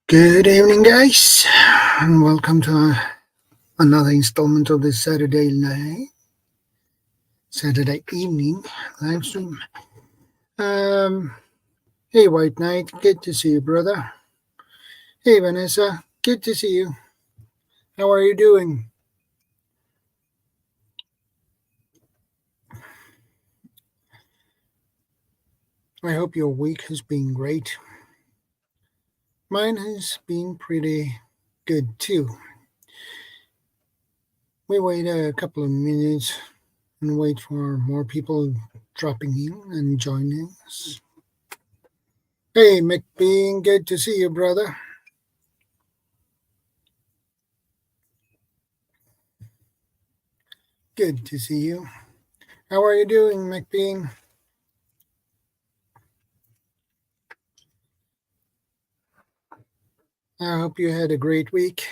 Good evening, guys, and welcome to another installment of the Saturday evening live stream. Hey, White Knight, good to see you, brother. Hey, Vanessa, good to see you. How are you doing? I hope your week has been great. Mine has been pretty good too. We wait a couple of minutes and wait for more people dropping in and joining us. Hey, McBean, good to see you, brother. Good to see you. How are you doing, McBean? I hope you had a great week.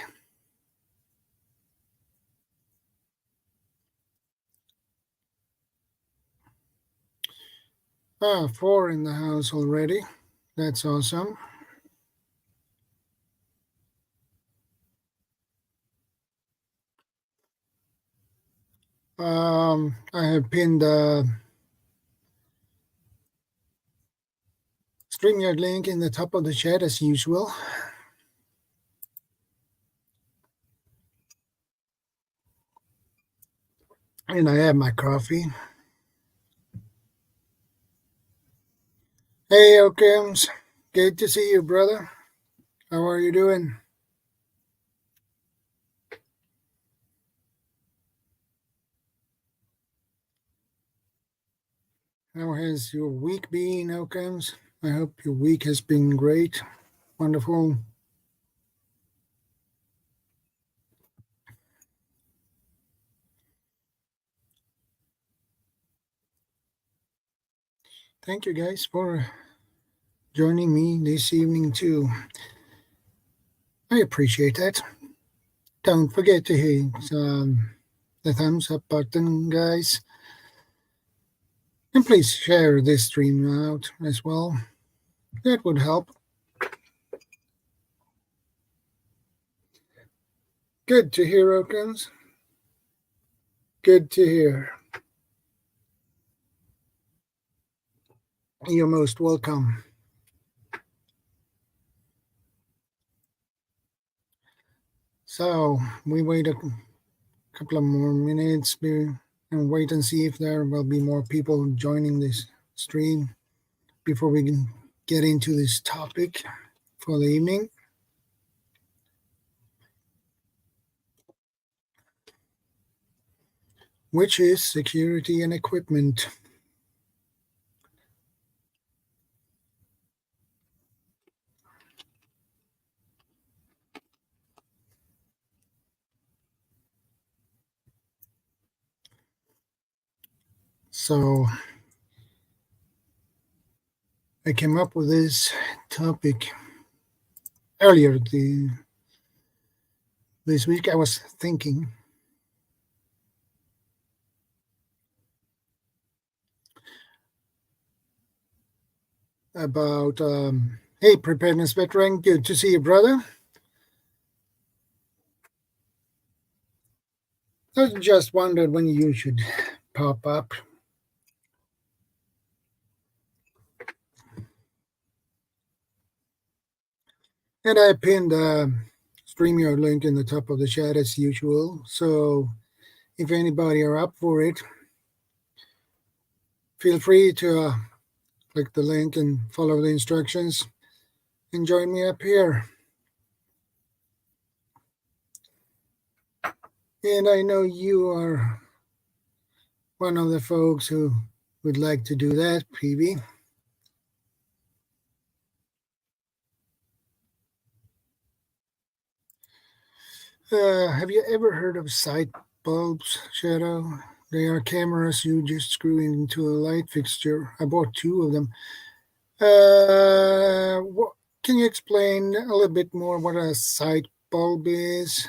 Four in the house already. That's awesome. I have pinned the StreamYard link in the top of the chat as usual. And I have my coffee. Hey, Okams. Good to see you, brother. How are you doing? How has your week been, Okams? I hope your week has been great. Wonderful. Thank you guys for joining me this evening too. I appreciate that. Don't forget to hit the thumbs up button, guys. And please share this stream out as well. That would help. Good to hear, Okans. Good to hear. You're most welcome. So we wait a couple of more minutes and wait and see if there will be more people joining this stream before we can get into this topic for the evening. Which is security and equipment. So I came up with this topic earlier this week. I was thinking about, hey, preparedness veteran, good to see you, brother. I just wondered when you should pop up. And I pinned the StreamYard link in the top of the chat as usual. So if anybody are up for it, feel free to click the link and follow the instructions and join me up here. And I know you are one of the folks who would like to do that, PB. Have you ever heard of sight bulbs, Shadow? They are cameras you just screw into a light fixture. I bought 2 of them. Can you explain a little bit more what a sight bulb is?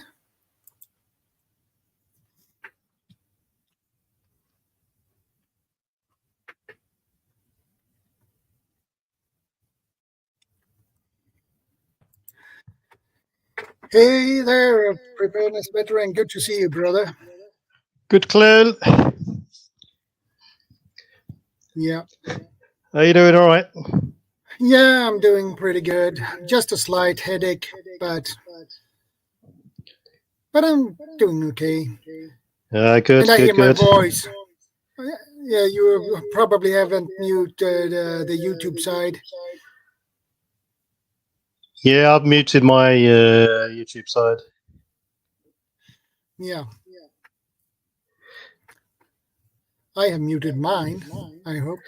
Hey there, preparedness veteran. Good to see you, brother. Good, Claire. Yeah. Are you doing all right? Yeah, I'm doing pretty good. Just a slight headache, but I'm doing okay. And Good, I hear good, my good. voice. Yeah, you probably haven't muted the YouTube side. Yeah, I've muted my YouTube side. Yeah. I have muted mine, I hope.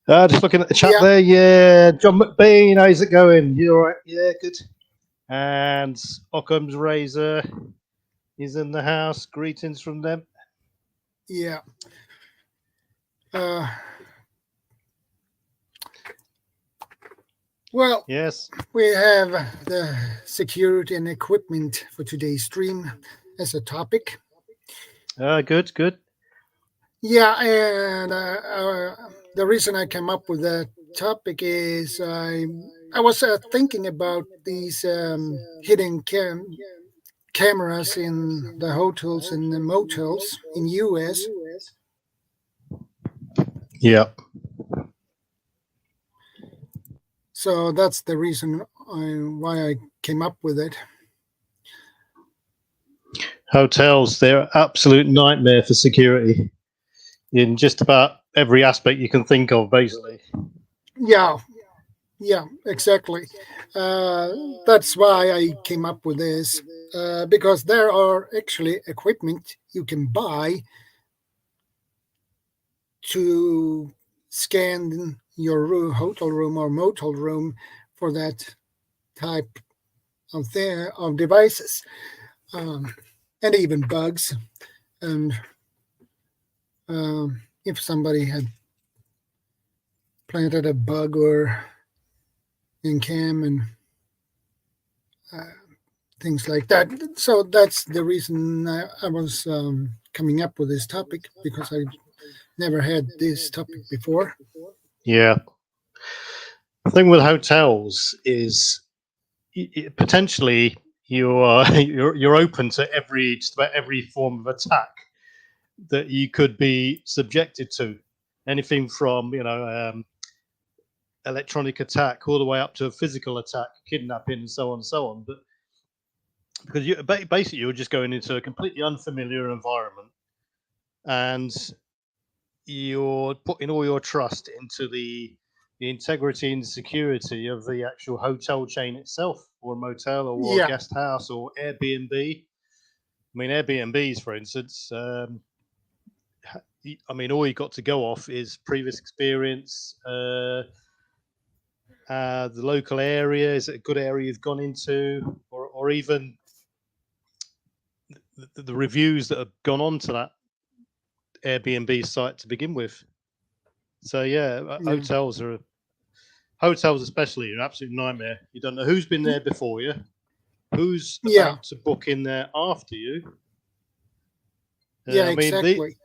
Just looking at the chat Yeah. there. Yeah, John McBean, how's it going? You all right? Yeah, good. And Occam's Razor is in the house. Greetings from them. Yeah. Well, Yes. we have the security and equipment for today's stream as a topic. Good, good. Yeah, and the reason I came up with that topic is I was thinking about these hidden cameras in the hotels and the motels in US. Yeah. So that's the reason why I came up with it. Hotels, they're an absolute nightmare for security in just about every aspect you can think of, basically. Yeah, exactly. That's why I came up with this because there are actually equipment you can buy to scan your hotel room or motel room for that type of devices, and even bugs. And if somebody had planted a bug or in cam and things like that. So that's the reason I was coming up with this topic because I never had this topic before. Yeah. The thing with hotels is potentially you're open to just about every form of attack that you could be subjected to. Anything from electronic attack all the way up to a physical attack, kidnapping, and so on and so on. But because basically you're just going into a completely unfamiliar environment, and you're putting all your trust into the integrity and security of the actual hotel chain itself, or a motel, or a Yeah, guest house, or Airbnb. I mean, Airbnbs, for instance. I mean, all you got to go off is previous experience, the local area. Is it a good area you've gone into, or even the reviews that have gone on to that Airbnb site to begin with. So yeah, hotels especially are an absolute nightmare. You don't know who's been there before you, who's yeah, about to book in there after you. yeah, I mean, exactly.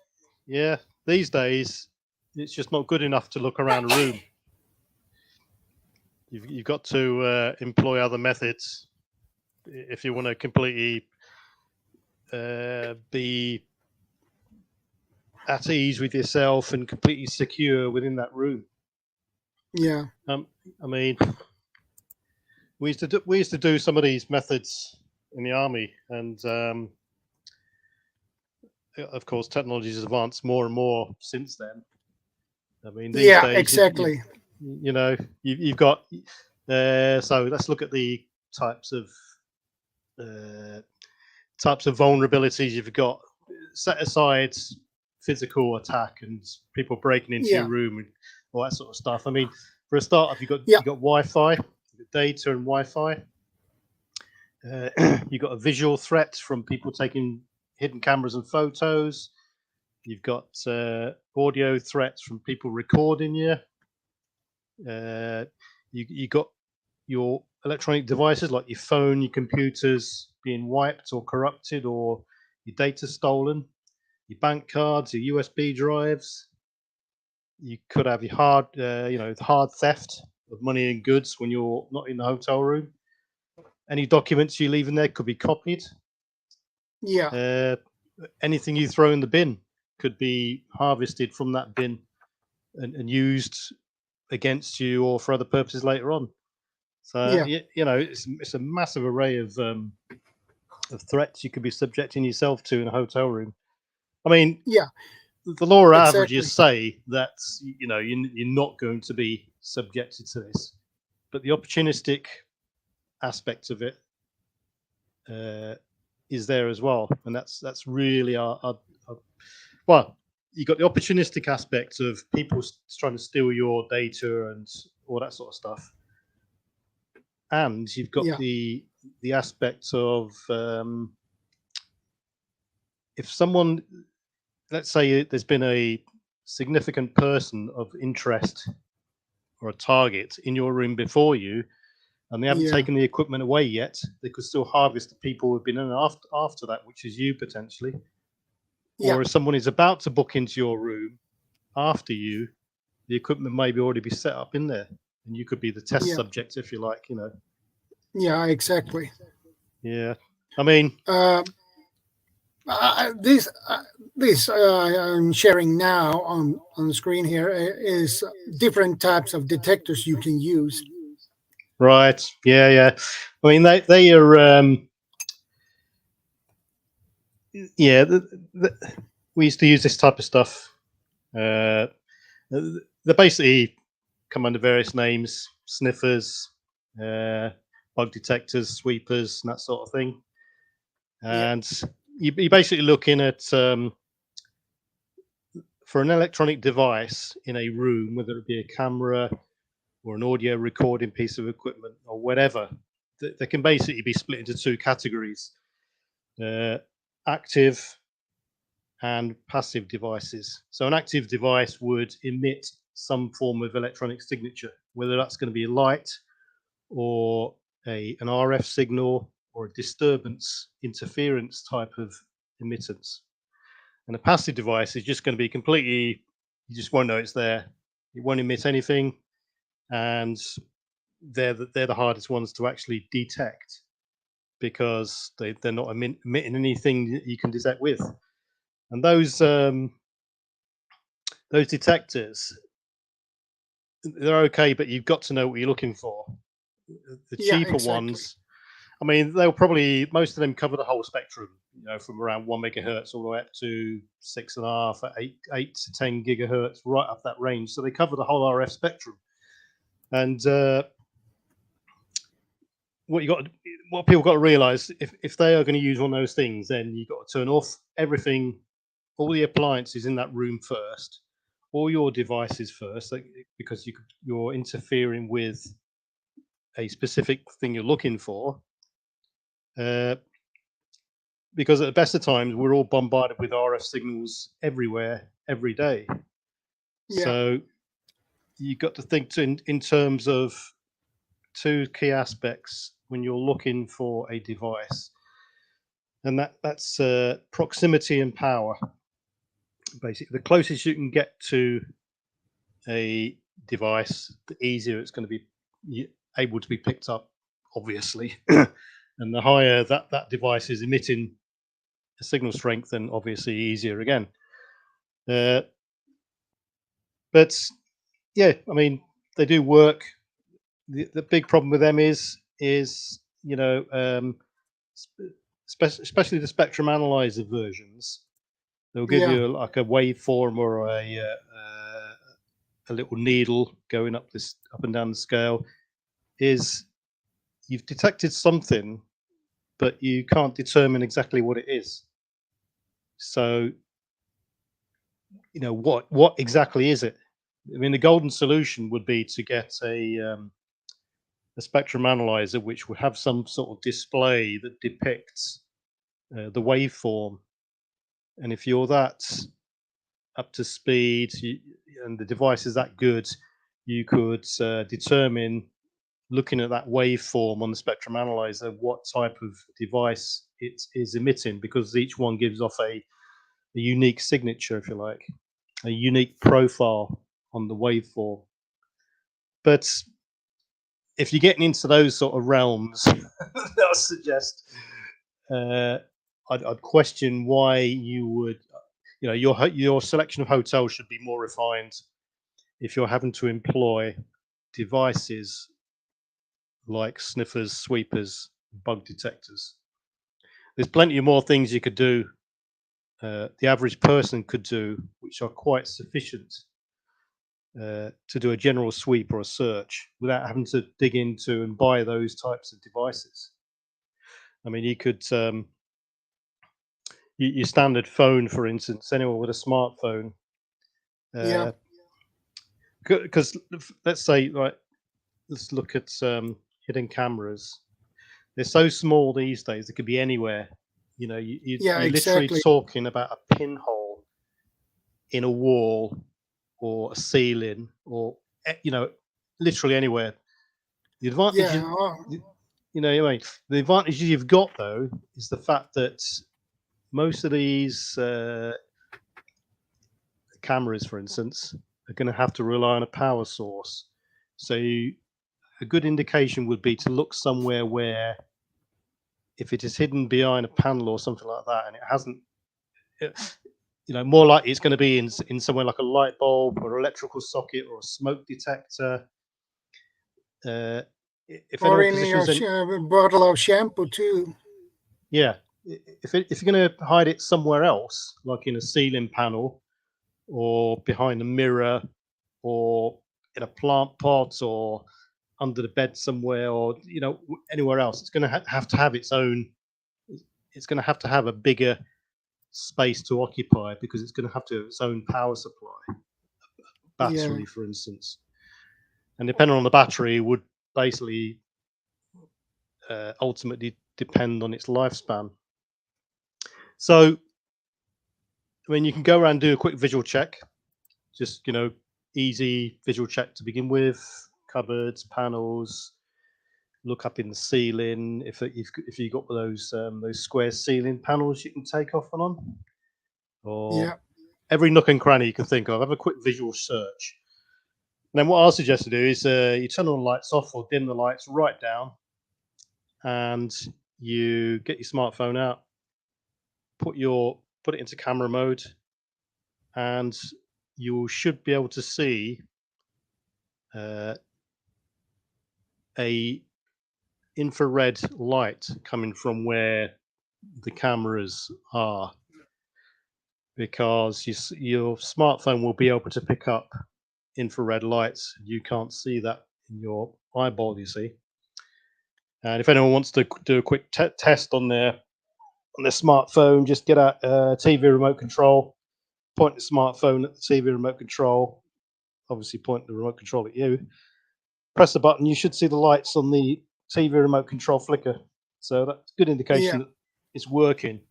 these days it's just not good enough to look around a room. You've got to employ other methods if you want to completely be at ease with yourself and completely secure within that room. Yeah. I mean, we used to do some of these methods in the army, and of course, technology has advanced more and more since then. I mean, these Yeah, days, exactly. you've got. So let's look at the types of vulnerabilities you've got. Set aside physical attack and people breaking into Yeah, your room and all that sort of stuff. I mean, for a start, you've got yeah, Wi-Fi, data and Wi-Fi. You've got a visual threat from people taking hidden cameras and photos. You've got audio threats from people recording you. You got your electronic devices like your phone, your computers being wiped or corrupted, or your data stolen. Your bank cards, your USB drives. You could have your hard theft of money and goods when you're not in the hotel room. any documents you leave in there could be copied. Yeah. Anything you throw in the bin could be harvested from that bin and used against you or for other purposes later on. So it's a massive array of threats you could be subjecting yourself to in a hotel room. I mean, the law averages say that you're not going to be subjected to this, but the opportunistic aspect of it is there as well, and that's really our well, you got the opportunistic aspect of people trying to steal your data and all that sort of stuff, and you've got the aspect of if someone, let's say there's been a significant person of interest or a target in your room before you, and they haven't taken the equipment away yet, they could still harvest the people who've been in after that, which is you potentially. Or if someone is about to book into your room after you, the equipment may already be set up in there, and you could be the test subject, if you like. Yeah, exactly. Yeah, I mean, this I'm sharing now on the screen here is different types of detectors you can use. Right. Yeah. I mean, they are. We used to use this type of stuff. They basically come under various names: sniffers, bug detectors, sweepers, and that sort of thing. And you're basically looking at for an electronic device in a room, whether it be a camera or an audio recording piece of equipment or whatever, they can basically be split into two categories: active and passive devices. So an active device would emit some form of electronic signature, whether that's going to be a light or an RF signal or a disturbance interference type of emittance. And a passive device is just going to be completely, you just won't know it's there. It won't emit anything, and they're the hardest ones to actually detect because they're not emitting anything that you can detect with. And those detectors, they're okay, but you've got to know what you're looking for. The cheaper ones, I mean, they'll probably, most of them cover the whole spectrum, from around 1 megahertz all the way up to 6.5, 8 to 10 gigahertz, right up that range. So they cover the whole RF spectrum. And what people got to realize, if they are going to use one of those things, then you've got to turn off everything, all the appliances in that room first, all your devices first, because you're interfering with a specific thing you're looking for. Because at the best of times, we're all bombarded with RF signals everywhere, every day. So you've got to think in terms of two key aspects when you're looking for a device, and that's proximity and power. Basically, the closest you can get to a device, the easier it's going to be able to be picked up, obviously. And the higher that device is emitting a signal strength, then obviously easier again. But yeah, I mean, they do work. The big problem with them is especially the spectrum analyzer versions. They'll give you like a waveform or a little needle going up and down the scale. Is you've detected something, but you can't determine exactly what it is. So, what exactly is it? I mean, the golden solution would be to get a spectrum analyzer which would have some sort of display that depicts the waveform. And if you're that up to speed and the device is that good, you could determine, looking at that waveform on the spectrum analyzer, what type of device it is emitting, because each one gives off a unique signature, if you like, a unique profile on the waveform. But if you're getting into those sort of realms, I suggest I'd question why you would. Your selection of hotels should be more refined if you're having to employ devices like sniffers, sweepers, bug detectors. There's plenty of more things you could do. The average person could do, which are quite sufficient to do a general sweep or a search without having to dig into and buy those types of devices. I mean, you could your standard phone, for instance, anyone with a smartphone. Yeah. Because let's say, like, let's look at hidden cameras. They're so small these days; they could be anywhere. You're literally Exactly. talking about a pinhole in a wall or a ceiling, or literally anywhere. The advantage, Yeah. anyway, the advantage you've got though is the fact that most of these cameras, for instance, are going to have to rely on a power source. So a good indication would be to look somewhere where, if it is hidden behind a panel or something like that, and it hasn't, more likely it's going to be in somewhere like a light bulb or electrical socket or a smoke detector. If Or anyone in your positions bottle of shampoo too. yeah, if you're going to hide it somewhere else, like in a ceiling panel or behind a mirror or in a plant pot or under the bed somewhere, or anywhere else, it's going to have to have its own. It's going to have a bigger space to occupy, because it's going to have to have its own power supply, Yeah. battery, for instance, and depending on the battery would basically ultimately depend on its lifespan. So, I mean, you can go around and do a quick visual check, just easy visual check to begin with. Cupboards, panels, look up in the ceiling. If you got those square ceiling panels you can take off and on, or Yeah. every nook and cranny you can think of, have a quick visual search. And then what I'll suggest to do is you turn all the lights off or dim the lights right down, and you get your smartphone out, put it into camera mode, and you should be able to see a infrared light coming from where the cameras are, because your smartphone will be able to pick up infrared lights. You can't see that in your eyeball, you see. And if anyone wants to do a quick test on their smartphone, just get a TV remote control, point the smartphone at the TV remote control, obviously point the remote control at you, press the button, you should see the lights on the TV remote control flicker. So that's a good indication Yeah. that it's working.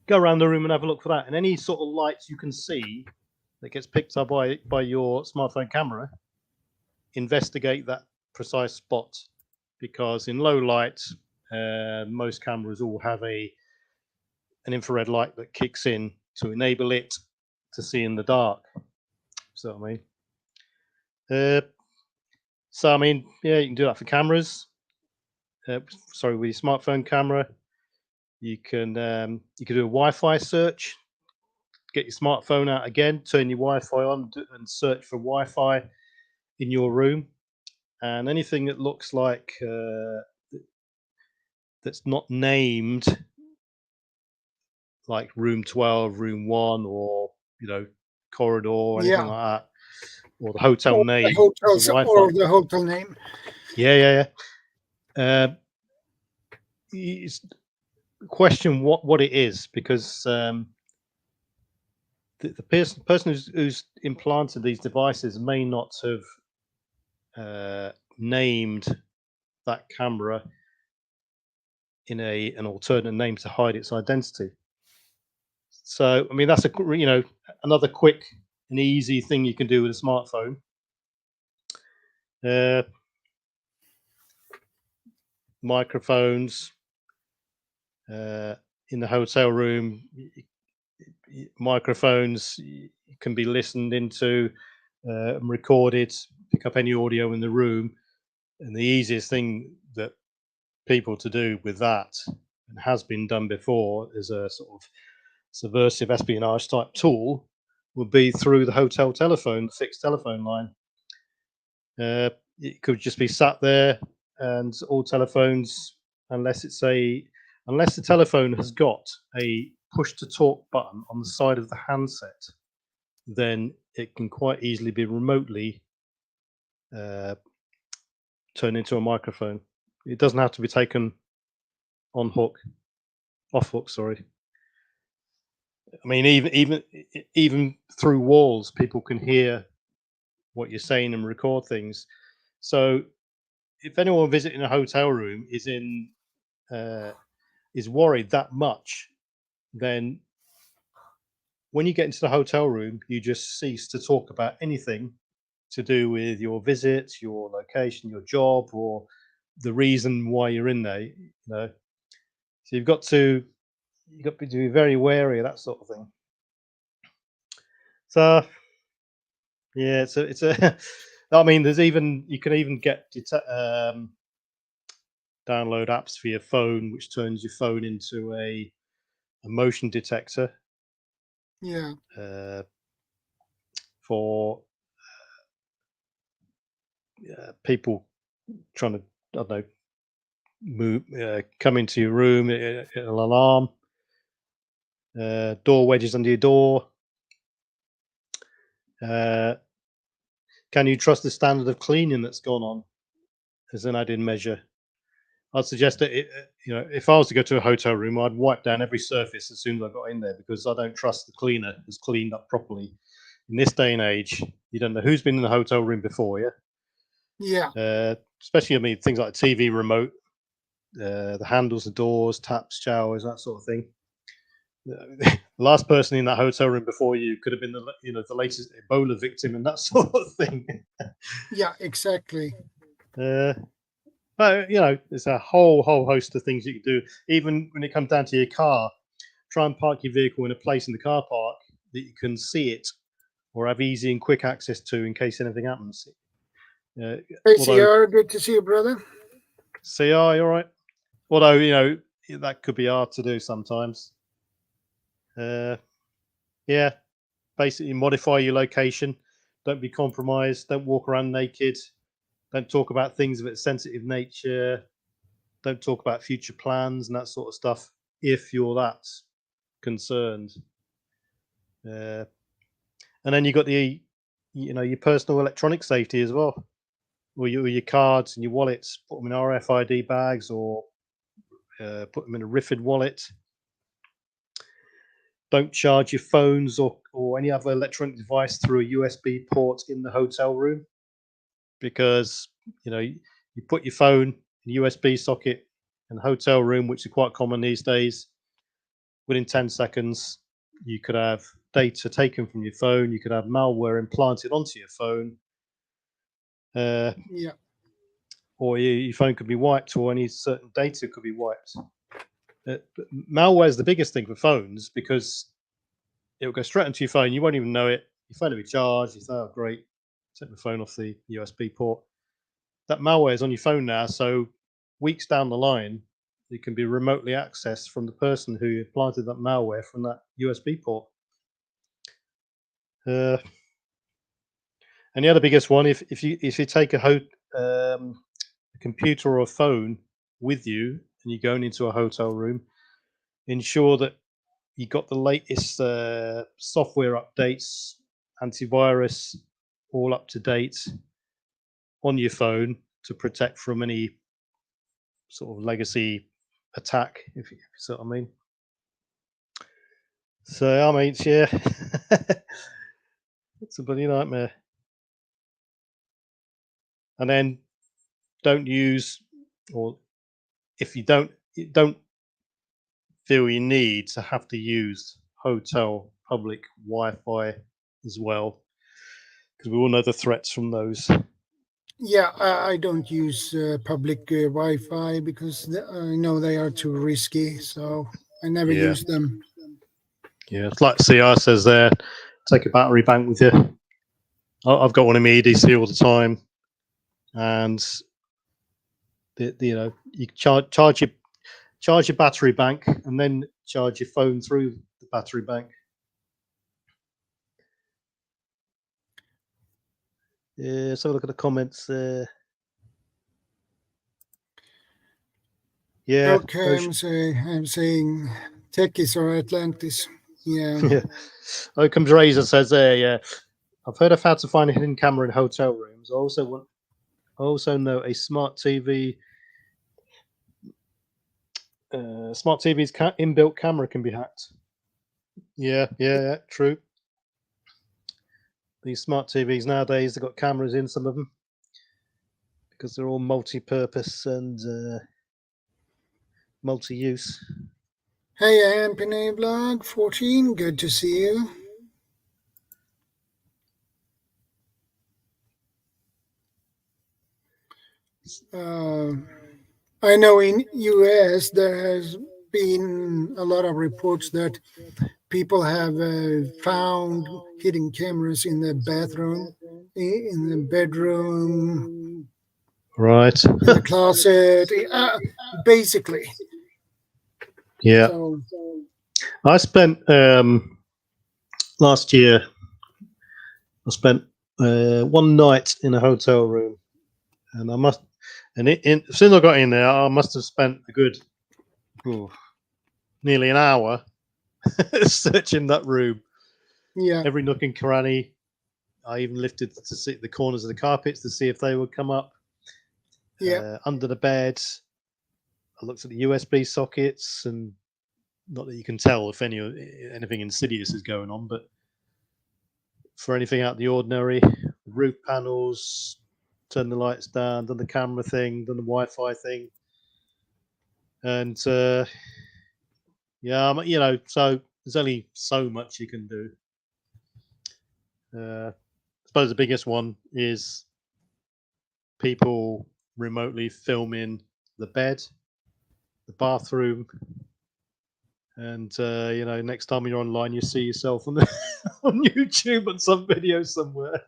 Go around the room and have a look for that. And any sort of lights you can see that gets picked up by your smartphone camera, investigate that precise spot, because in low light, most cameras all have an infrared light that kicks in to enable it to see in the dark. So I mean, yeah, you can do that for cameras. With your smartphone camera, you can do a Wi-Fi search. Get your smartphone out again, turn your Wi-Fi on, and search for Wi-Fi in your room. And anything that looks like that's not named, like room 12, room 1, or corridor, or anything Yeah. like that, or the hotel Or the name as a hotel, Wi-Fi. or the hotel name. Yeah. Question what it is, because the person who's implanted these devices may not have named that camera in an alternate name to hide its identity. So, I mean, that's another quick and easy thing you can do with a smartphone. Microphones in the hotel room. Microphones can be listened into and recorded, pick up any audio in the room. And the easiest thing that people to do with that, and has been done before, is a sort of subversive espionage type tool, would be through the hotel telephone, the fixed telephone line. It could just be sat there, and all telephones, unless the telephone has got a push to talk button on the side of the handset, then it can quite easily be remotely turned into a microphone. It doesn't have to be taken off hook. Sorry. I mean, even through walls, people can hear what you're saying and record things. So, if anyone visiting a hotel room is worried that much, then when you get into the hotel room, you just cease to talk about anything to do with your visit, your location, your job, or the reason why you're in there. So you've got to be very wary of that sort of thing. So yeah, it's a. I mean, you can even get download apps for your phone, which turns your phone into a motion detector. Yeah. For people trying to, I don't know, move, come into your room, it'll alarm. Door wedges under your door. Can you trust the standard of cleaning that's gone on as an added measure? I'd suggest that if I was to go to a hotel room, I'd wipe down every surface as soon as I got in there, because I don't trust the cleaner has cleaned up properly. In this day and age, you don't know who's been in the hotel room before you. Yeah. Especially, I mean, things like the TV remote, the handles, the doors, taps, showers, that sort of thing. The last person in that hotel room before you could have been the latest Ebola victim and that sort of thing. Yeah, exactly. But there's a whole host of things you can do. Even when it comes down to your car, try and park your vehicle in a place in the car park that you can see it or have easy and quick access to in case anything happens. Hey, CR, good to see you, brother. CR, you all right? Although, that could be hard to do sometimes. Yeah, basically modify your location. Don't be compromised. Don't walk around naked. Don't talk about things of a sensitive nature. Don't talk about future plans and that sort of stuff if you're that concerned. And then you've got your personal electronic safety as well, or your cards and your wallets. Put them in RFID bags or put them in a RFID wallet. Don't charge your phones or any other electronic device through a USB port in the hotel room, because you put your phone in a USB socket in the hotel room, which is quite common these days. Within 10 seconds, you could have data taken from your phone. You could have malware implanted onto your phone. Yeah. Or your phone could be wiped, or any certain data could be wiped. Malware is the biggest thing for phones, because it will go straight into your phone. You won't even know it. Your phone will be charged. You say, "Oh, great! Take the phone off the USB port." That malware is on your phone now, so weeks down the line, it can be remotely accessed from the person who implanted that malware from that USB port. And the other biggest one, if you take a computer or a phone with you and you're going into a hotel room, ensure that you got the latest software updates, antivirus, all up to date on your phone to protect from any sort of legacy attack, if you see what I mean. So, I mean, yeah, it's a bloody nightmare. And then don't use, or if you don't feel you need to have to use hotel public Wi-Fi as well, because we all know the threats from those. Yeah, I don't use public Wi-Fi because I know they are too risky, so I never use them. Yeah, it's like CR says there, take a battery bank with you. I've got one in my EDC all the time, and you charge your battery bank and then charge your phone through the battery bank. Yeah, let's have a look at the comments there. Yeah. Okay, I'm saying techies or Atlantis. Yeah. Yeah. Occam's Razor says there, yeah. I've heard of how to find a hidden camera in hotel rooms. I also know a smart TV. Smart TV's inbuilt camera can be hacked. Yeah, true. These smart TVs nowadays, they've got cameras in some of them because they're all multi-purpose and multi-use. Hey, I am Blog 14. Good to see you. I know in US there has been a lot of reports that people have found hidden cameras in the bathroom, in the bedroom, right, in the closet, basically. Yeah. So, I spent last year. I spent one night in a hotel room, and as soon as I got in there, I must have spent a good nearly an hour searching that room. Yeah, every nook and cranny. I even lifted to see the corners of the carpets to see if they would come up. Yeah, under the bed. I looked at the USB sockets, and not that you can tell if anything insidious is going on, but for anything out of the ordinary, roof panels, turn the lights down, done the camera thing, done the Wi-Fi thing, and yeah, so there's only so much you can do. I suppose the biggest one is people remotely filming the bed, the bathroom, and next time you're online, you see yourself on on YouTube on some video somewhere.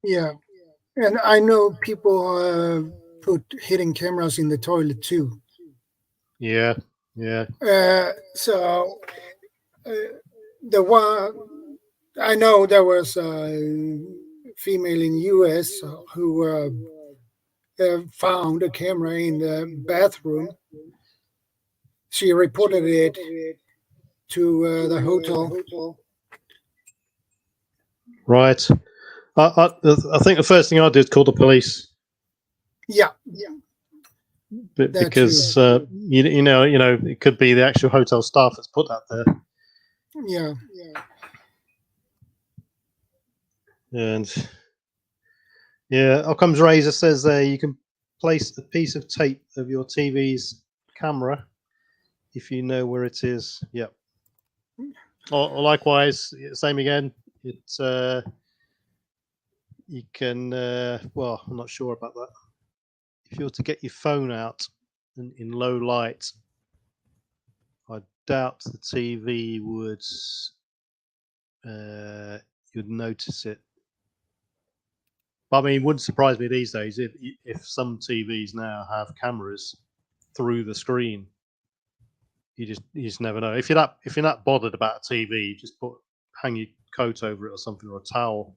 Yeah, and I know people put hidden cameras in the toilet too. Yeah. So the one I know there was a female in US who found a camera in the bathroom. She reported it to the hotel. Right. I think the first thing I did is call the police. Yeah. Because it could be the actual hotel staff that's put that there. Yeah. And yeah, Occam's Razor says there you can place a piece of tape of your TV's camera if you know where it is. Yep. Or likewise, same again. It's you can. Well, I'm not sure about that. If you were to get your phone out in low light, I doubt the TV would. You'd notice it. But I mean, it wouldn't surprise me these days if some TVs now have cameras through the screen. You just never know. If you're not bothered about a TV, just hang your coat over it or something, or a towel.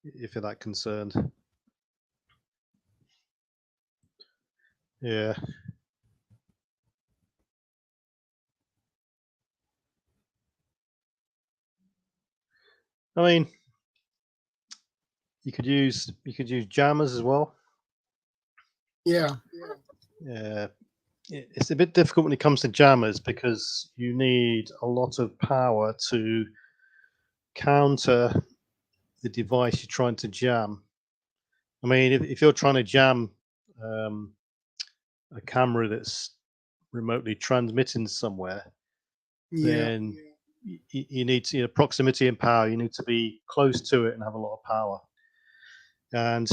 If you're that concerned. Yeah. I mean, you could use jammers as well. Yeah. Yeah. It's a bit difficult when it comes to jammers because you need a lot of power to counter the device you're trying to jam. I mean, if you're trying to jam a camera that's remotely transmitting somewhere, then you need to, proximity and power. You need to be close to it and have a lot of power. And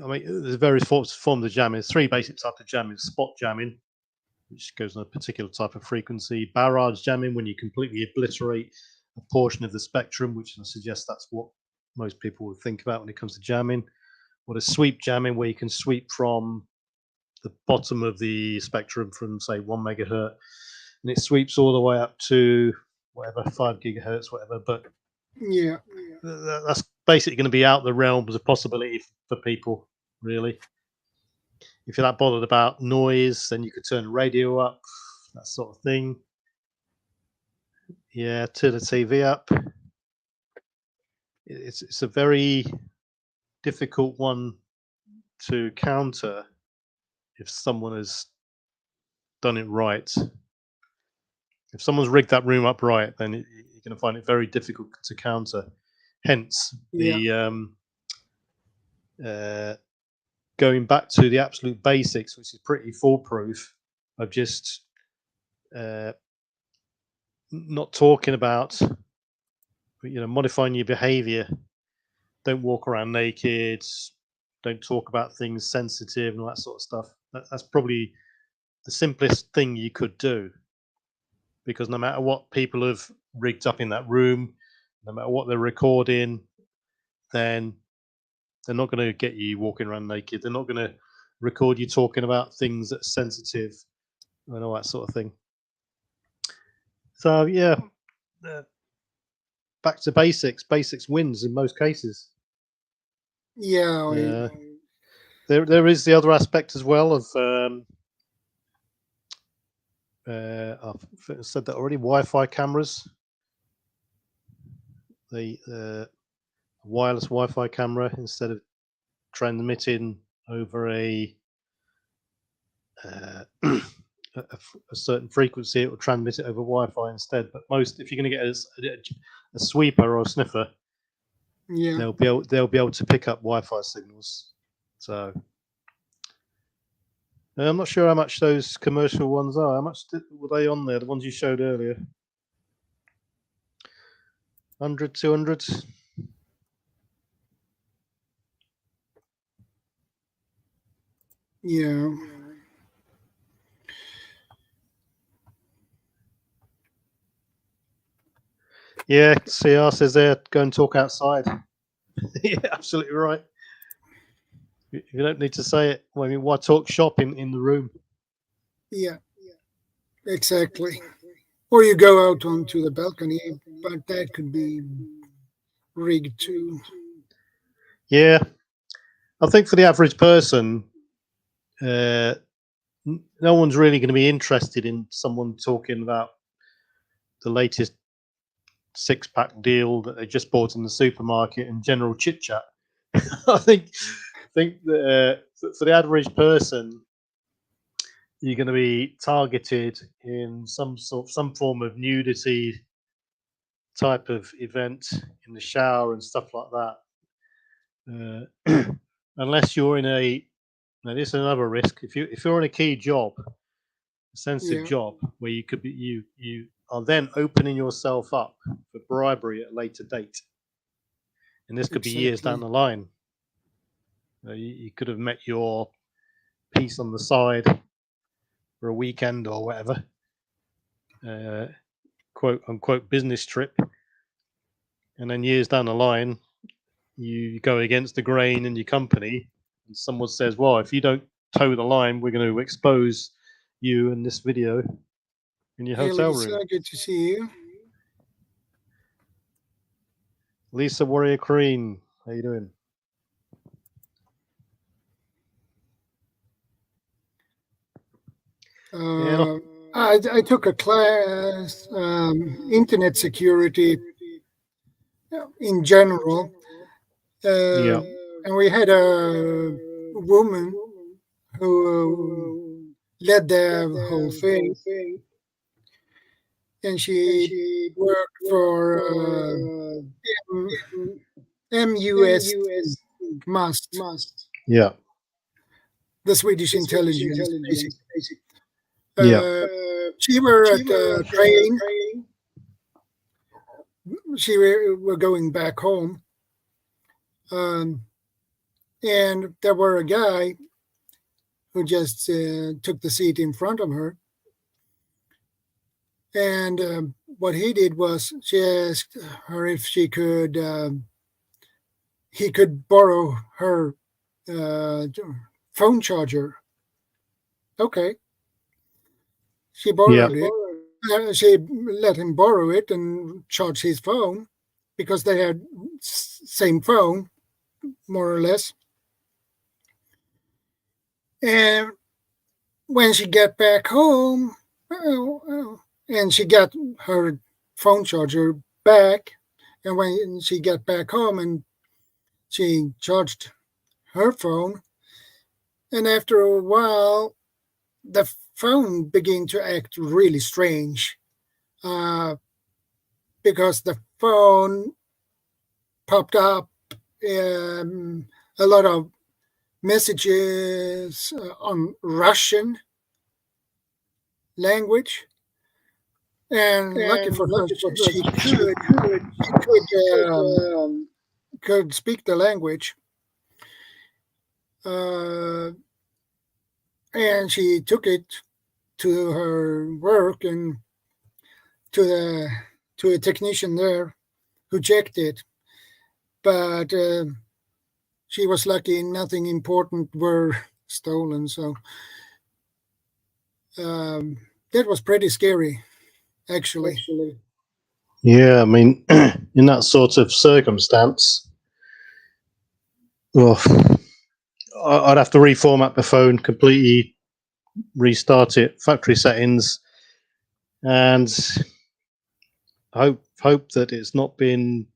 I mean, there's various forms of jamming. There's three basic types of jamming: spot jamming, which goes on a particular type of frequency; barrage jamming, when you completely obliterate a portion of the spectrum, which I suggest that's what most people would think about when it comes to jamming. What is sweep jamming, where you can sweep from the bottom of the spectrum from, say, 1 megahertz, and it sweeps all the way up to whatever, 5 gigahertz, whatever. But Yeah. that's basically going to be out the realms of possibility for people, really. If you're that bothered about noise, then you could turn the radio up, that sort of thing. Yeah, turn the TV up. It's a very difficult one to counter if someone has done it right. If someone's rigged that room up right, then you're going to find it very difficult to counter. Hence, the going back to the absolute basics, which is pretty foolproof, of just not talking about, modifying your behavior. Don't walk around naked. Don't talk about things sensitive and all that sort of stuff. That's probably the simplest thing you could do, because no matter what people have rigged up in that room, no matter what they're recording, then they're not going to get you walking around naked. They're not going to record you talking about things that are sensitive and all that sort of thing. So yeah, back to basics. Basics wins in most cases. Yeah. There is the other aspect as well of I've said that already. Wi-Fi cameras. The wireless Wi-Fi camera, instead of transmitting over a certain frequency, it will transmit it over Wi-Fi instead. But if you're going to get a sweeper or a sniffer, they'll be able to pick up Wi-Fi signals. So I'm not sure how much those commercial ones are. How much were they on there? The ones you showed earlier, 100, 200. Yeah. Yeah, CR says there, go and talk outside. Yeah, absolutely right. You don't need to say it. Well, I mean, why talk shop in the room? Yeah, exactly. Or you go out onto the balcony, but that could be rigged too. Yeah, I think for the average person, no one's really going to be interested in someone talking about the latest 6-pack deal that they just bought in the supermarket and general chit chat. I think that for the average person, you're going to be targeted in some form of nudity type of event in the shower and stuff like that. Unless you're in now this is another risk. If you're in a key job, a sensitive job, where you could be you are then opening yourself up for bribery at a later date, and this could be years down the line. You could have met your piece on the side for a weekend or whatever, quote unquote business trip, and then years down the line, you go against the grain in your company, and someone says, "Well, if you don't toe the line, we're going to expose you in this video in your hotel room." Good to see you. Lisa Warrior Crean, how you doing? I took a class, internet security in general, and we had a woman who led the whole thing, and she worked for MUS Must. Yeah. The Swedish intelligence, basically. She were at a train. She were going back home. And there were a guy who just took the seat in front of her. And what he did was she asked her if he could borrow her uh, phone charger. Okay, she Yeah. borrowed it. She let him borrow it and charge his phone because they had same phone, more or less. And when she got back home, and she got her phone charger back, and when she got back home and she charged her phone, and after a while, the phone began to act really strange uh, because the phone popped up a lot of messages on Russian language. And lucky for her, she could speak the language, uh, and she took it to her work and to the to a technician there who checked it. But she was lucky; nothing important were stolen. So that was pretty scary, actually. Yeah, I mean, in that sort of circumstance, well, I'd have to reformat the phone completely, restart it, factory settings, and hope that it's not been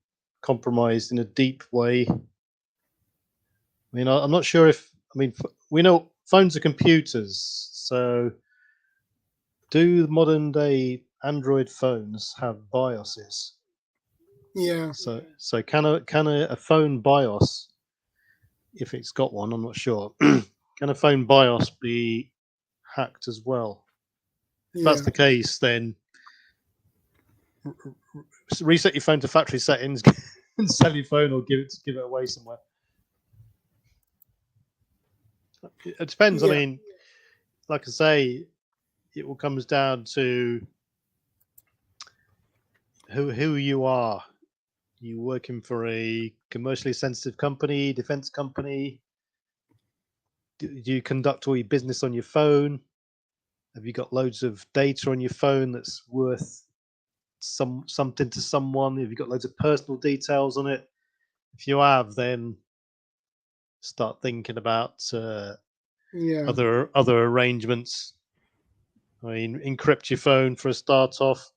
compromised in a deep way. I mean, I'm not sure if we know phones are computers, so do modern day Android phones have BIOSes? Yeah. So can a phone BIOS, if it's got one, I'm not sure, can a phone BIOS be hacked as well? If that's the case, then reset your phone to factory settings and sell your phone or give it away somewhere. It depends. I mean, like I say, it all comes down to who you are. You working for a commercially sensitive company, defense company? Do you conduct all your business on your phone? Have you got loads of data on your phone that's worth something to someone? Have you got loads of personal details on it? If you have, then start thinking about other arrangements. I mean, encrypt your phone for a start off.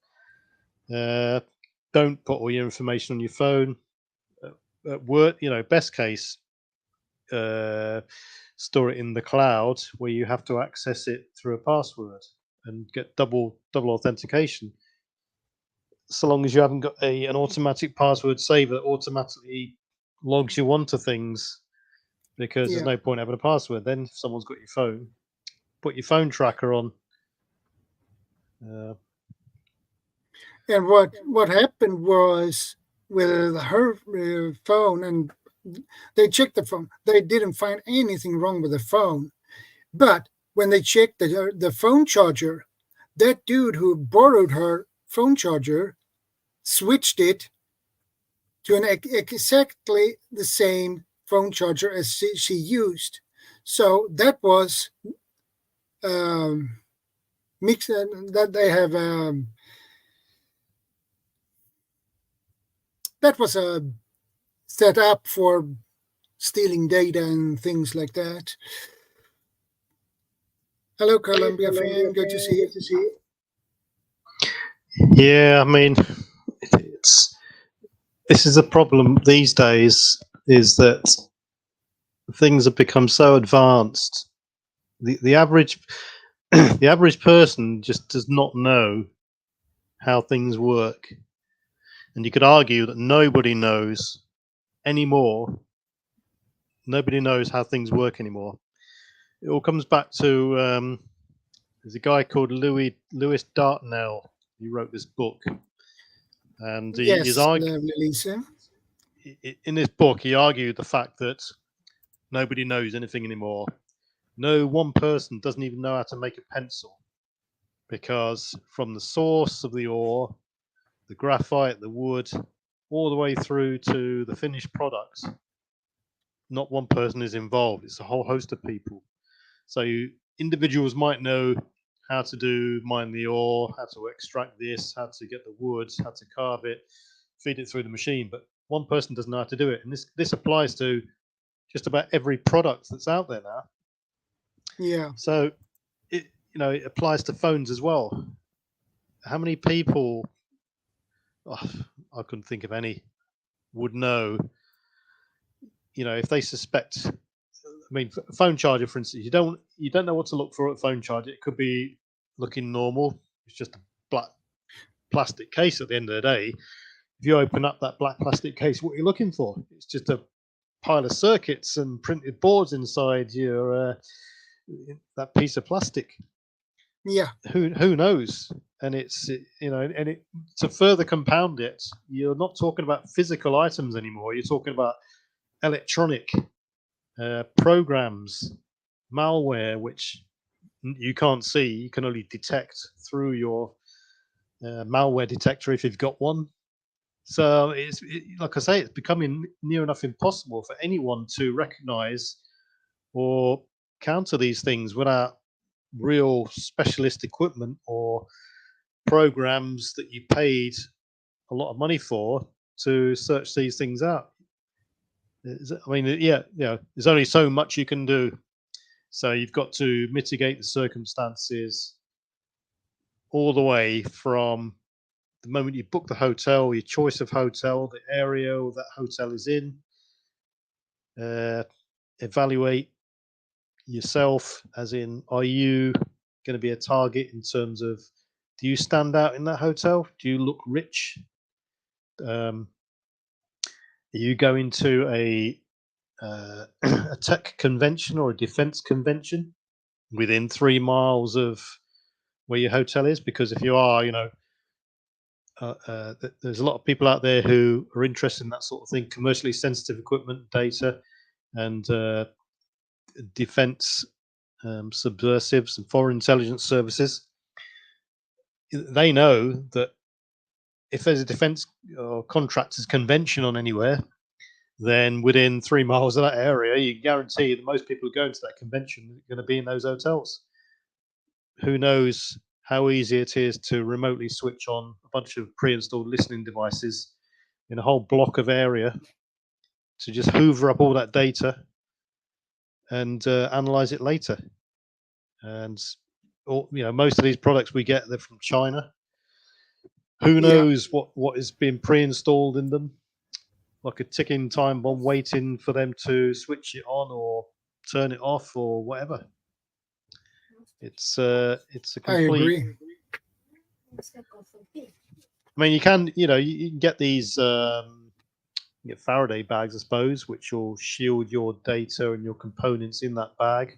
Don't put all your information on your phone. At work, best case, store it in the cloud where you have to access it through a password and get double authentication. So long as you haven't got an automatic password saver that automatically logs you onto things, because there's no point having a password. Then if someone's got your phone, put your phone tracker on. And what happened was with her phone, and they checked the phone. They didn't find anything wrong with the phone, but when they checked the phone charger, that dude who borrowed her phone charger switched it to an exactly the same phone charger as she used. So that was mixed. That they have that was set up for stealing data and things like that. Hello, Columbia fan. Good to see you. Yeah, I mean, this is a problem these days, is that things have become so advanced. The average the average person just does not know how things work, and you could argue that nobody knows anymore. Nobody knows how things work anymore. It all comes back to there's a guy called Lewis Dartnell. He wrote this book, and in this book he argued the fact that nobody knows anything anymore. No one person doesn't even know how to make a pencil. because from the source of the ore, the graphite, the wood, all the way through to the finished product, not one person is involved. It's a whole host of people. So individuals might know how to mine the ore, how to extract this, how to get the wood, how to carve it, feed it through the machine, but one person doesn't know how to do it. And this applies to just about every product that's out there now. Yeah. So it applies to phones as well. How many people, I couldn't think of any, would know, if they suspect, I mean, phone charger, for instance, you don't know what to look for at a phone charger. It could be looking normal. It's just a black plastic case at the end of the day. If you open up that black plastic case, what are you looking for? It's just a pile of circuits and printed boards inside your that piece of plastic. Yeah. Who knows? And to further compound it, you're not talking about physical items anymore. You're talking about electronic programs, malware, which you can't see. You can only detect through your malware detector if you've got one. So like I say, it's becoming near enough impossible for anyone to recognize or counter these things without real specialist equipment or programs that you paid a lot of money for to search these things out. I mean, there's only so much you can do. So you've got to mitigate the circumstances all the way from the moment you book the hotel, your choice of hotel, the area that hotel is in, evaluate yourself, as in, are you going to be a target in terms of, do you stand out in that hotel? Do you look rich? Are you going to a tech convention or a defense convention within 3 miles of where your hotel is? Because if you are, there's a lot of people out there who are interested in that sort of thing, commercially sensitive equipment, data, and defense subversives and foreign intelligence services. They know that if there's a defense or contractors convention on anywhere, then within 3 miles of that area, you guarantee that most people who go into that convention are going to be in those hotels. Who knows how easy it is to remotely switch on a bunch of pre-installed listening devices in a whole block of area to just hoover up all that data and analyze it later. And most of these products we get, they're from China. Who knows what is being pre-installed in them? Like a ticking time bomb waiting for them to switch it on or turn it off or whatever. It's a complete. I agree. I mean, you can get these get Faraday bags, I suppose, which will shield your data and your components in that bag,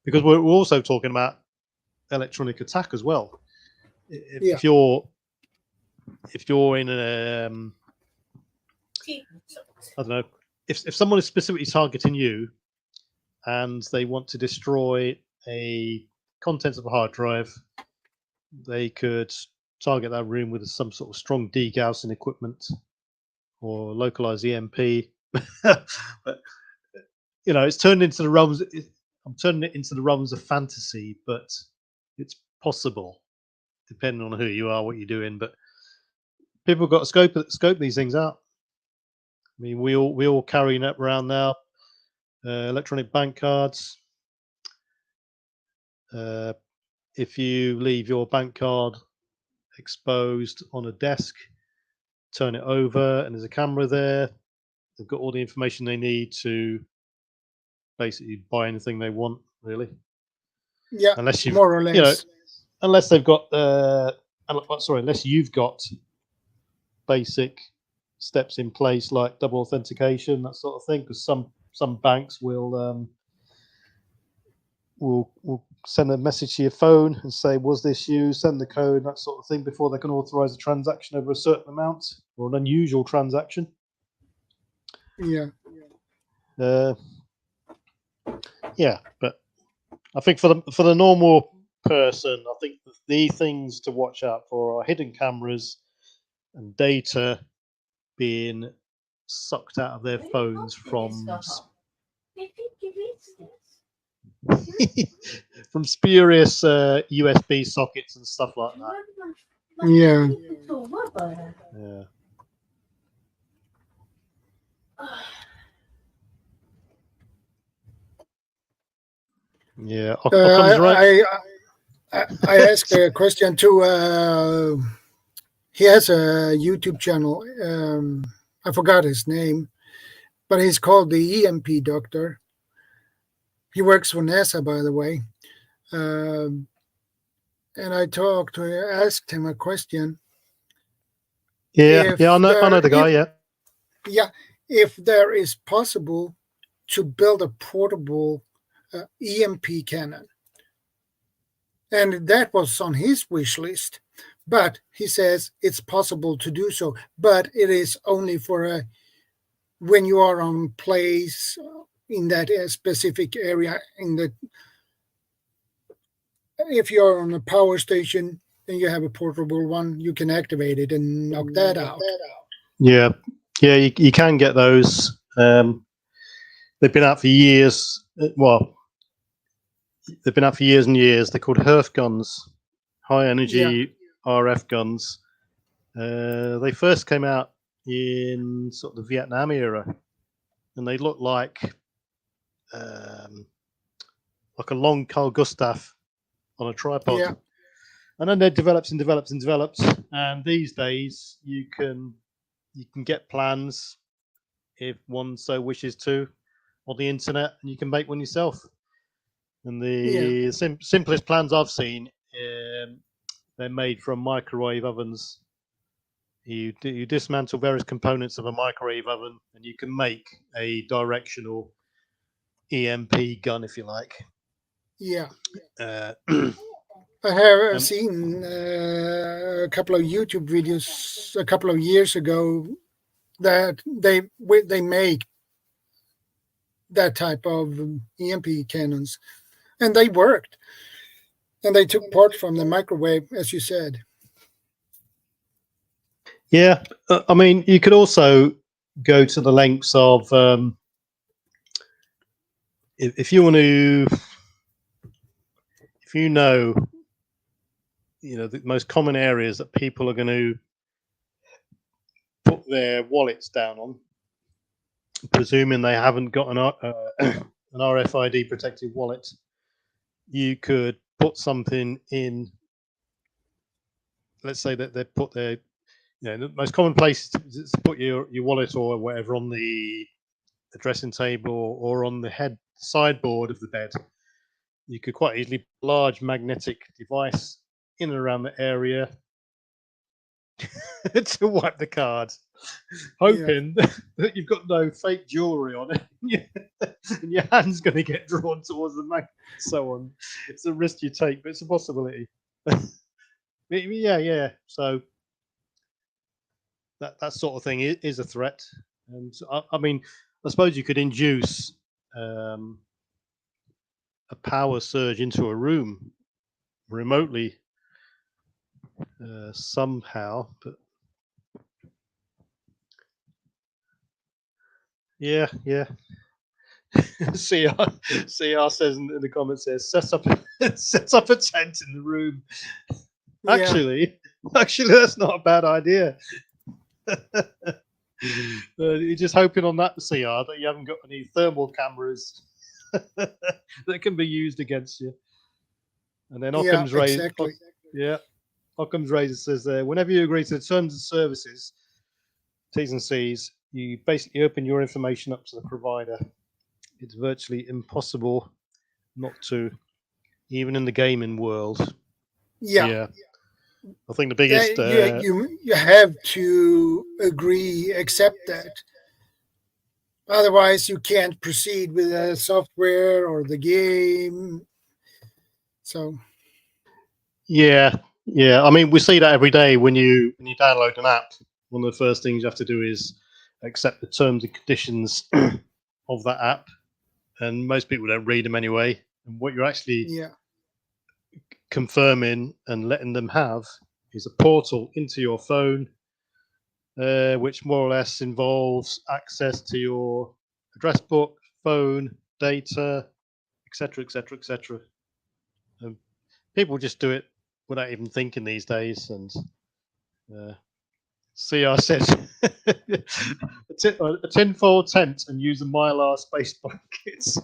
because we're also talking about electronic attack as well. If you're in a I don't know, if someone is specifically targeting you and they want to destroy a contents of a hard drive, they could target that room with some sort of strong degaussing equipment or localized EMP. But it's turned into the realms. I'm turning it into the realms of fantasy, but it's possible, depending on who you are, what you're doing. But people have got to scope these things out. I mean, we all carrying up around now electronic bank cards. If you leave your bank card exposed on a desk, turn it over, and there's a camera there. They've got all the information they need to basically buy anything they want, really. Yeah, unless you've, more or less. Unless they've got, unless you've got basic steps in place like double authentication, that sort of thing. Because some banks will send a message to your phone and say, "Was this you?" Send the code, that sort of thing, before they can authorize a transaction over a certain amount or an unusual transaction. Yeah. Yeah, but I think for the normal person, I think the things to watch out for are hidden cameras and data being sucked out of their phones from from spurious USB sockets and stuff like that. Yeah. Yeah. Yeah. Occam's right. I asked a question to. He has a YouTube channel. I forgot his name, but he's called the EMP Doctor. He works for NASA, by the way. And I asked him a question. Yeah, I know the guy. Yeah, if there is possible to build a portable EMP cannon, and that was on his wish list. But he says it's possible to do so, but it is only for when you are on place in that specific area. If you're on a power station and you have a portable one, you can activate it and knock that out. Yeah, you can get those. They've been out for years. Well, they've been out for years and years. They're called HERF guns, high energy RF guns. They first came out in sort of the Vietnam era, and they look like a long Carl Gustaf on a tripod. Yeah. And then they developed, and these days you can get plans if one so wishes to on the internet, and you can make one yourself. And the simplest plans I've seen, they're made from microwave ovens. You dismantle various components of a microwave oven, and you can make a directional EMP gun, if you like. Yeah. I have seen a couple of YouTube videos a couple of years ago that they make that type of EMP cannons, and they worked, and they took part from the microwave, as you said. Yeah, I mean, you could also go to the lengths of if you want to, if you know the most common areas that people are going to put their wallets down on, presuming they haven't got an RFID protected wallet, you could put something in. Let's say that they put their, the most common place is to put your wallet or whatever on the dressing table or on the sideboard of the bed. You could quite easily put a large magnetic device in and around the area to wipe the cards, hoping that you've got no fake jewelry on it, and your hand's going to get drawn towards the magnet, so on. It's a risk you take, but it's a possibility. Yeah. So that sort of thing is a threat, and I mean, I suppose you could induce a power surge into a room remotely somehow, but yeah. CR says in the comments there, set up a tent in the room. Actually, that's not a bad idea. You're just hoping on that, CR, that you haven't got any thermal cameras that can be used against you. And then Occam's razor. Exactly. Occam's razor says there, whenever you agree to the terms and services, T's and C's, you basically open your information up to the provider. It's virtually impossible not to, even in the gaming world. Yeah. I think the biggest you have to accept that. Otherwise, you can't proceed with the software or the game. So, yeah. I mean, we see that every day when you download an app. One of the first things you have to do is accept the terms and conditions of that app, and most people don't read them anyway. And what you're actually confirming and letting them have is a portal into your phone, which more or less involves access to your address book, phone, data, etc., etc., etc. People just do it without even thinking these days. And see, I said a tinfoil tent and use a Mylar space blankets.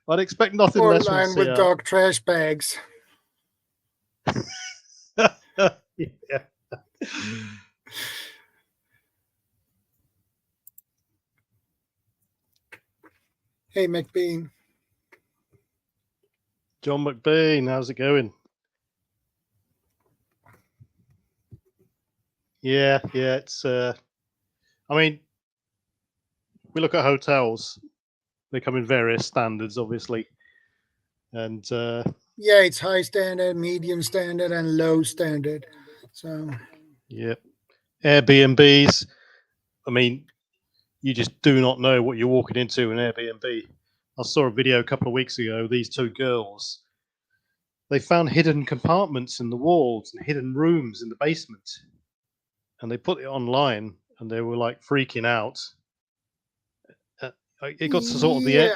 I'd expect nothing Or less from line with CR. dog trash bags. Yeah. Hey, McBean. John McBean, how's it going? Yeah, it's I mean, we look at hotels, they come in various standards, obviously. And yeah, it's high standard, medium standard, and low standard. So yeah. Airbnbs, I mean, you just do not know what you're walking into in Airbnb. I saw a video a couple of weeks ago, these two girls, they found hidden compartments in the walls and hidden rooms in the basement. And they put it online and they were like freaking out. It got to sort of the end.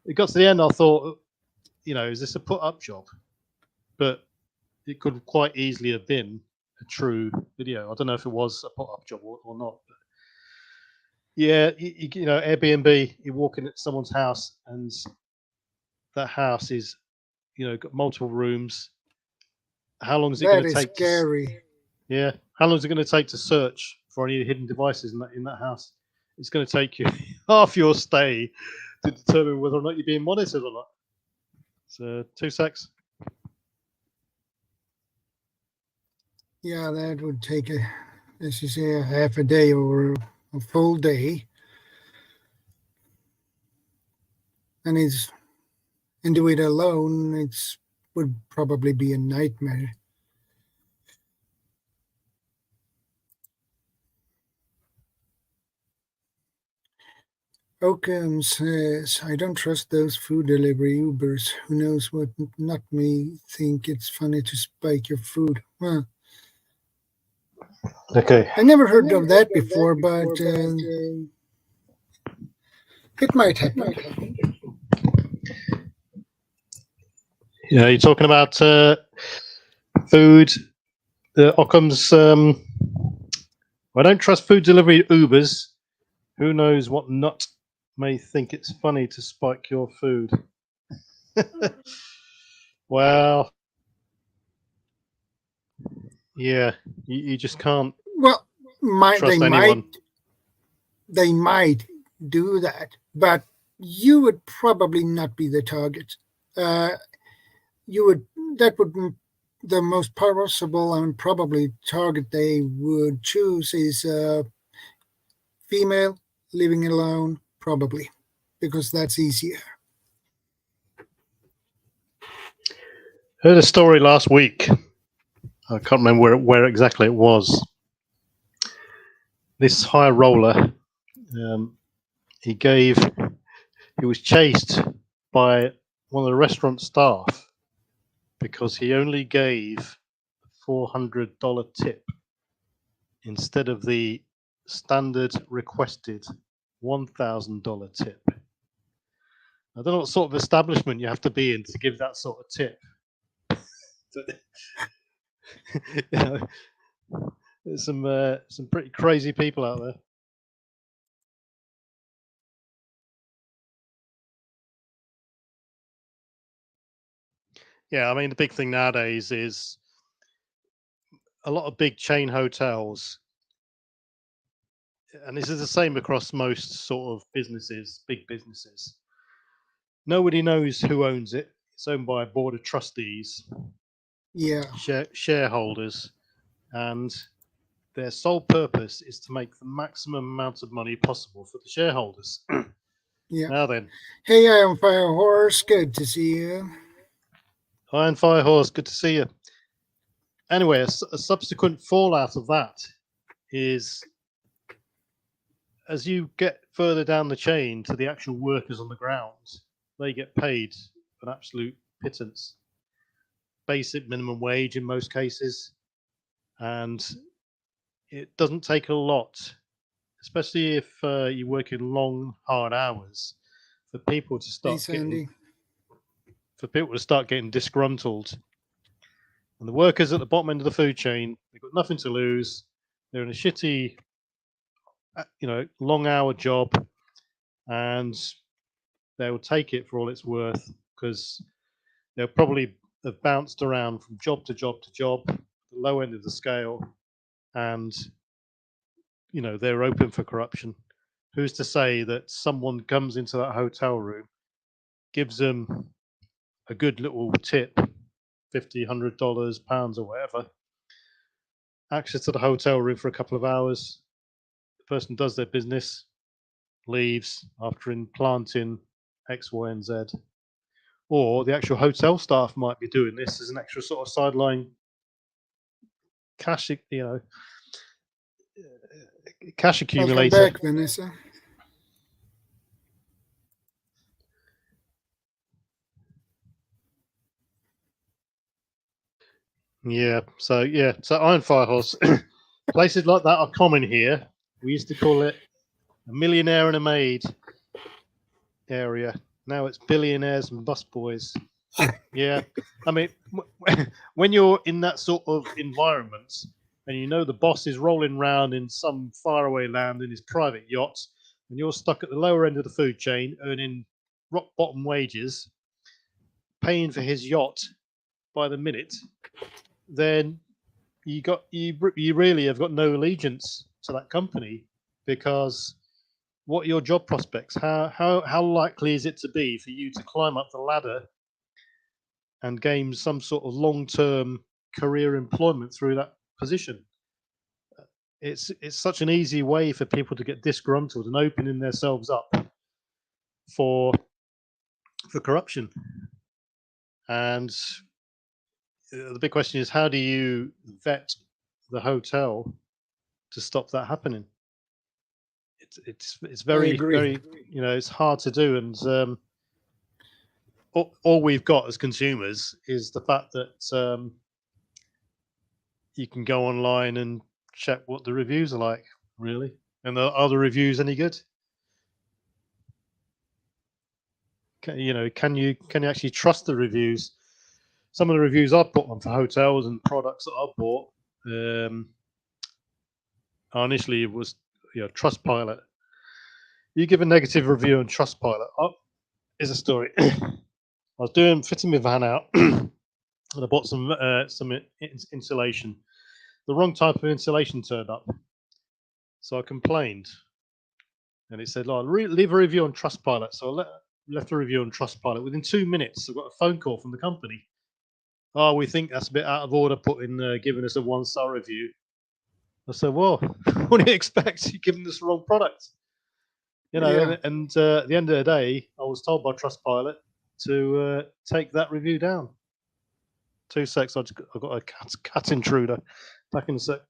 It got to the end, I thought, is this a put-up job? But it could quite easily have been a true video. I don't know if it was a put-up job or not. But yeah, Airbnb, you walk into someone's house and that house is, got multiple rooms. How long is it going to take? Scary. Yeah. How long is it going to take to search for any hidden devices in that house? It's going to take you half your stay to determine whether or not you're being monitored or not. So 2 secs. Yeah, that would take as you say, a half a day or a full day. And do it alone, would probably be a nightmare. Oakham says, I don't trust those food delivery Ubers. Who knows what not me think it's funny to spike your food. Well, okay. I never heard of that before, but it might happen. Yeah, you're talking about food. Occam's. I don't trust food delivery Ubers. Who knows what nut may think it's funny to spike your food? Well, yeah, you just can't. Well, trust anyone. They might do that, but you would probably not be the target. That would the most possible and probably target they would choose is female living alone, probably, because that's easier. Heard a story last week. I can't remember where exactly it was. This high roller, he was chased by one of the restaurant staff because he only gave a $400 tip instead of the standard requested $1,000 tip. I don't know what sort of establishment you have to be in to give that sort of tip. There's some pretty crazy people out there. Yeah, I mean, the big thing nowadays is a lot of big chain hotels, and this is the same across most sort of businesses, big businesses. Nobody knows who owns it. It's owned by a board of trustees, shareholders, and their sole purpose is to make the maximum amount of money possible for the shareholders. Yeah. Now then. Hey, Iron Fire Horse, good to see you. Iron Fire Horse, good to see you. Anyway, a subsequent fallout of that is as you get further down the chain to the actual workers on the ground, they get paid an absolute pittance. basic minimum wage in most cases, and it doesn't take a lot, especially if you work in long, hard hours, for people to Hey, start getting Sandy. disgruntled. And the workers at the bottom end of the food chain, they've got nothing to lose. They're in a shitty, long hour job, and they will take it for all it's worth because they'll probably have bounced around from job to job to job, the low end of the scale, and they're open for corruption. Who's to say that someone comes into that hotel room, gives them a good little tip, $50, $100, pounds, or whatever, access to the hotel room for a couple of hours, the person does their business, leaves after implanting X, Y, and Z. Or the actual hotel staff might be doing this as an extra sort of sideline cash, cash Welcome accumulator. back, Vanessa. Yeah. So Iron Firehorse. Places like that are common here. We used to call it a millionaire and a maid area. Now it's billionaires and busboys. Yeah. I mean, when you're in that sort of environment and the boss is rolling around in some faraway land in his private yacht, and you're stuck at the lower end of the food chain earning rock bottom wages, paying for his yacht by the minute, then you really have got no allegiance to that company, because what are your job prospects? How likely is it to be for you to climb up the ladder and gain some sort of long-term career employment through that position? It's such an easy way for people to get disgruntled and opening themselves up for corruption. And the big question is, how do you vet the hotel to stop that happening? It's very, very, it's hard to do. And all we've got as consumers is the fact that you can go online and check what the reviews are like, really. And are the reviews any good? Can you actually trust the reviews? Some of the reviews I've put on for hotels and products that I've bought, initially it was Trustpilot. You give a negative review on Trustpilot. Here's a story. I was fitting my van out, and I bought some insulation. The wrong type of insulation turned up, so I complained, and it said, leave a review on Trustpilot. So I left a review on Trustpilot. Within 2 minutes, I got a phone call from the company. Oh, we think that's a bit out of order, giving us a 1-star review. I said, well, what do you expect? You're giving us the wrong product. And at the end of the day, I was told by Trustpilot to take that review down. 2 secs, I've got a cat intruder. Back in a sec.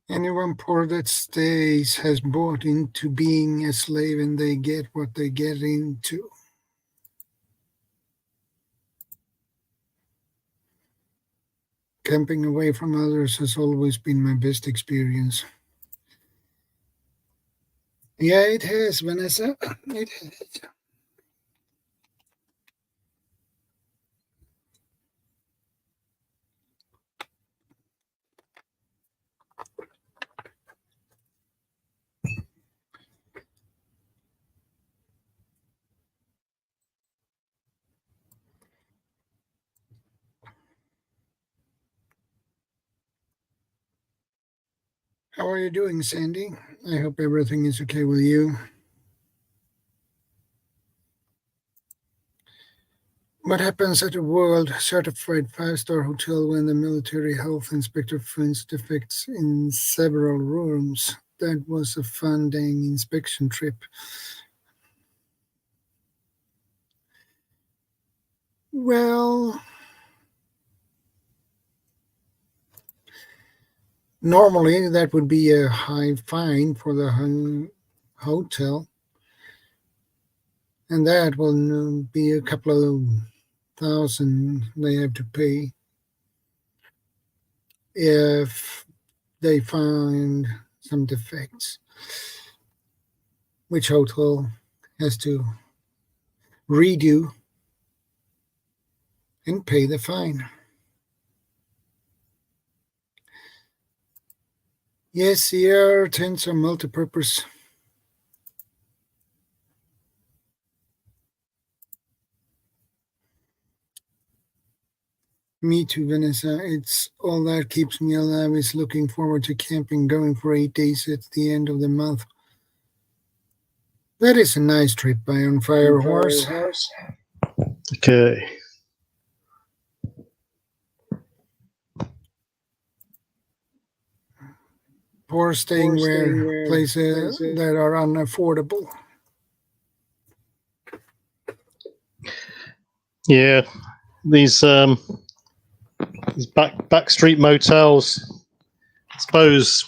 Anyone poor that stays has bought into being a slave, and they get what they get into. Camping away from others has always been my best experience. Yeah, it has, Vanessa. It has. How are you doing, Sandy? I hope everything is okay with you. What happens at a world certified 5-star hotel when the military health inspector finds defects in several rooms? That was a fun dang inspection trip. Well, normally that would be a high fine for the hotel. and that will be a couple of thousand they have to pay if they find some defects, which hotel has to redo and pay the fine. Yes, CR tents are multipurpose. Me too, Vanessa. It's all that keeps me alive is looking forward to camping, going for 8 days at the end of the month. That is a nice trip by On Fire Horse. Okay. Poor staying where places that are unaffordable. Yeah, these back street motels. I suppose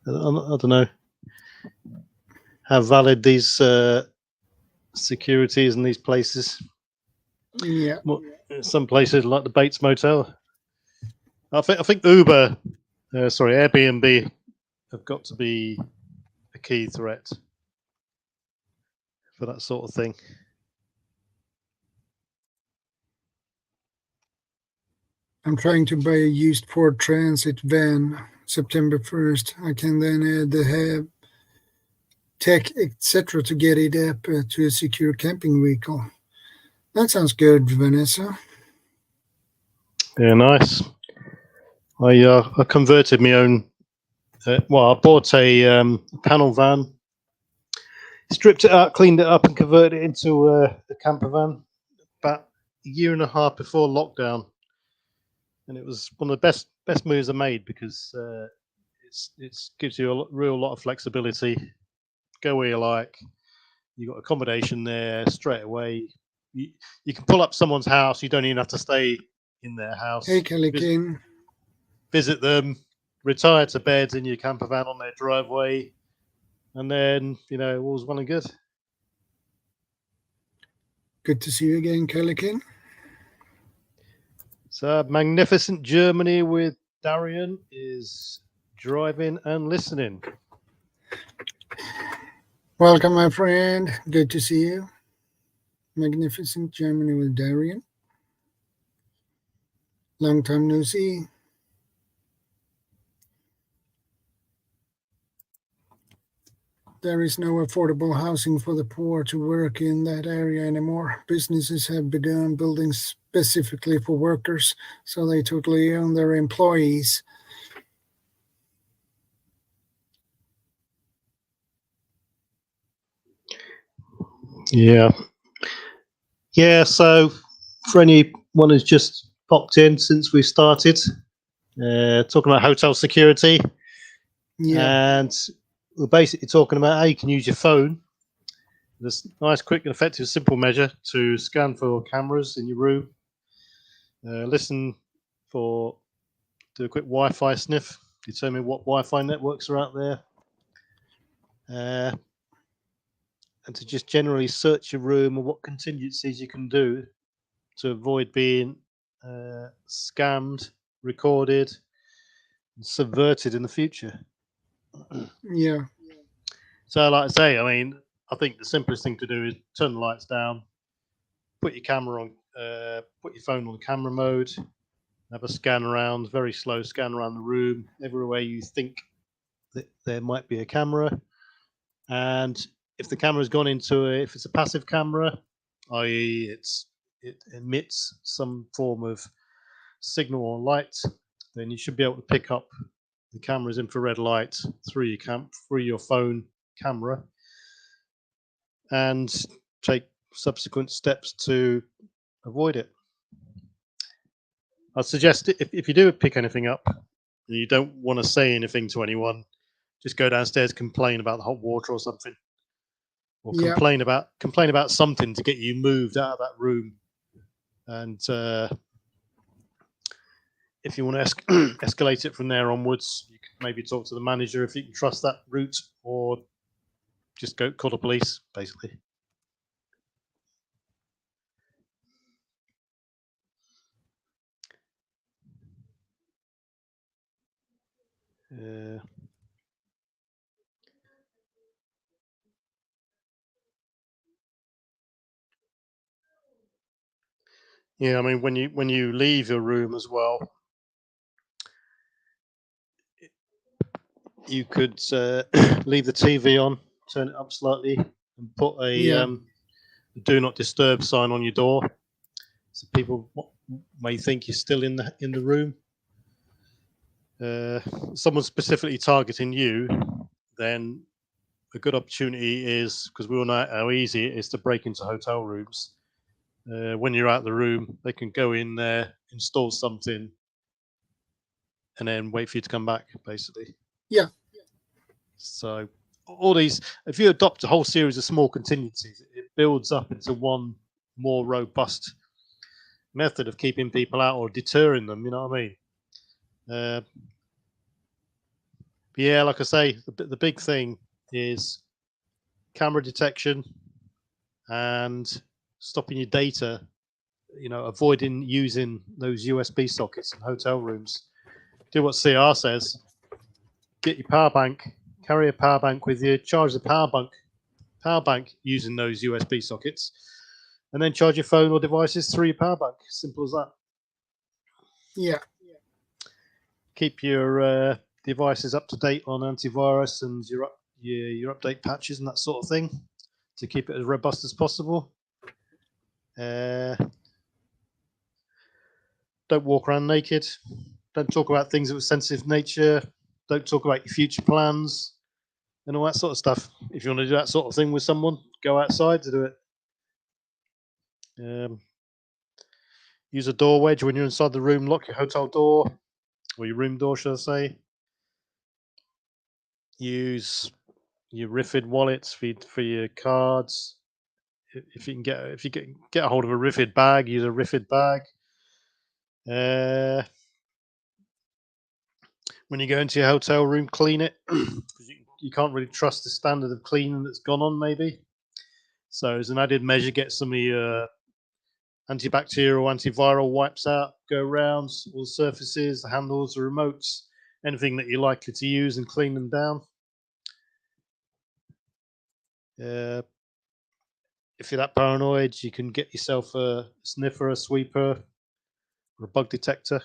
I don't know how valid these securities in these places. Yeah. Well, some places like the Bates Motel. I think Uber, Airbnb, have got to be a key threat for that sort of thing. I'm trying to buy a used Ford Transit van September 1st. I can then add the hab, tech, etc. to get it up to a secure camping vehicle. That sounds good, Vanessa. Yeah, nice. I converted my own. I bought a panel van, stripped it out, cleaned it up, and converted it into a camper van about a year and a half before lockdown. And it was one of the best moves I made because it gives you a real lot of flexibility. Go where you like. You got accommodation there straight away. You can pull up someone's house. You don't even have to stay in their house. Hey, Kelly King. Visit them, retire to bed in your camper van on their driveway, and then all's well and good. Good to see you again, Kelly King. So magnificent Germany with Darian is driving and listening. Welcome, my friend. Good to see you. Magnificent Germany with Darian. Long time no see. There is no affordable housing for the poor to work in that area anymore. Businesses have begun building specifically for workers, so they totally own their employees. Yeah. So for anyone who's just popped in since we started, talking about hotel security, and we're basically talking about how you can use your phone. This nice, quick, and effective, simple measure to scan for cameras in your room, do a quick Wi-Fi sniff, determine what Wi-Fi networks are out there, and to just generally search your room and what contingencies you can do to avoid being scammed, recorded, and subverted in the future. Yeah. So, like I say, I think the simplest thing to do is turn the lights down, put your camera on, put your phone on camera mode, have a scan around, very slow scan around the room, everywhere you think that there might be a camera. And if the camera's gone into if it's a passive camera, i.e., it emits some form of signal or light, then you should be able to pick up the camera's infrared light through your phone camera and take subsequent steps to avoid it. I'd suggest if you do pick anything up and you don't want to say anything to anyone, just go downstairs, complain about the hot water or something, or complain about something to get you moved out of that room. And if you want to escalate it from there onwards, you can maybe talk to the manager if you can trust that route, or just go call the police, basically. Yeah, I mean, when you leave your room as well, you could leave the TV on, turn it up slightly, and put a do not disturb sign on your door, so people may think you're still in the room. Someone's specifically targeting you, then a good opportunity is, because we all know how easy it is to break into hotel rooms. When you're out of the room, they can go in there, install something, and then wait for you to come back, basically. Yeah. So all these, if you adopt a whole series of small contingencies, it builds up into one more robust method of keeping people out or deterring them. You know what I mean? Yeah, like I say, the big thing is camera detection and stopping your data. You know, avoiding using those USB sockets in hotel rooms. Do what CR says. Get your power bank. Carry a power bank with you. Charge the power bank using those USB sockets, and then charge your phone or devices through your power bank. Simple as that. Yeah. Keep your devices up to date on antivirus and your update patches and that sort of thing to keep it as robust as possible. Don't walk around naked. Don't talk about things of a sensitive nature. Don't talk about your future plans and all that sort of stuff. If you want to do that sort of thing with someone, go outside to do it. Use a door wedge when you're inside the room. Lock your hotel door, or your room door, should I say. Use your RIFID wallets for your cards. If you get a hold of a RIFID bag, use a RIFID bag. When you go into your hotel room, clean it, because you can't really trust the standard of cleaning that's gone on, maybe. So as an added measure, get some of your antibacterial, antiviral wipes out, go around all the surfaces, the handles, the remotes, anything that you're likely to use, and clean them down. If you're that paranoid, you can get yourself a sniffer, a sweeper, or a bug detector.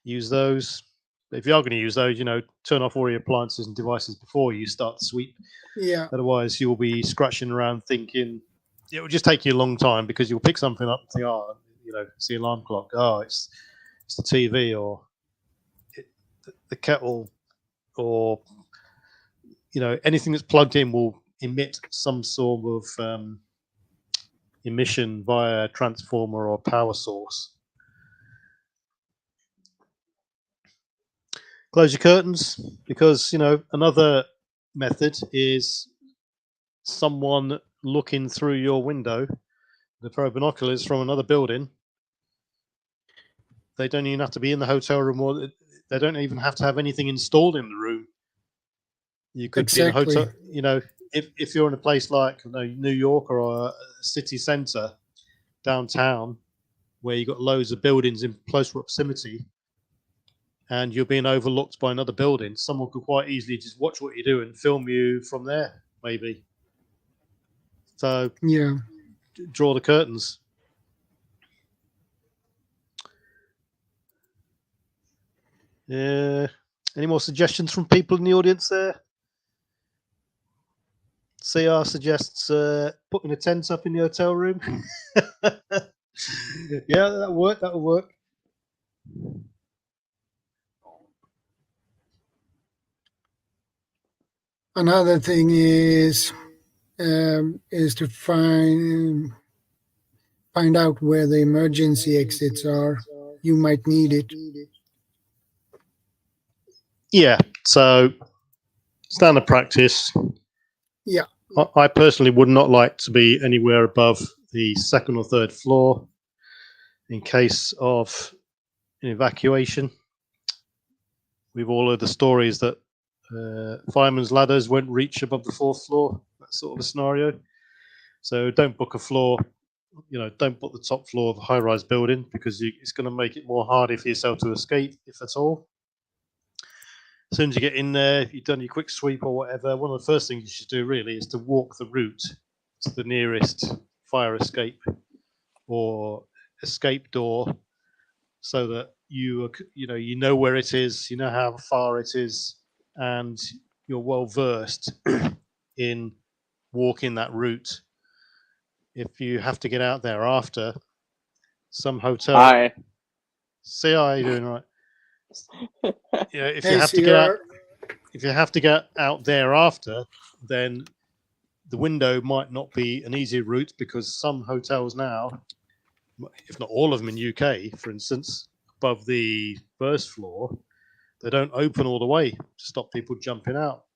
Use those. But if you are going to use those, turn off all your appliances and devices before you start the sweep. Yeah. Otherwise, you'll be scratching around thinking, it will just take you a long time, because you'll pick something up and think, it's the alarm clock. Oh, it's the TV, or the kettle, or anything that's plugged in will emit some sort of emission via a transformer or power source. Close your curtains, because another method is someone looking through your window, the pro binoculars from another building. They don't even have to be in the hotel room, or they don't even have to have anything installed in the room. You could be in a hotel, if you're in a place like New York or a city center downtown, where you've got loads of buildings in close proximity, and you're being overlooked by another building, someone could quite easily just watch what you do and film you from there, maybe. So yeah, draw the curtains. Any more suggestions from people in the audience there? CR suggests putting a tent up in the hotel room. Yeah, that'll work. Another thing is to find out where the emergency exits are. You might need it. Yeah, so standard practice. Yeah. I personally would not like to be anywhere above the second or third floor in case of an evacuation. We've all heard the stories that firemen's ladders won't reach above the fourth floor, that sort of a scenario. So don't book a floor, don't book the top floor of a high-rise building, because it's going to make it more harder for yourself to escape, if at all. as soon as you get in there, if you've done your quick sweep or whatever, one of the first things you should do really is to walk the route to the nearest fire escape or escape door, so that you know where it is, you know how far it is, and you're well versed in walking that route. If you have to get out there after, some hotel. Hi. See how you doing, right? Yeah, if Hey, you have to get out, if you have to get out there after, then the window might not be an easy route, because some hotels now, if not all of them in UK, for instance, above the first floor, they don't open all the way to stop people jumping out.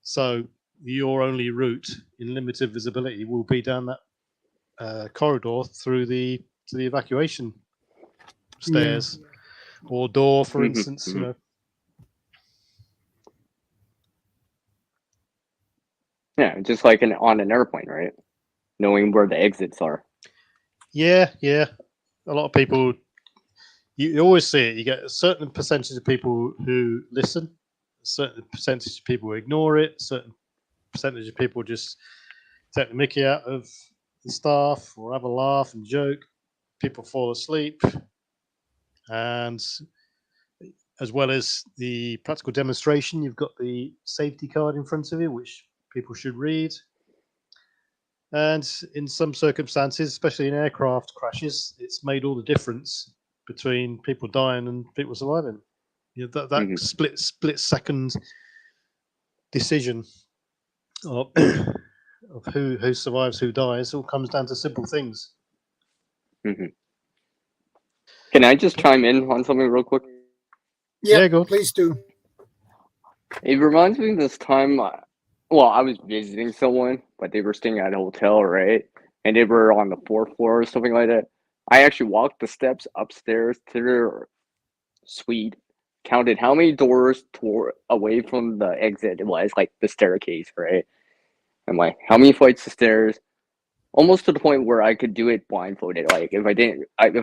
So your only route in limited visibility will be down that corridor through to the evacuation stairs or door, for instance. You know. Yeah, just like on an airplane, right? Knowing where the exits are. Yeah. A lot of people, you always see it. You get a certain percentage of people who listen, a certain percentage of people who ignore it, a certain percentage of people just take the mickey out of the staff or have a laugh and joke. People fall asleep. And as well as the practical demonstration, you've got the safety card in front of you, which people should read. And in some circumstances, especially in aircraft crashes, it's made all the difference between people dying and people surviving. You know, that split second decision of who survives, who dies, all comes down to simple things. Can I just chime in on something real quick? Yeah, go. Please do. It reminds me of this time. Well, I was visiting someone, but they were staying at a hotel, right? And they were on the 4th floor or something like that. I actually walked the steps upstairs to their suite, counted how many doors away from the exit it was, like the staircase, right? And like how many flights of stairs, almost to the point where I could do it blindfolded. Like if I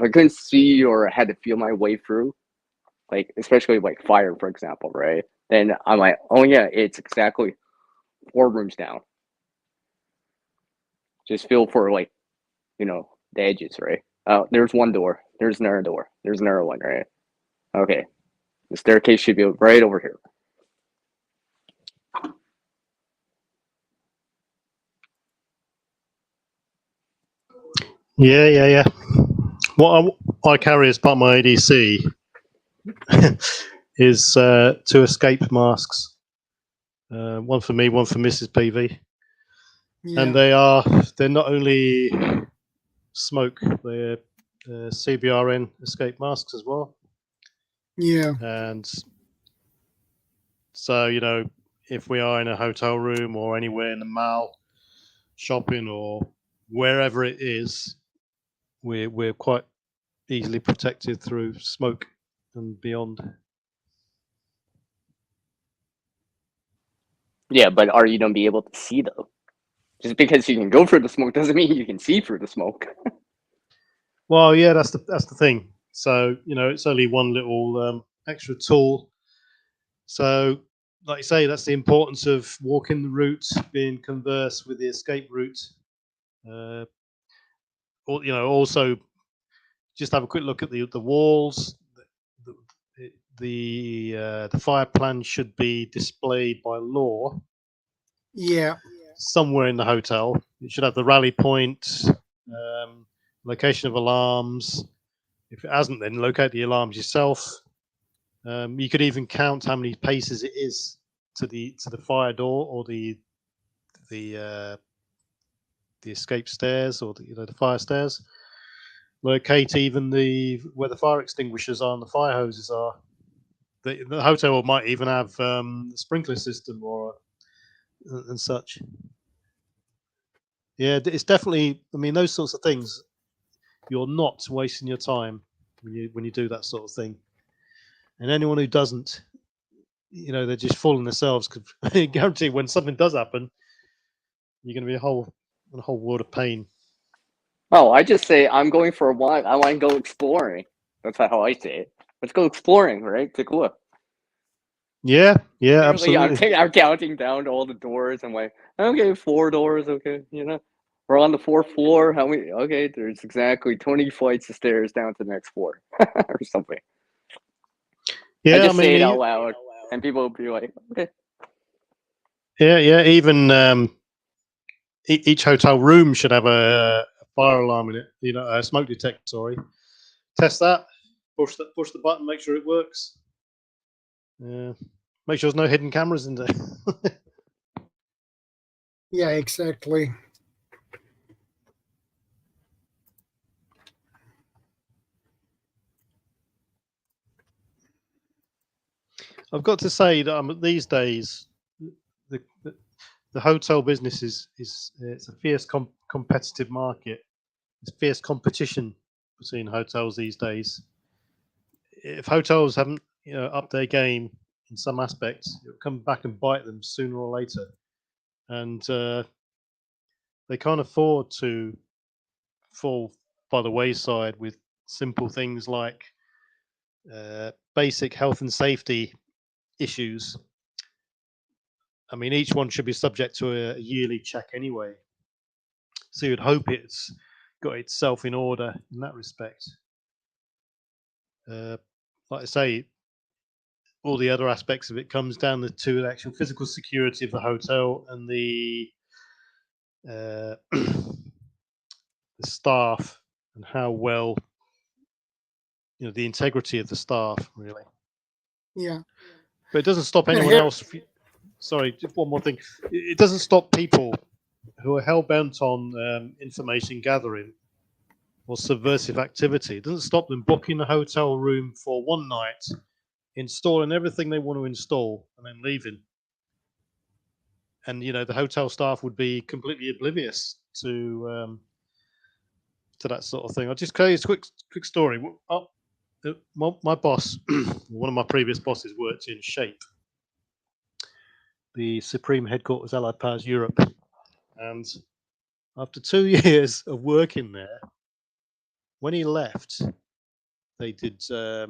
couldn't see or had to feel my way through, like especially like fire, for example, right? Then I'm like, oh yeah, it's exactly 4 rooms down. Just feel for like, the edges, right? There's one door. There's another door. There's another one, right? Okay. The staircase should be right over here. Yeah. What I carry as part of my ADC is 2 escape masks. One for me, one for Mrs. PV. Yeah. And they're not only smoke, they're CBRN escape masks as well. Yeah. And so, if we are in a hotel room or anywhere in the mall, shopping or wherever it is, we're quite easily protected through smoke and beyond. Yeah, but are you gonna be able to see though? Just because you can go through the smoke doesn't mean you can see through the smoke. Well, yeah, that's the thing. So it's only one little extra tool. So, like you say, that's the importance of walking the route, being converse with the escape route. Also just have a quick look at the walls. The fire plan should be displayed by law. Yeah. Somewhere in the hotel, it should have the rally point, location of alarms. If it hasn't, then locate the alarms yourself. You could even count how many paces it is to the fire door or the escape stairs or the fire stairs. Locate even where the fire extinguishers are and the fire hoses are. The hotel might even have the sprinkler system and such. Yeah, it's definitely. I mean, those sorts of things. You're not wasting your time when you do that sort of thing. And anyone who doesn't, they're just fooling themselves. Because I guarantee when something does happen, you're going to be in a whole world of pain. Oh, I just say I'm going for a walk. I want to go exploring. That's how I say it. Let's go exploring, right? Take a look. Yeah, Apparently, absolutely. I'm counting down to all the doors. I'm like, okay, 4 doors, okay, We're on the 4th floor. How many? Okay, there's exactly 20 flights of stairs down to the next floor, or something. I Yeah, just say it out loud, and people will be like, okay. Yeah. Even each hotel room should have a fire alarm in it. A smoke detector. Sorry. Test that. Push the button. Make sure it works. Make sure there's no hidden cameras in there. Yeah, exactly. I've got to say that these days, the, the, the hotel business is it's a fierce competitive market. It's fierce competition between hotels these days. If hotels haven't upped their game in some aspects, it'll come back and bite them sooner or later, and they can't afford to fall by the wayside with simple things like basic health and safety issues. I mean, each one should be subject to a yearly check anyway. So you'd hope it's got itself in order in that respect. Like I say, all the other aspects of it comes down to the actual physical security of the hotel and the the staff and how well the integrity of the staff really. Yeah. But it doesn't stop anyone else. Sorry, just one more thing. It doesn't stop people who are hell bent on information gathering or subversive activity. It doesn't stop them booking a hotel room for one night, installing everything they want to install, and then leaving. And the hotel staff would be completely oblivious to that sort of thing. I'll just tell you a quick story. My boss, one of my previous bosses, worked in Shape, the supreme headquarters Allied Powers Europe, and after 2 years of working there, when he left, they did. They're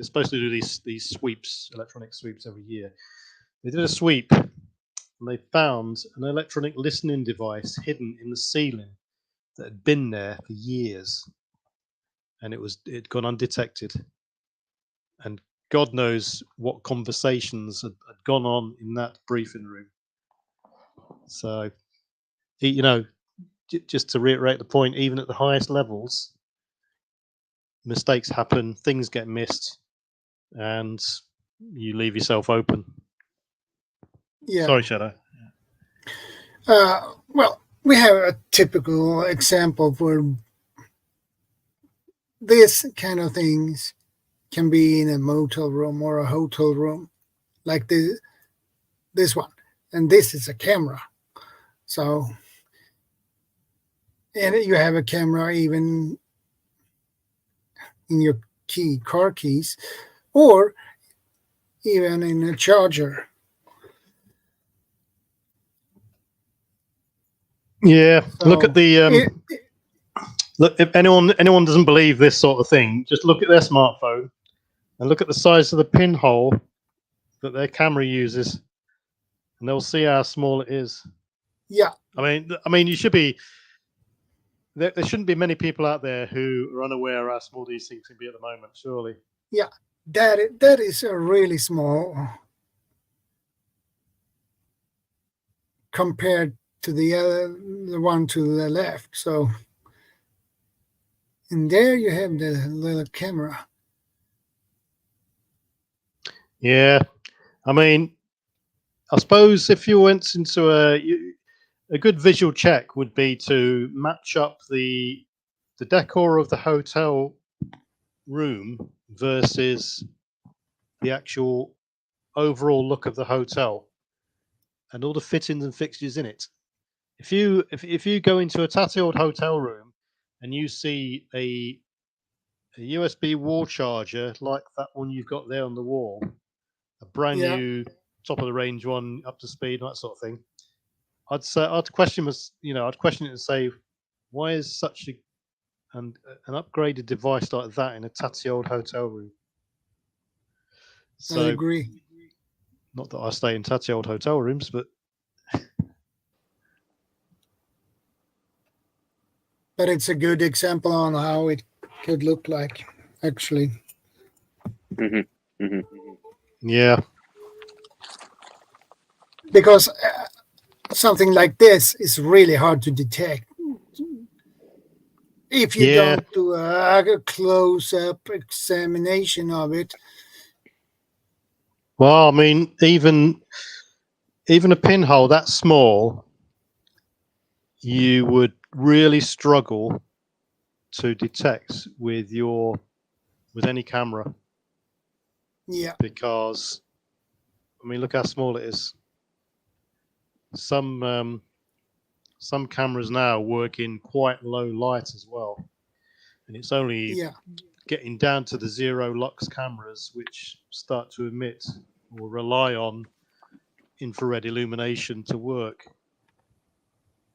supposed to do these sweeps, electronic sweeps, every year. They did a sweep, and they found an electronic listening device hidden in the ceiling that had been there for years, and it'd gone undetected. And God knows what conversations had gone on in that briefing room. So, just to reiterate the point, even at the highest levels, mistakes happen, things get missed, and you leave yourself open. Yeah. Sorry, Shadow. Well, we have a typical example where this kind of things can be in a motel room or a hotel room, like this one, and this is a camera. So, and you have a camera even in your car keys, or even in a charger. Yeah, So look at the look. If anyone doesn't believe this sort of thing, just look at their smartphone and look at the size of the pinhole that their camera uses, and they'll see how small it is. Yeah. I mean, you should be. There shouldn't be many people out there who are unaware how small these things can be at the moment. Surely. Yeah, that is a really small compared to the one to the left. So, and there you have the little camera. Yeah, I mean, I suppose if you went into a good visual check would be to match up the decor of the hotel room versus the actual overall look of the hotel and all the fittings and fixtures in it. If you go into a tatty old hotel room and you see a USB wall charger like that one you've got there on the wall, a brand new top of the range one, up to speed, that sort of thing, I'd question it and say, why is such an upgraded device like that in a tatty old hotel room? I agree. Not that I stay in tatty old hotel rooms, but it's a good example on how it could look like, actually. yeah, Because something like this is really hard to detect if you Yeah. don't do a close-up examination of it. well, I mean, even a pinhole that small, you would really struggle to detect with any camera, Yeah, because I mean, look how small it is. Some cameras now work in quite low light as well, and it's only yeah, getting down to the zero lux cameras which start to emit or rely on infrared illumination to work.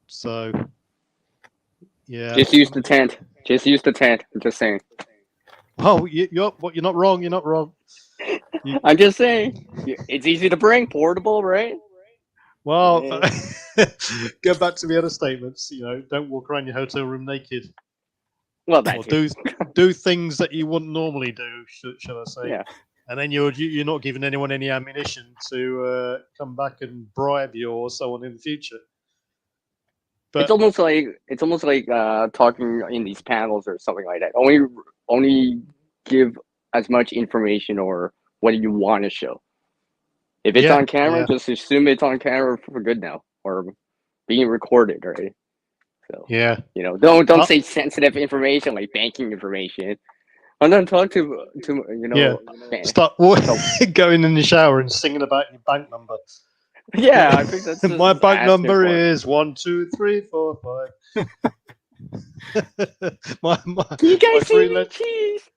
So yeah, Just use the tent. Just use the tent. I'm just saying. oh, you're not wrong. You're not wrong. I'm just saying. It's easy to bring, portable, right? Well, Yeah. go back to the other statements. Don't walk around your hotel room naked, Well, or that's it. do things that you wouldn't normally do. Shall I say? Yeah. And then you're not giving anyone any ammunition to come back and bribe you or so on in the future. But It's almost like talking in these panels or something like that. Only give as much information or what you want to show. If it's on camera, just assume it's on camera for good now, or being recorded, right? So yeah, don't say sensitive information like banking information. And then talk to start going in the shower and singing about your bank number. Yeah, I think that's my bank number is 1 2 3 4 5. Can you guys see me, cheese?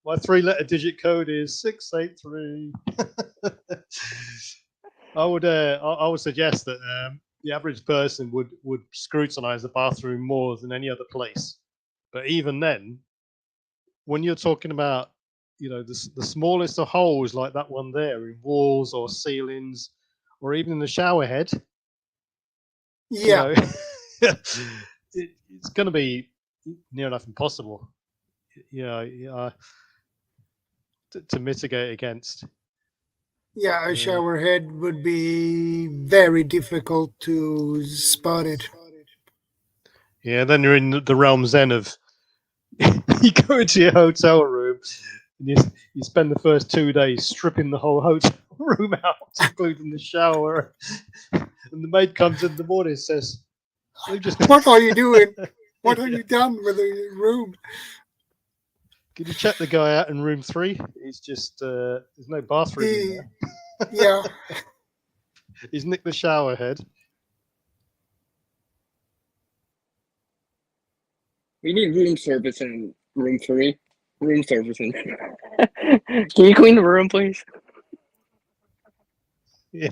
My 3-letter digit code is 683. I would suggest that the average person would scrutinize the bathroom more than any other place. But even then, when you're talking about the smallest of holes like that one there in walls or ceilings or even in the shower head, yeah, it's going to be near enough impossible, to mitigate against. yeah. A shower head would be very difficult to spot it. Yeah, then you're in the realms then of you go into your hotel room and you spend the first 2 days stripping the whole hotel room out, including the shower, and the maid comes in the morning and says, "What are you doing? What have you done with the room? Can you check the guy out in room 3? It's just there's no bathroom in there. Yeah, He's nicked the shower head." We need room service in room 3. Room servicing. Can you clean the room, please? Yeah.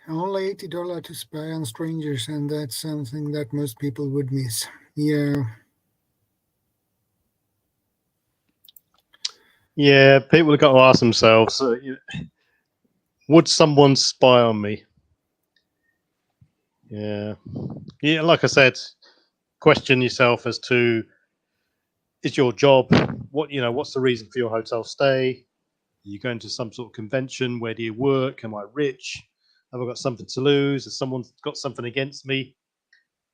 only $80 to spy on strangers, and that's something that most people would miss. Yeah. Yeah, people have got to ask themselves, would someone spy on me? Yeah, like I said, question yourself as to, is your job, what's the reason for your hotel stay? Are you going to some sort of convention? Where do you work? Am I rich? Have I got something to lose? Has someone got something against me?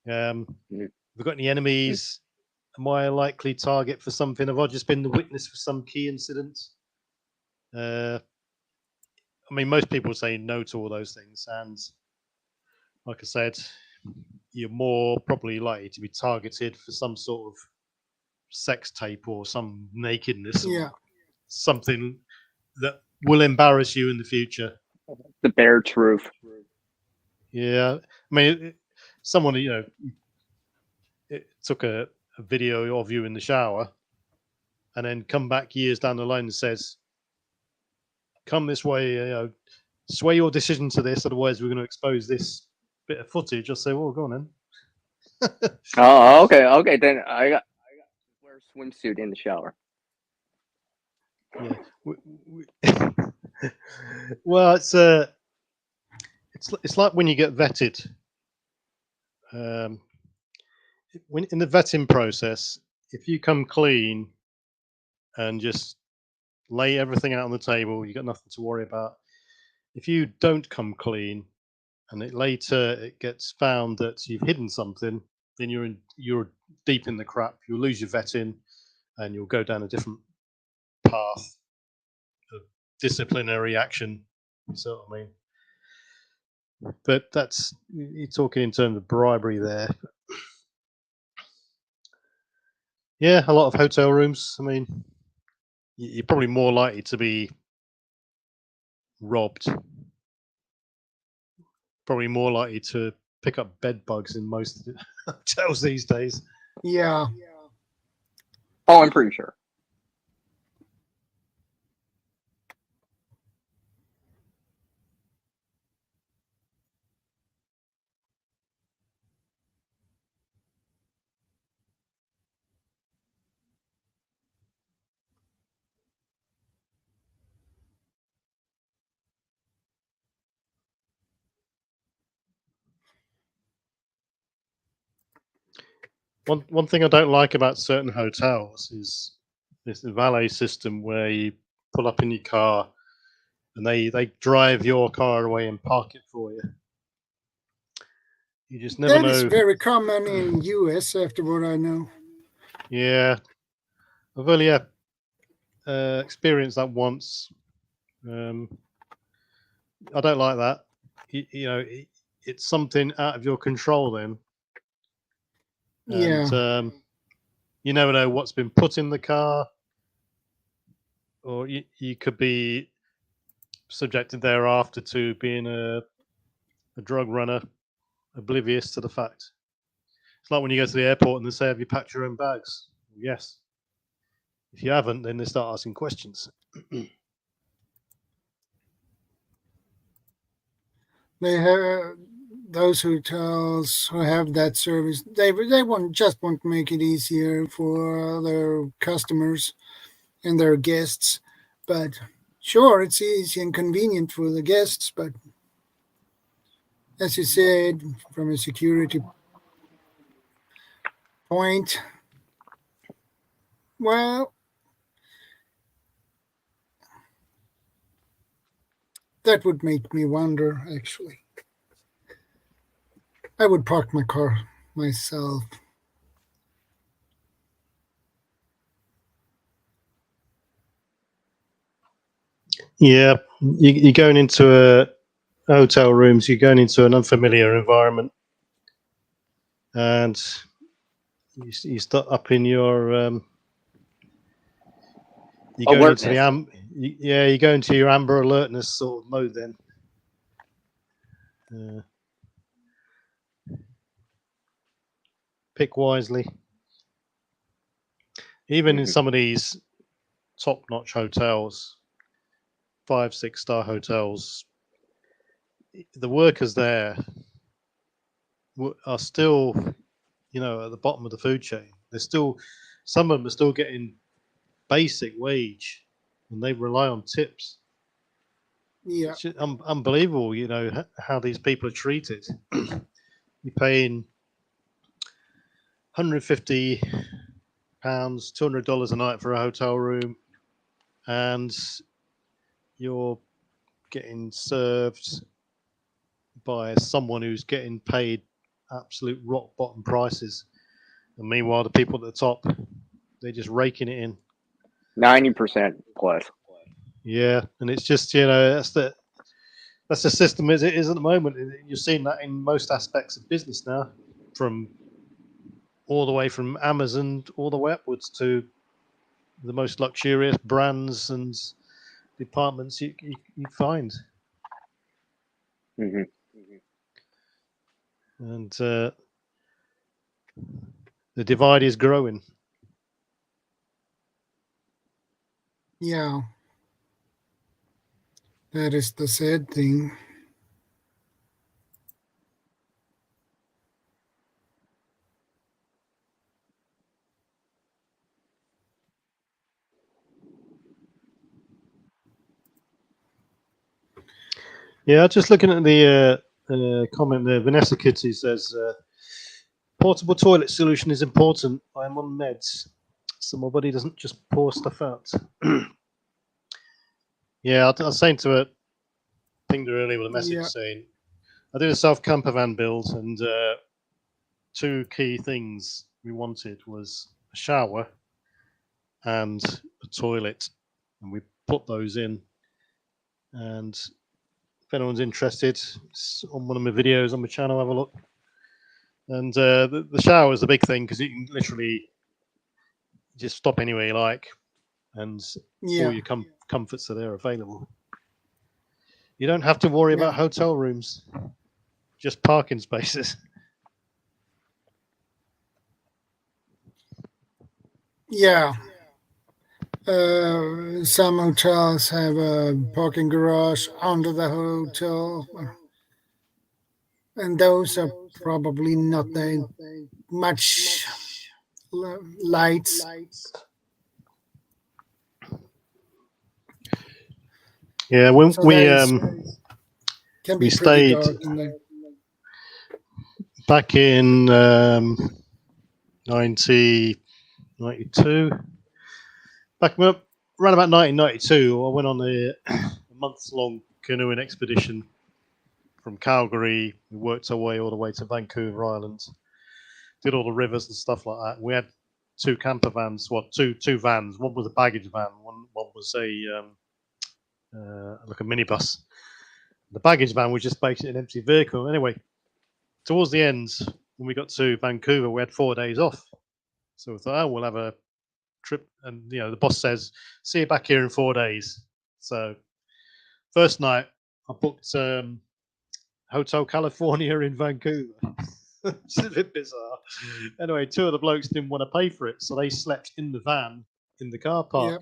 Have I got any enemies? Am I a likely target for something? Have I just been the witness for some key incident? I mean, most people say no to all those things, and like I said, you're more probably likely to be targeted for some sort of sex tape or some nakedness or something that will embarrass you in the future. The bare truth. Yeah, I mean, someone it took a video of you in the shower, and then come back years down the line and says, "Come this way, sway your decision to this, otherwise we're going to expose this bit of footage." I'll say, "Well, go on then." Oh, okay. Then I got wear a swimsuit in the shower. Yeah. Well, it's like when you get vetted. When in the vetting process, if you come clean and just lay everything out on the table, you got nothing to worry about. If you don't come clean and it gets found that you've hidden something, then you're deep in the crap. You'll lose your vetting and you'll go down a different path of disciplinary action. So I mean, but that's you're talking in terms of bribery there. Yeah, a lot of hotel rooms. I mean, you're probably more likely to be robbed. Probably more likely to pick up bed bugs in most hotels these days. Yeah. Oh, I'm pretty sure. One thing I don't like about certain hotels is this valet system where you pull up in your car and they drive your car away and park it for you. You just never That know. is very common in US, after what I know. Yeah, I've only experienced that once. I don't like that. It's something out of your control then. Yeah. And you never know what's been put in the car, or you could be subjected thereafter to being a drug runner, oblivious to the fact. It's like when you go to the airport and they say, "Have you packed your own bags?" Yes. If you haven't, then they start asking questions. They have those hotels who have that service. They want to make it easier for their customers and their guests. But sure, it's easy and convenient for the guests. But as you said, from a security point, well, that would make me wonder, actually. I would park my car myself. Yeah, you're going into a hotel rooms. You're going into an unfamiliar environment, and you start up in your. You go into the you go into your amber alertness sort of mode then. Pick wisely. Even in some of these top-notch hotels, 5-6 star hotels, the workers there are still, at the bottom of the food chain. They're still, some of them are still getting basic wage, and they rely on tips. Yeah. It's just unbelievable, how these people are treated. You're paying £150, $200 a night for a hotel room, and you're getting served by someone who's getting paid absolute rock bottom prices, and meanwhile the people at the top, they're just raking it in 90% plus. Yeah, and it's just that's the system as it is at the moment. You're seeing that in most aspects of business now, from all the way from Amazon all the way upwards to the most luxurious brands and departments you find. Mm-hmm. And the divide is growing. Yeah. That is the sad thing. Yeah, just looking at the comment there. Vanessa Kitty says, portable toilet solution is important. I'm on meds, so my body doesn't just pour stuff out. Yeah, I was saying to her, pinged her earlier with a message saying, I did a self-camper van build, and 2 key things we wanted was a shower and a toilet, and we put those in. And if anyone's interested, it's on one of my videos on my channel, have a look. And the shower is the big thing because you can literally just stop anywhere you like, and all your comforts are there available. You don't have to worry about hotel rooms, just parking spaces. Yeah. Some hotels have a parking garage under the hotel, and those are probably not that much lights. Yeah, when So can be we pretty stayed dark in there. back in 1992. Back around about 1992, I went on a month-long canoeing expedition from Calgary. We worked our way all the way to Vancouver Island, did all the rivers and stuff like that. We had 2 camper vans, two vans. One was a baggage van, one was a like a minibus. The baggage van was just basically an empty vehicle. Anyway, towards the end, when we got to Vancouver, we had 4 days off. So we thought, oh, we'll have a trip. And, the boss says, see you back here in 4 days. So first night, I booked Hotel California in Vancouver. It's a bit bizarre. Anyway, 2 of the blokes didn't want to pay for it. So they slept in the van in the car park. Yep.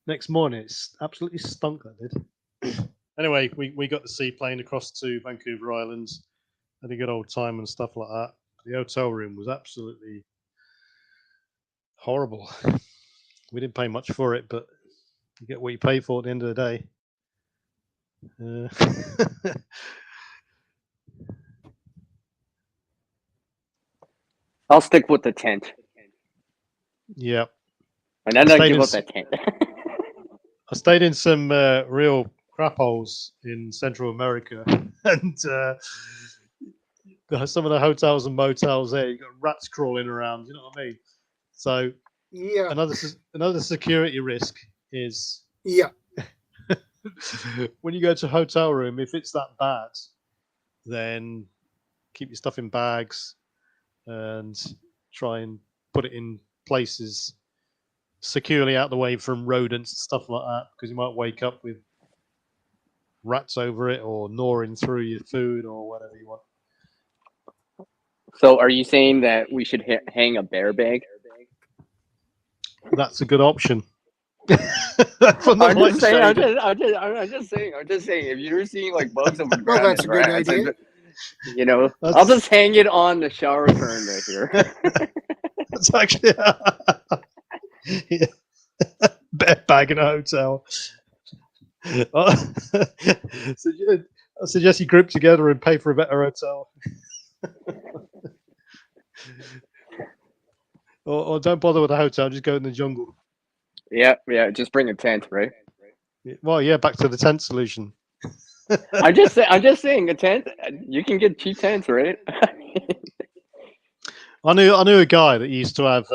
Next morning, it's absolutely stunk, that did. Anyway, we got the seaplane across to Vancouver Island. Had a good old time and stuff like that. The hotel room was absolutely horrible. We didn't pay much for it, but you get what you pay for at the end of the day. I'll stick with the tent. Yeah. And then I give up that tent. I stayed in some real crap holes in Central America, and some of the hotels and motels there, you got rats crawling around. You know what I mean? So another security risk is when you go to a hotel room. If it's that bad, then keep your stuff in bags and try and put it in places securely out the way from rodents and stuff like that, because you might wake up with rats over it or gnawing through your food or whatever you want. So are you saying that we should hang a bear bag? That's a good option. I'm just saying. If you're seeing like bugs on the ground, that's a good idea. I'll just hang it on the shower curtain right here. That's actually bear bag in a hotel. I suggest you group together and pay for a better hotel. or don't bother with a hotel, just go in the jungle. Yeah, just bring a tent, right? Well, yeah, back to the tent solution. I'm just saying a tent. You can get cheap tents, right? I knew a guy that used to have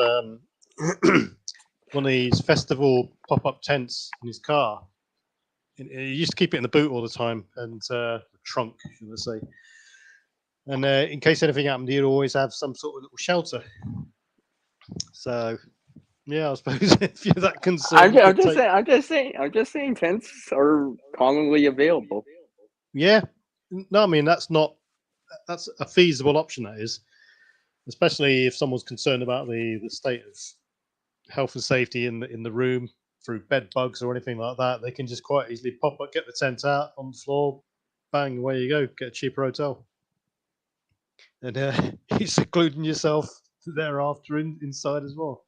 one of these festival pop-up tents in his car. He used to keep it in the boot all the time, and trunk, should I say. And in case anything happened, he'd always have some sort of little shelter. So, yeah, I suppose if you're that concerned, I'm just saying tents are commonly available. Yeah, no, I mean that's a feasible option. That is, especially if someone's concerned about the state of health and safety in the room through bed bugs or anything like that. They can just quite easily pop up, get the tent out on the floor, bang, away you go, get a cheaper hotel, and you're secluding yourself thereafter inside as well.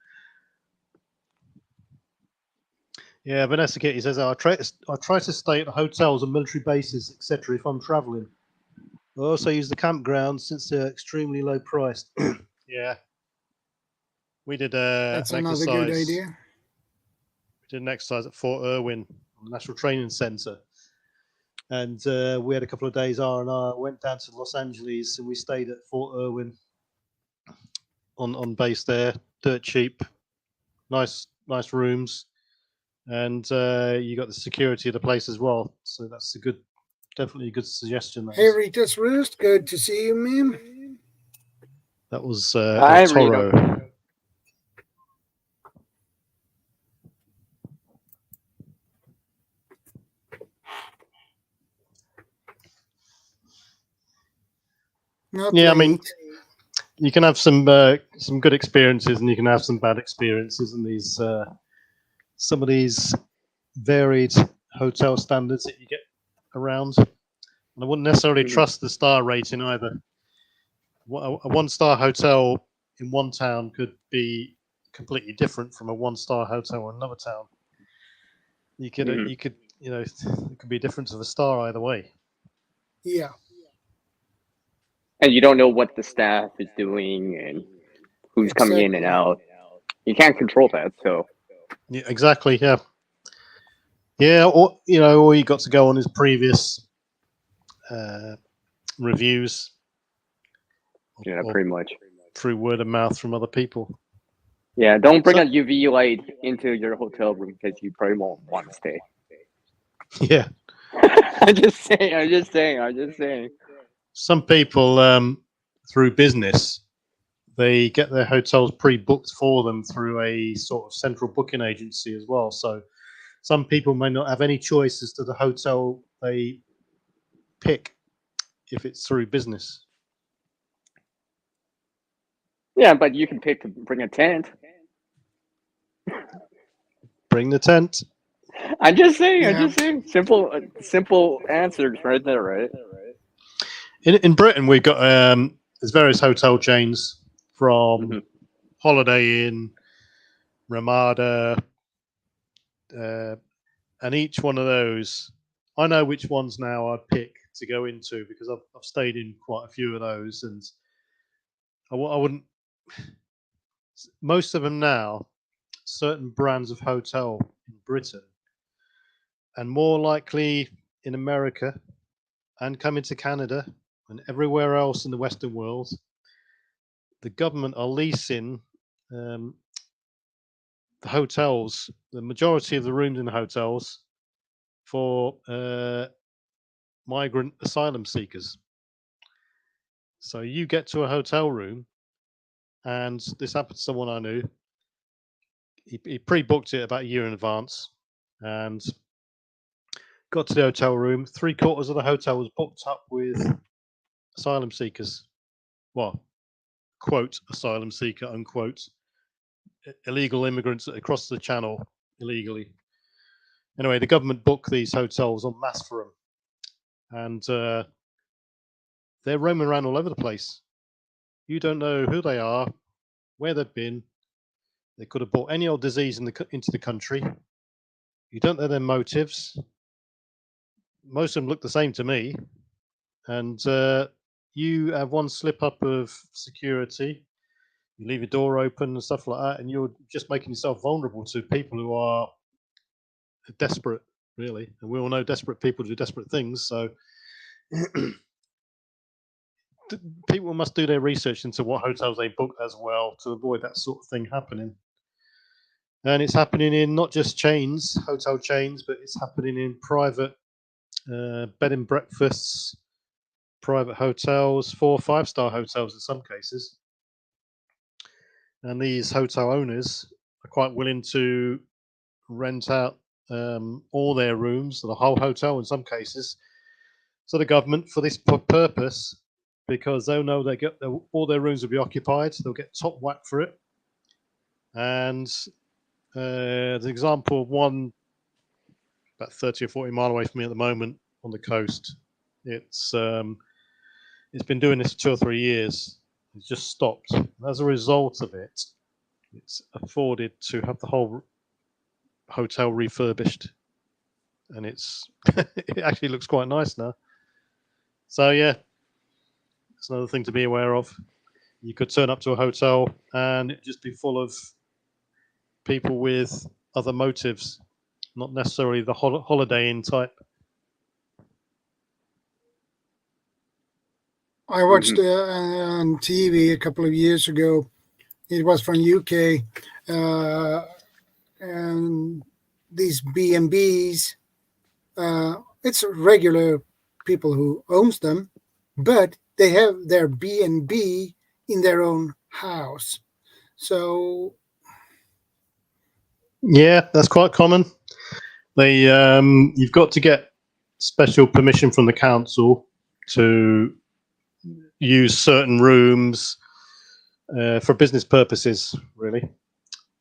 Yeah, Vanessa Kitty says, I try to stay at hotels and military bases, etc. if I'm travelling. I also use the campgrounds since they're extremely low priced. Yeah. We did That's an another exercise. good idea. We did an exercise at Fort Irwin, National Training Centre. And we had a couple of days, R&R, went down to Los Angeles and we stayed at Fort Irwin on base there, dirt cheap, nice rooms. And you got the security of the place as well. So that's definitely a good suggestion. Hey, Rita's Roost, good to see you, ma'am. That was Hi, El Toro. Rita. Not Yeah, late. I mean, you can have some good experiences and you can have some bad experiences in these some of these varied hotel standards that you get around. And I wouldn't necessarily trust the star rating either. A one-star hotel in one town could be completely different from a one-star hotel in another town. You could it could be a difference of a star either way. Yeah. And you don't know what the staff is doing and who's coming in and out. You can't control that, so. Yeah, exactly. Yeah. Yeah, or all you got to go on is previous reviews. Yeah, pretty much. Through word of mouth from other people. Yeah, don't bring a UV light into your hotel room because you probably won't want to stay. Yeah. I'm just saying. Some people, through business, they get their hotels pre-booked for them through a sort of central booking agency as well. So some people may not have any choice as to the hotel they pick if it's through business. Yeah, but you can pick to bring a tent. Bring the tent. I'm just saying. Simple answers right there, right? In Britain, we've got there's various hotel chains from Holiday Inn, Ramada, and each one of those, I know which ones now I'd pick to go into because I've stayed in quite a few of those, and I wouldn't. Most of them now, certain brands of hotel in Britain, and more likely in America, and coming to Canada and everywhere else in the Western world, the government are leasing the hotels, the majority of the rooms in the hotels, for migrant asylum seekers. So you get to a hotel room, and this happened to someone I knew. He pre-booked it about a year in advance, and got to the hotel room. 3/4 of the hotel was booked up with asylum seekers. Well, quote asylum seeker, unquote, illegal immigrants that crossed the channel illegally. Anyway, the government booked these hotels en masse for them, and they're roaming around all over the place. You don't know who they are, where they've been. They could have brought any old disease into the country. You don't know their motives. Most of them look the same to me. And you have one slip up of security. You leave your door open and stuff like that, and you're just making yourself vulnerable to people who are desperate, really. And we all know desperate people do desperate things. So people must do their research into what hotels they book as well to avoid that sort of thing happening. And it's happening in not just chains, hotel chains, but it's happening in private bed and breakfasts, private hotels, 4 or 5-star hotels in some cases. And these hotel owners are quite willing to rent out all their rooms, the whole hotel in some cases, to the government for this purpose, because they'll know all their rooms will be occupied. They'll get top whack for it. And the example of one about 30 or 40 mile away from me at the moment on the coast. It's been doing this for 2 or 3 years. It's just stopped. And as a result of it, it's afforded to have the whole hotel refurbished, and it actually looks quite nice now. So yeah, it's another thing to be aware of. You could turn up to a hotel and it just be full of people with other motives, not necessarily the holiday inn type. I watched on TV a couple of years ago. It was from UK, and these B&Bs. It's regular people who owns them, but they have their B&B in their own house. So yeah, that's quite common. They you've got to get special permission from the council to use certain rooms for business purposes, really.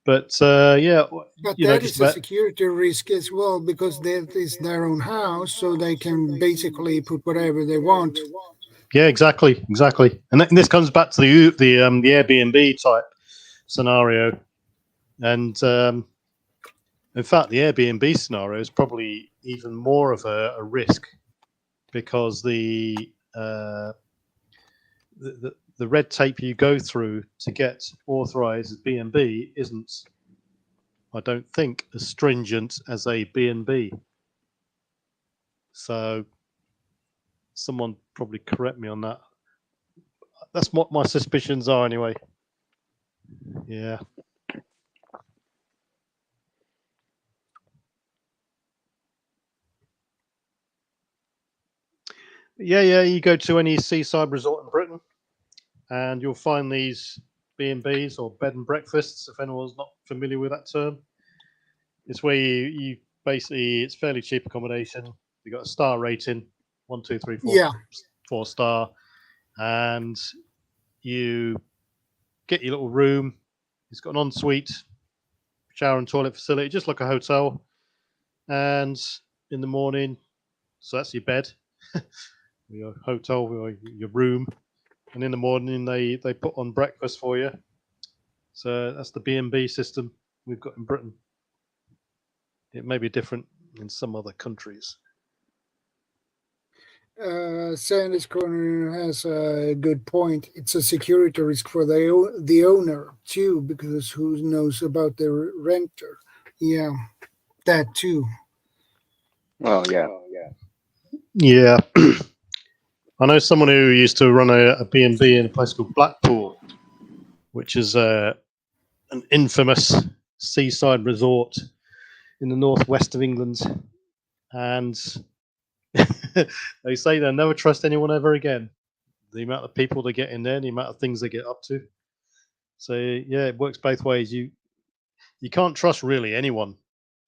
But yeah, but you know, that is a security risk as well, because that is their own house, so they can basically put whatever they want. Yeah, exactly. And this comes back to the Airbnb type scenario, and in fact, the Airbnb scenario is probably even more of a risk, because the red tape you go through to get authorized as B&B isn't, I don't think, as stringent as a B&B. So someone probably correct me on that. That's what my suspicions are anyway. Yeah. Yeah, you go to any seaside resort in Britain and you'll find these B&Bs or bed and breakfasts, if anyone's not familiar with that term. It's where you basically, it's fairly cheap accommodation. You've got a star rating, 1, 2, 3, 4, Yeah. 4 star, and you get your little room. It's got an ensuite, shower and toilet facility, just like a hotel. And in the morning, so that's your bed, your hotel, your room. And in the morning, they put on breakfast for you. So that's the B&B system we've got in Britain. It may be different in some other countries. Sandy's Corner has a good point. It's a security risk for the owner too, because who knows about the renter? Yeah, that too. Oh yeah. Yeah. I know someone who used to run a B&B in a place called Blackpool, which is an infamous seaside resort in the northwest of England. And they say they'll never trust anyone ever again. The amount of people they get in there, the amount of things they get up to. So yeah, it works both ways. You can't trust really anyone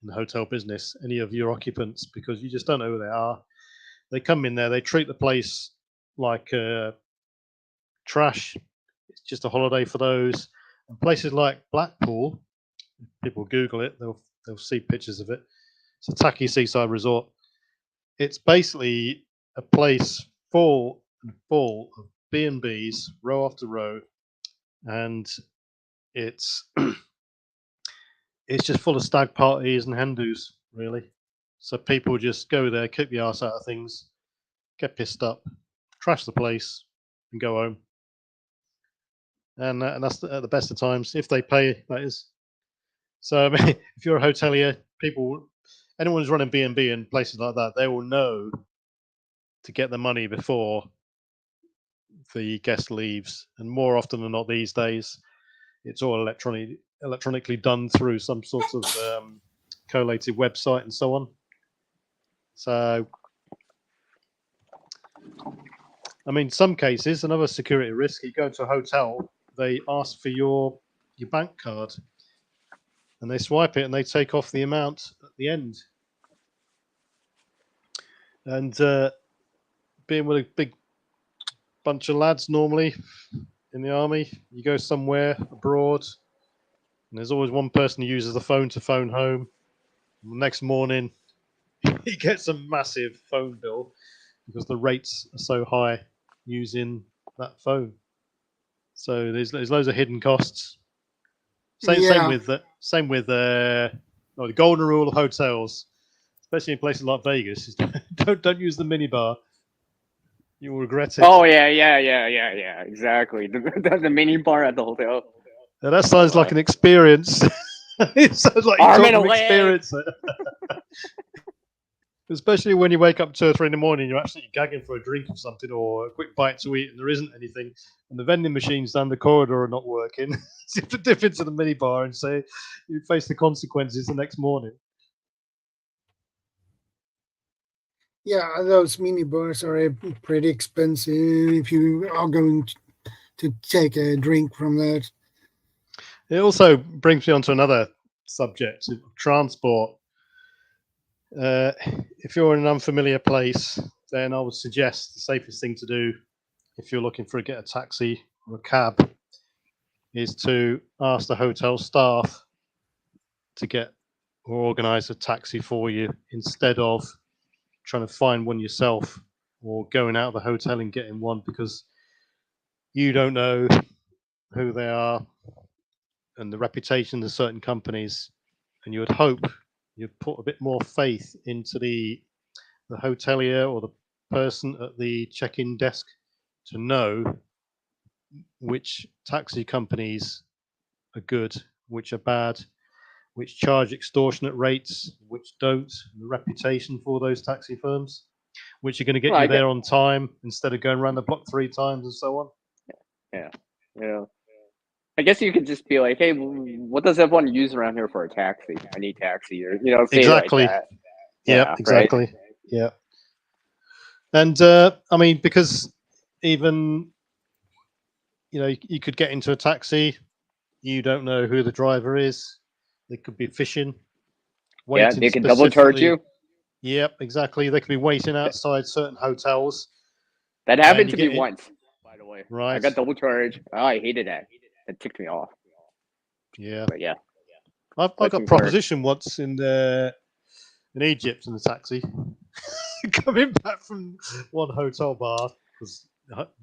in the hotel business, any of your occupants, because you just don't know who they are. They come in there, they treat the place like trash. It's just a holiday for those. And places like Blackpool, if people Google it, they'll see pictures of it. It's a tacky seaside resort. It's basically a place full of B&Bs, row after row, and it's it's just full of stag parties and hen do's, really. So people just go there, kick the arse out of things, get pissed up, trash the place, and go home. And that's at the best of times, if they pay, that is. So I mean, if you're a hotelier, anyone who's running B&B in places like that, they will know to get the money before the guest leaves. And more often than not these days, it's all electronically done through some sort of collated website and so on. So, I mean, some cases, another security risk, you go to a hotel, they ask for your bank card, and they swipe it and they take off the amount at the end. And being with a big bunch of lads normally in the army, you go somewhere abroad, and there's always one person who uses the phone to phone home. And the next morning, he gets a massive phone bill because the rates are so high using that phone. So there's loads of hidden costs. Same with No, the golden rule of hotels, especially in places like Vegas, is don't use the minibar. You will regret it. Oh yeah. Exactly. The mini bar at the hotel. Now, that sounds like an experience. It sounds like you Arm told and a from leg. experience. Especially when you wake up 2 or 3 in the morning, you're absolutely gagging for a drink or something or a quick bite to eat, and there isn't anything, and the vending machines down the corridor are not working. You have to dip into the minibar and say you face the consequences the next morning. Yeah, those mini bars are pretty expensive if you are going to take a drink from that. It also brings me on to another subject of transport. If you're in an unfamiliar place, then I would suggest the safest thing to do if you're looking for get a taxi or a cab is to ask the hotel staff to get or organize a taxi for you instead of trying to find one yourself or going out of the hotel and getting one, because you don't know who they are and the reputation of certain companies, and you would hope you'd put a bit more faith into the hotelier or the person at the check-in desk to know which taxi companies are good, which are bad, which charge extortionate rates, which don't, the reputation for those taxi firms, which are going to get you there on time instead of going around the block 3 times and so on. Yeah. I guess you could just be like, hey, what does everyone use around here for a taxi? I need taxi, or say exactly. Like that. Yeah, exactly. Right? Yeah. And I mean, because even you could get into a taxi, you don't know who the driver is. They could be fishing, waiting. Yeah, they can double charge you. Yep, exactly. They could be waiting outside certain hotels. That happened to me once, by the way. Right. I got double charged. Oh, I hated that. It ticked me off. Yeah. But yeah. I got proposition once in Egypt in a taxi. Coming back from one hotel bar, because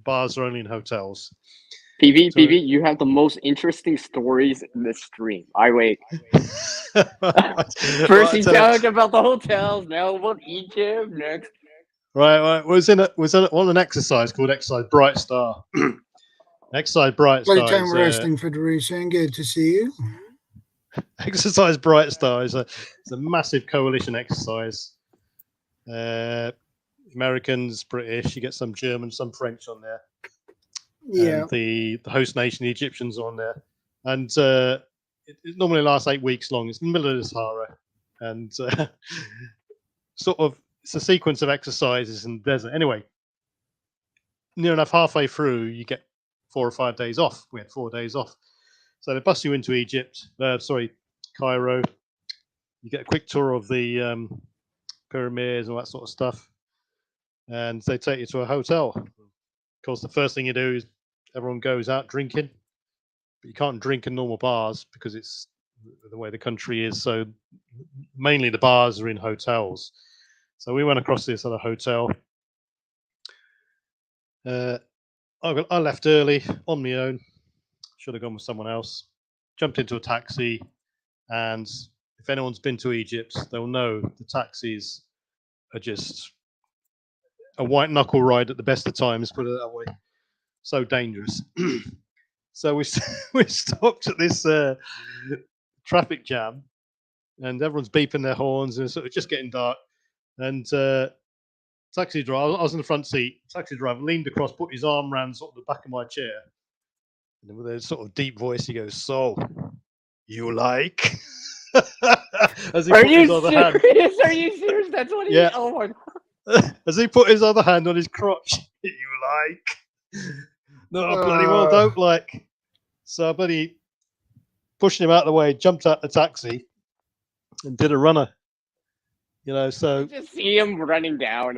bars are only in hotels. PV, you have the most interesting stories in this stream. I wait. First you talked about the hotels, now about Egypt, next. Right. Was on an exercise called Exercise Bright Star. Exercise Bright Star. Playtime Wrestling Federation, good to see you. Exercise Bright Star is a massive coalition exercise. Americans, British, you get some German, some French on there. Yeah. And the host nation, the Egyptians, are on there. And it normally lasts 8 weeks long. It's in the middle of the Sahara. And sort of, it's a sequence of exercises in the desert. Anyway, near enough halfway through, you get 4 or 5 days off. We had 4 days off. So they bus you into Cairo. You get a quick tour of the pyramids and all that sort of stuff. And they take you to a hotel. Of course, the first thing you do is everyone goes out drinking. But you can't drink in normal bars because it's the way the country is. So mainly the bars are in hotels. So we went across this other hotel. I left early on my own. Should have gone with someone else. Jumped into a taxi, and if anyone's been to Egypt, they'll know the taxis are just a white knuckle ride at the best of times, put it that way. So dangerous. So we stopped at this traffic jam, and everyone's beeping their horns, and it's sort of just getting dark. And taxi driver, I was in the front seat. Taxi driver leaned across, put his arm around sort of the back of my chair, and with a sort of deep voice, he goes, "So, you like?" As he put his other hand. Are you serious? That's what he. Yeah. Oh my God. As he put his other hand on his crotch, "You like?" No, bloody well don't like. So, buddy, pushing him out of the way, jumped out the taxi, and did a runner. So just see him running down.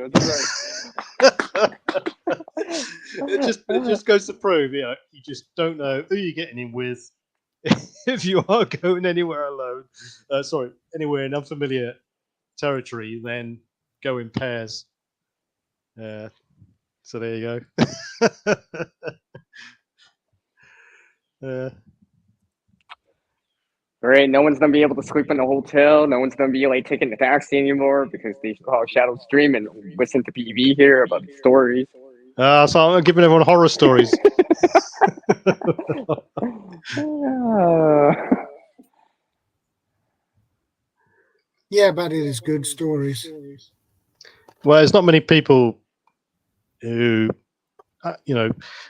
It just goes to prove, you just don't know who you're getting in with. If you are going anywhere alone, anywhere in unfamiliar territory, then go in pairs. So there you go. Right? No one's gonna be able to sleep in a hotel. No one's gonna be like taking a taxi anymore because they call Shadow Stream and listen to PV here about the stories. So I'm giving everyone horror stories. Yeah, but it is good stories. Well, there's not many people who,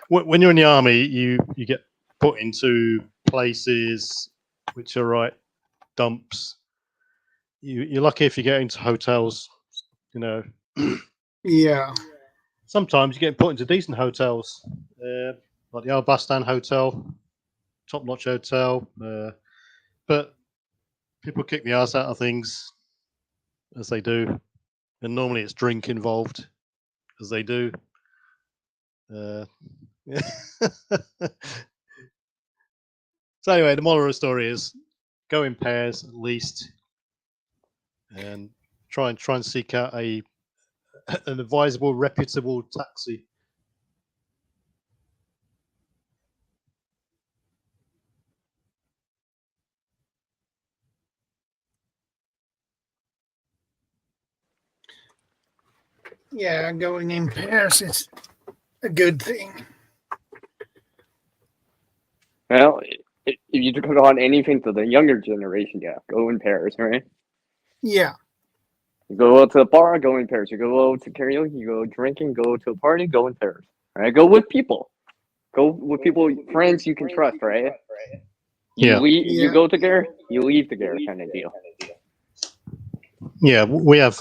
when you're in the army, you get put into places which are right dumps. You're lucky if you get into hotels. Yeah. Sometimes you get put into decent hotels, like the old bus stand hotel, top-notch hotel. But people kick the ass out of things, as they do, and normally it's drink involved, as they do. So anyway, the moral of the story is go in pairs at least, and try and seek out an advisable, reputable taxi. Yeah, going in pairs is a good thing. Well, if you took on anything to the younger generation, yeah, go in pairs, right? Yeah. You go to a bar, go in pairs. You go to karaoke, you go drinking, go to a party, go in pairs. Right? Go with people. Go with people, friends you can trust, right? You go together, you leave together, kind of deal. Yeah, we have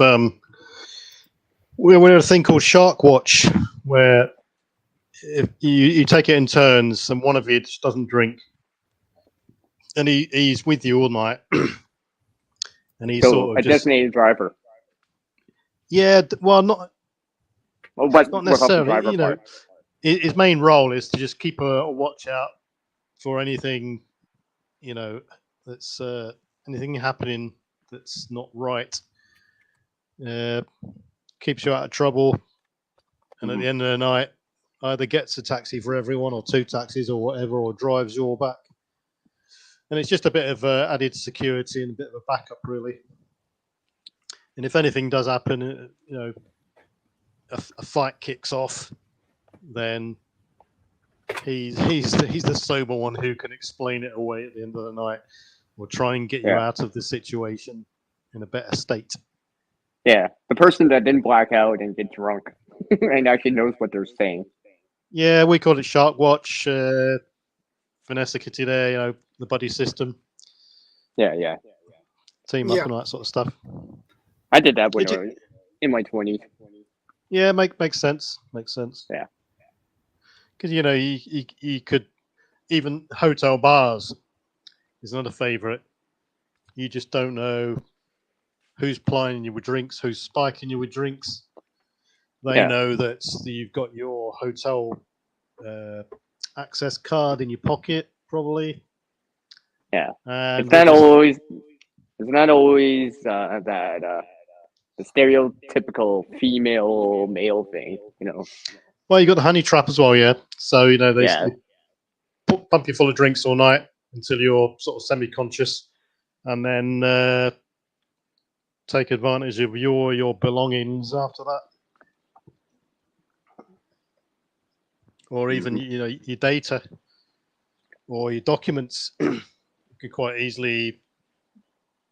we have a thing called Shark Watch, where if you take it in turns, and one of you just doesn't drink, and he's with you all night, and he's So sort of a designated driver. Yeah, well, not but not necessarily. His main role is to just keep a watch out for anything, that's anything happening that's not right. Keeps you out of trouble, and at the end of the night, either gets a taxi for everyone, or 2 taxis, or whatever, or drives you all back. And it's just a bit of added security and a bit of a backup, really. And if anything does happen, a fight kicks off, then he's the sober one who can explain it away at the end of the night, or try and get you out of the situation in a better state. Yeah, the person that didn't black out and get drunk and actually knows what they're saying. Yeah, we call it Shark Watch. Vanessa Kitty there, the buddy system. Yeah. Team up and all that sort of stuff. I did that when I was in my 20s. Yeah, makes sense. Makes sense. Yeah. Because, you could, even hotel bars is another favourite. You just don't know who's plying you with drinks, who's spiking you with drinks. They know that you've got your hotel access card in your pocket, probably. Yeah. And it's not always that the stereotypical female male thing, Well, you got the honey trap as well, yeah. So they pump you full of drinks all night until you're sort of semi-conscious, and then take advantage of your belongings after that, or even your data or your documents. You could quite easily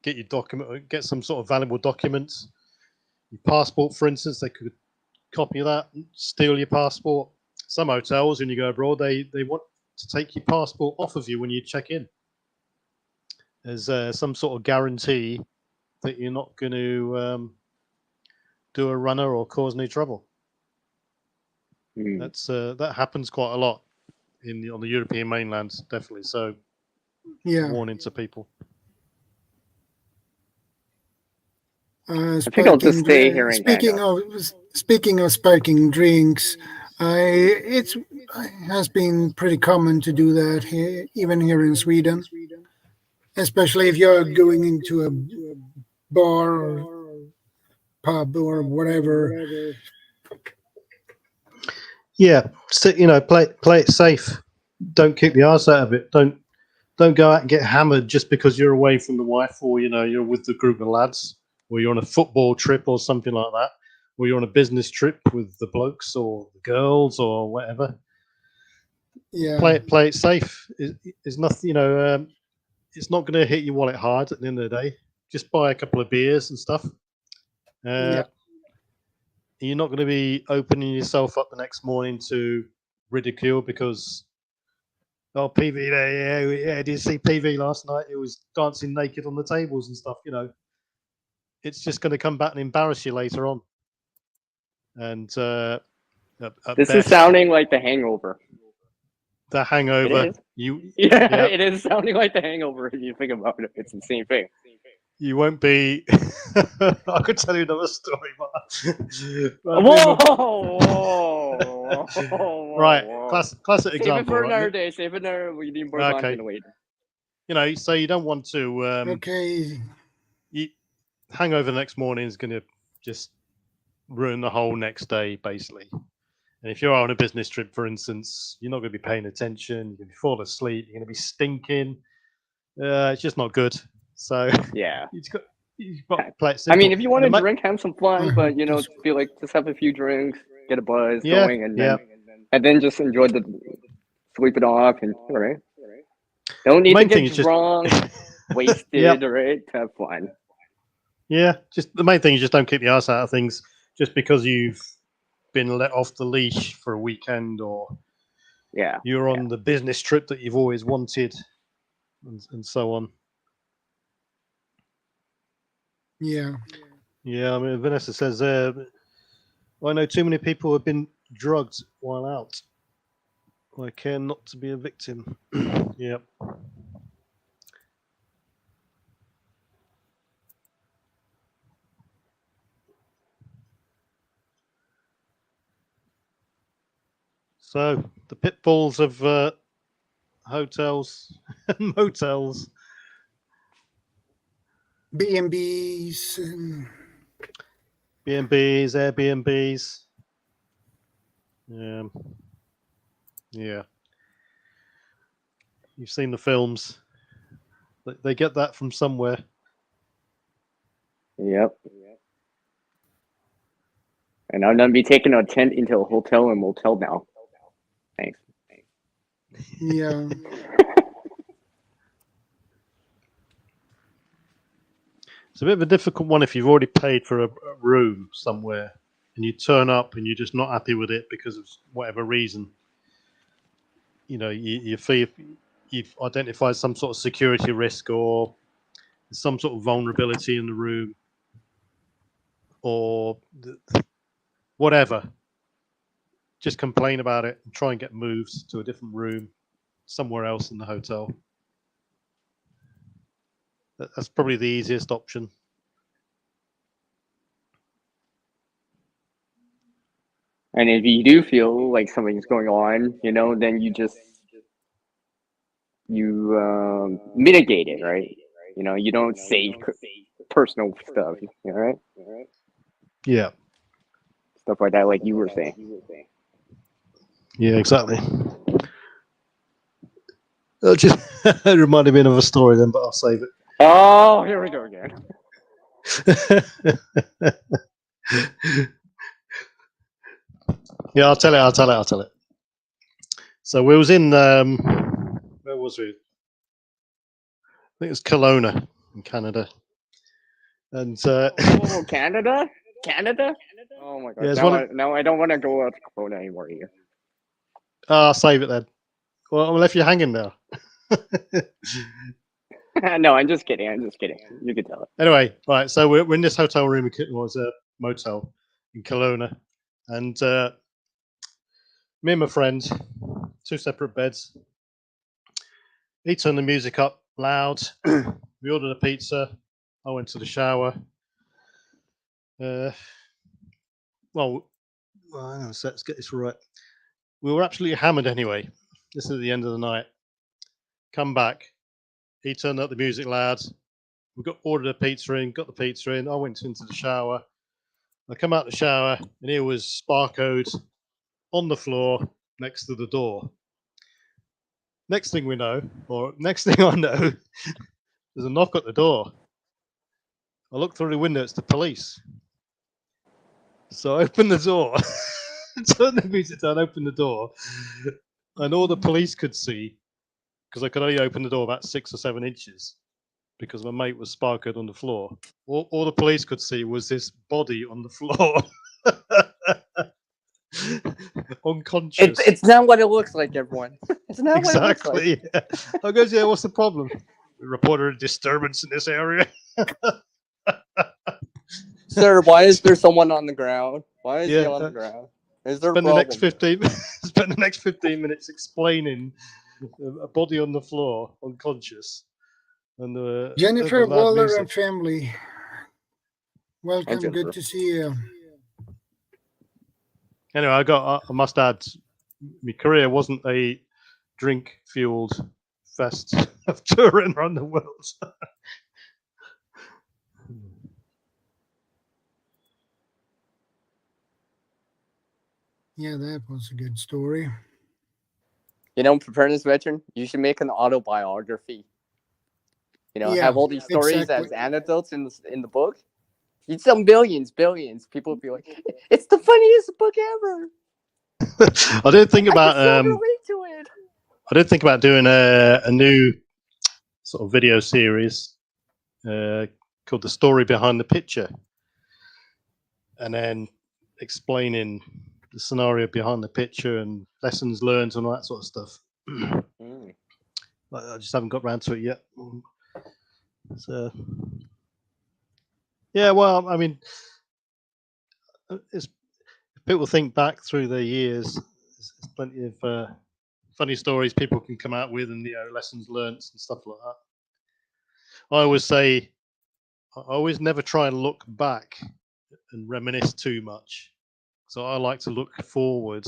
get some sort of valuable documents. Your passport, for instance, they could copy that, steal your passport. Some hotels, when you go abroad, they want to take your passport off of you when you check in, as some sort of guarantee that you're not going to do a runner or cause any trouble. That happens quite a lot on the European mainland, definitely. So, warning to people. I think I'll just stay here. Speaking of sparking drinks, it has been pretty common to do that here, even here in Sweden, especially if you're going into a bar or pub or whatever. Yeah, so, play it safe. Don't kick the arse out of it. Don't don't go out and get hammered just because you're away from the wife, or you're with the group of lads, or you're on a football trip or something like that, or you're on a business trip with the blokes or the girls or whatever. Yeah. Play it safe. It's nothing, it's not going to hit your wallet hard at the end of the day. Just buy a couple of beers and stuff. Yeah. You're not going to be opening yourself up the next morning to ridicule because, oh, PV there, yeah, did you see PV last night? It was dancing naked on the tables and stuff, It's just going to come back and embarrass you later on. And this is sounding like The Hangover. The Hangover. It is. Yeah, it is sounding like The Hangover if you think about it. It's the same thing. You won't be. I could tell you another story, but whoa. Right, classic example. Save it for another right? day. Save it another. We need more content later. So you don't want to. Okay. Hangover the next morning is going to just ruin the whole next day, basically. And if you're on a business trip, for instance, you're not going to be paying attention. You're going to fall asleep. You're going to be stinking. It's just not good. So yeah, you've got to play it simple. I mean, if you want to drink, have some fun, but feel like just have a few drinks, get a buzz going, and then just enjoy sleep it off, and all right. Don't need to get drunk, wasted, right? To have fun. Yeah, just the main thing is just don't kick the ass out of things just because you've been let off the leash for a weekend, or you're on the business trip that you've always wanted, and so on. Yeah. Yeah, I mean, Vanessa says, I know too many people have been drugged while out. I care not to be a victim. Yep. So, the pitfalls of hotels and motels. B&Bs. B&Bs, Airbnbs. Yeah. You've seen the films. They get that from somewhere. Yep. And I'm going to be taking a tent into a hotel and motel now. Thanks. Yeah. It's a bit of a difficult one if you've already paid for a room somewhere and you turn up and you're just not happy with it because of whatever reason. You feel you've identified some sort of security risk or some sort of vulnerability in the room or whatever. Just complain about it and try and get moved to a different room somewhere else in the hotel. That's probably the easiest option. And if you do feel like something's going on, then you mitigate it, right? You don't say personal stuff, right? Yeah. Stuff like that, like you were saying. Yeah, exactly. Just it reminded me of a story then, but I'll save it. Oh, here we go again. Yeah, I'll tell it. So we was in where was we? I think it was Kelowna in Canada. And Canada? Oh my god! Yeah, now I don't want to go out to Kelowna anymore here. I'll save it then. Well, I left you hanging there. No, I'm just kidding. You can tell it. Anyway, right. So we're in this hotel room. It was a motel in Kelowna, and me and my friend, 2 separate beds. He turned the music up loud. We ordered a pizza. I went to the shower. Hang on a sec, let's get this right. We were absolutely hammered anyway. This is the end of the night. Come back. He turned up the music loud. We ordered a pizza in, got the pizza in. I went into the shower. I come out the shower and here was Sparkoed on the floor next to the door. next thing we know, or next thing I know, there's a knock at the door. I look through the window, it's the police. So I open the door, turn the music down, open the door, and all the police could see, because I could only open the door about 6 or 7 inches, because my mate was sparkled on the floor. All the police could see was this body on the floor. Unconscious. It's not what it looks like, everyone. It's not what it looks like. Exactly. I goes, yeah, what's the problem? We reported a disturbance in this area. Sir, why is there someone on the ground? Why is he on the ground? Is there Spend a the problem? next 15 minutes explaining a body on the floor, unconscious. And Jennifer the loud Waller music. and family. Welcome. Jennifer. Good to see you. Anyway, I must add, my career wasn't a drink-fueled fest of touring around the world. Yeah, that was a good story. You know, preparedness veteran, you should make an autobiography. You know, Yeah, have all these stories exactly. as anecdotes in the book. You'd sell billions. People would be like, "It's the funniest book ever." I did think about I can so relate to it. I did think about doing a new sort of video series called "The Story Behind the Picture," and then explaining the scenario behind the picture and lessons learned and all that sort of stuff. I just haven't got around to it yet. So, yeah, well, I mean, people think back through the years, there's plenty of funny stories people can come out with, and lessons learned and stuff like that. I always say, I always never try and look back and reminisce too much. So I like to look forward,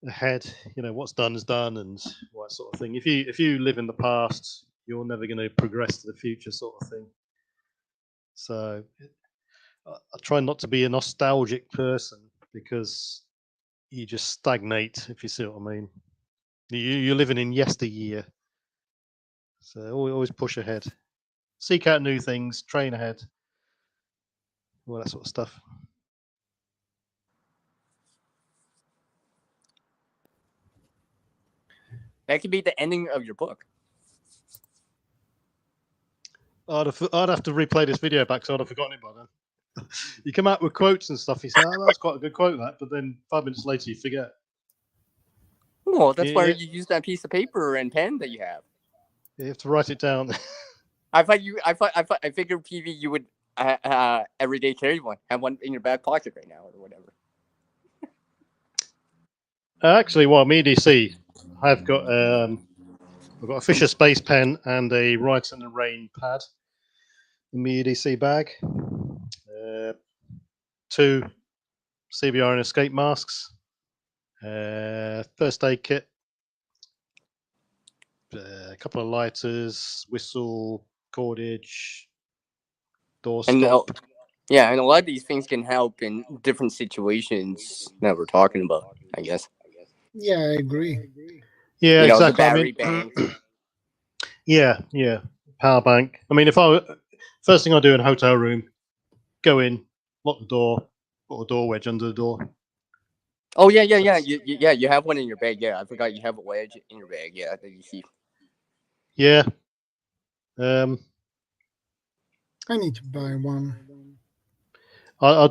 ahead. What's done is done, and all that sort of thing. If you live in the past, you're never going to progress to the future, sort of thing. So I try not to be a nostalgic person, because you just stagnate, if you see what I mean. You're living in yesteryear. So always push ahead. Seek out new things, train ahead, all that sort of stuff. That could be the ending of your book. I'd have to replay this video back, so I'd have forgotten it by then. You come out with quotes and stuff, you say, oh, that's quite a good quote, that, but then 5 minutes later you forget. Well, that's why you use that piece of paper and pen that you have. You have to write it down. I figured PV you would every day carry one, have one in your back pocket right now or whatever. Actually, me DC, I've got a Fisher Space pen and a Write in the Rain pad in my EDC bag. 2 CBR and escape masks. First aid kit. A couple of lighters, whistle, cordage, door stop. And a lot of these things can help in different situations that we're talking about, I guess. Yeah, I agree. Yeah, exactly. The battery bank. Yeah, power bank. I mean, first thing I do in a hotel room, go in, lock the door, put a door wedge under the door. Oh yeah. You have one in your bag. Yeah, I forgot you have a wedge in your bag. Yeah, that you keep. Yeah. I need to buy one. I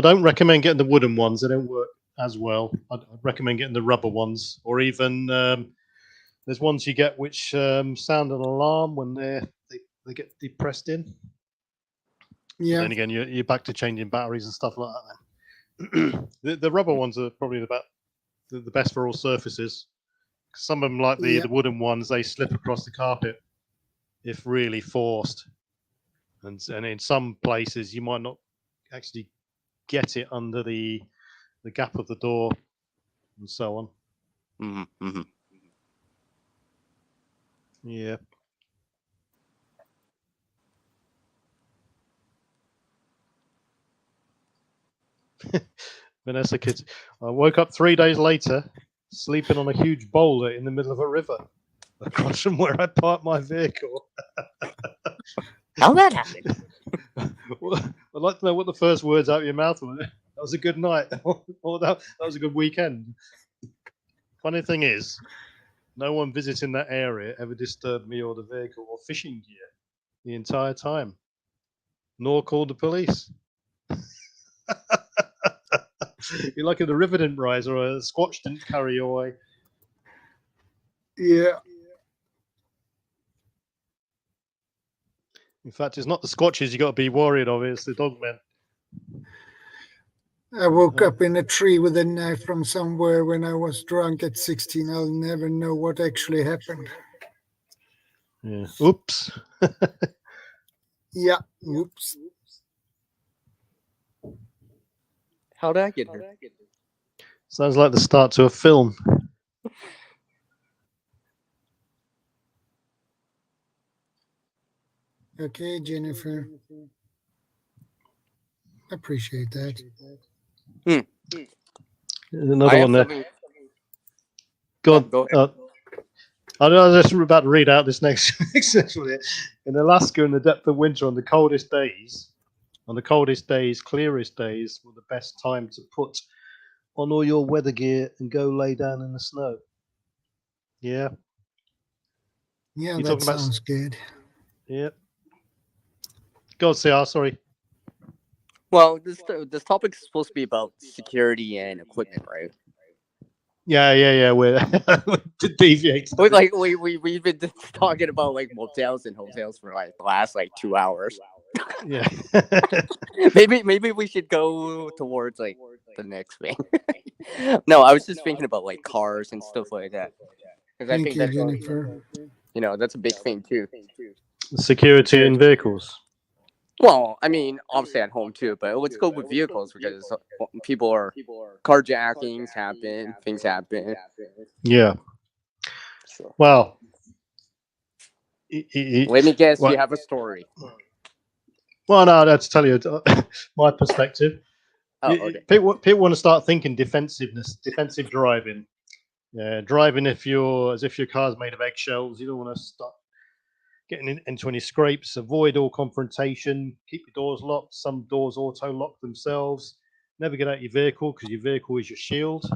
don't recommend getting the wooden ones. They don't work as well. I'd recommend getting the rubber ones, or even there's ones you get which sound an alarm when they get depressed in. Yeah. But then again, you're back to changing batteries and stuff like that. The rubber ones are probably the best for all surfaces. Some of them, like the wooden ones, they slip across the carpet if really forced, and in some places you might not actually get it under the gap of the door and so on. Mm-hmm. Yeah. Vanessa kids. I woke up 3 days later sleeping on a huge boulder in the middle of a river across from where I parked my vehicle. How that happened? Well, I'd like to know what the first words out of your mouth were. That was a good night. Or that was a good weekend. Funny thing is, no one visiting that area ever disturbed me or the vehicle or fishing gear the entire time, nor called the police. You're lucky the river didn't rise or a squatch didn't carry you away. Yeah. In fact, it's not the squatches you got to be worried of, it's the dogmen. I woke up in a tree with a knife from somewhere when I was drunk at 16. I'll never know what actually happened. Yeah. Oops. Yeah. Whoops. How did I get here? Sounds like the start to a film. Okay, Jennifer. Appreciate that. Another one there. Something... God, go ahead. I was just about to read out this next section here. In Alaska, in the depth of winter, on the coldest days, clearest days, were the best time to put on all your weather gear and go lay down in the snow. Yeah. Yeah, You that talking about- sounds good. Yeah. Go on, CR, sorry. Well, this topic is supposed to be about security and equipment, right? Yeah. We're deviating. We've been talking about like motels and hotels for like the last like 2 hours. Yeah. maybe we should go towards like the next thing. No, I was just thinking about like cars and stuff like that. Because I Thank think you, that's Jennifer. that's a big thing too. Security in vehicles. Well, I mean, obviously at home too, but let's go with vehicles because people are carjackings happen, things happen. Yeah. So, Well, let me guess, you have a story. Well, no, that's to tell you my perspective. Oh, okay. People want to start thinking defensive driving. Yeah, driving as if your car's made of eggshells. You don't want to start getting into any scrapes. Avoid all confrontation. Keep your doors locked. Some doors auto lock themselves. Never get out your vehicle because your vehicle is your shield.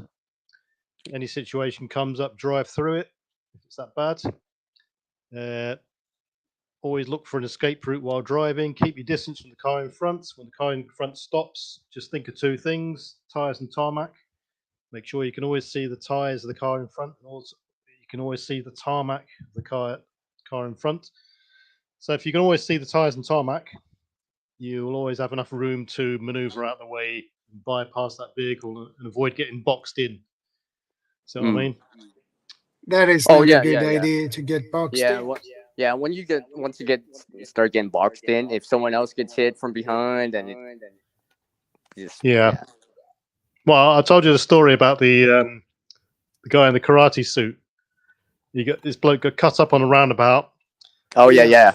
Any situation comes up, drive through it if it's that bad. Always look for an escape route while driving. Keep your distance from the car in front. When the car in front stops, just think of two things: tires and tarmac. Make sure you can always see the tires of the car in front. And also, you can always see the tarmac of the car in front. So if you can always see the tires and tarmac, you will always have enough room to maneuver out the way and bypass that vehicle and avoid getting boxed in. So what I mean? That is not a good idea to get boxed in. Once you start getting boxed in, if someone else gets hit from behind, and Well, I told you the story about the guy in the karate suit. This bloke got cut up on a roundabout. Oh yeah.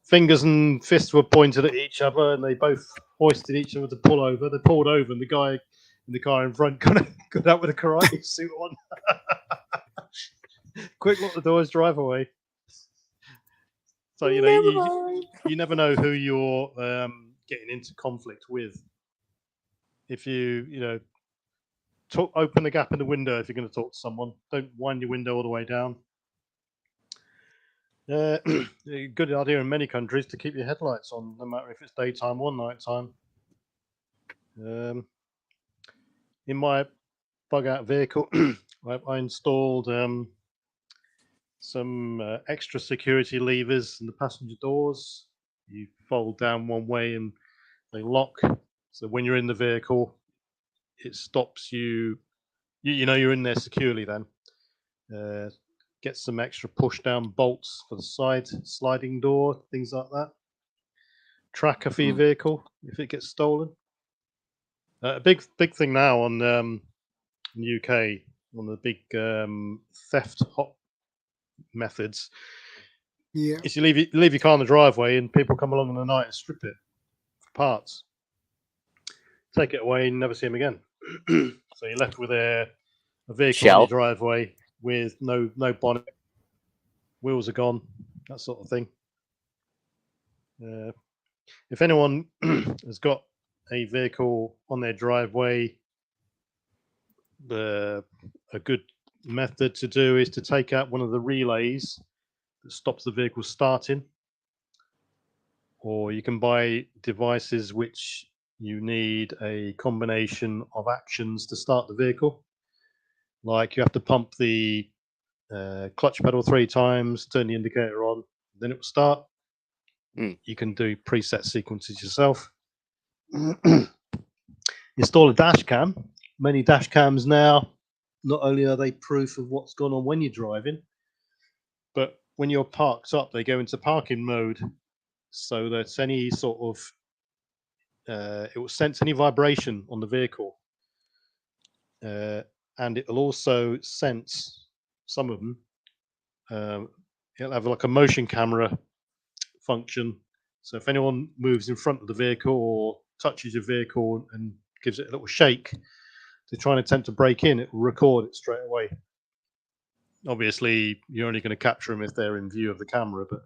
Fingers and fists were pointed at each other, and they both hoisted each other to pull over. They pulled over, and the guy in the car in front got out with a karate suit on. Quick, lock the doors, drive away. So you never know who you're getting into conflict with. If you open the gap in the window if you're going to talk to someone. Don't wind your window all the way down. A good idea in many countries to keep your headlights on, no matter if it's daytime or nighttime. In my bug-out vehicle, I installed some extra security levers in the passenger doors. You fold down one way and they lock. So when you're in the vehicle, it stops you. You know you're in there securely then. Get some extra push-down bolts for the side sliding door, things like that. Tracker for your vehicle if it gets stolen. A big thing now on in the UK, one of the big theft hot methods. Yeah. Is you leave your car in the driveway and people come along in the night and strip it for parts. Take it away and never see them again. So you're left with a a vehicle Shell. on your driveway with no bonnet, wheels are gone, that sort of thing. If anyone has got a vehicle on their driveway, a good method to do is to take out one of the relays that stops the vehicle starting, or you can buy devices which you need a combination of actions to start the vehicle. Like you have to pump the clutch pedal 3 times, turn the indicator on, then it will start. You can do preset sequences yourself. Install a dash cam. Many dash cams now, not only are they proof of what's going on when you're driving, but when you're parked up, they go into parking mode, so that any sort of it will sense any vibration on the vehicle, and it will also sense some of them. It'll have like a motion camera function, so if anyone moves in front of the vehicle or touches your vehicle and gives it a little shake to try and attempt to break in, it will record it straight away. Obviously, you're only going to capture them if they're in view of the camera, but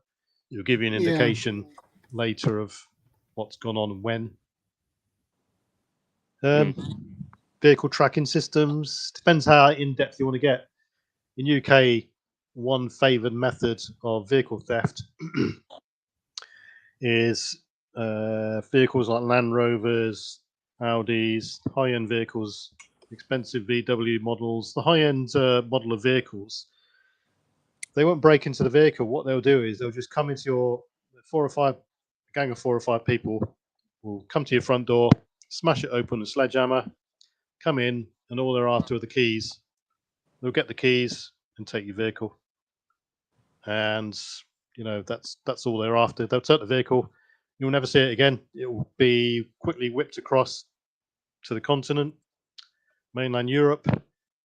it'll give you an indication later of what's gone on and when. Vehicle tracking systems, depends how in-depth you want to get. In UK, one favoured method of vehicle theft is vehicles like Land Rovers, Audis, high-end vehicles, expensive VW models, the high-end model of vehicles. They won't break into the vehicle. What they'll do is they'll just come into your gang of 4 or 5 people will come to your front door, smash it open with a sledgehammer, come in, and all they're after are the keys. They'll get the keys and take your vehicle. And that's all they're after. They'll take the vehicle. You'll never see it again. It will be quickly whipped across to the continent, mainland Europe,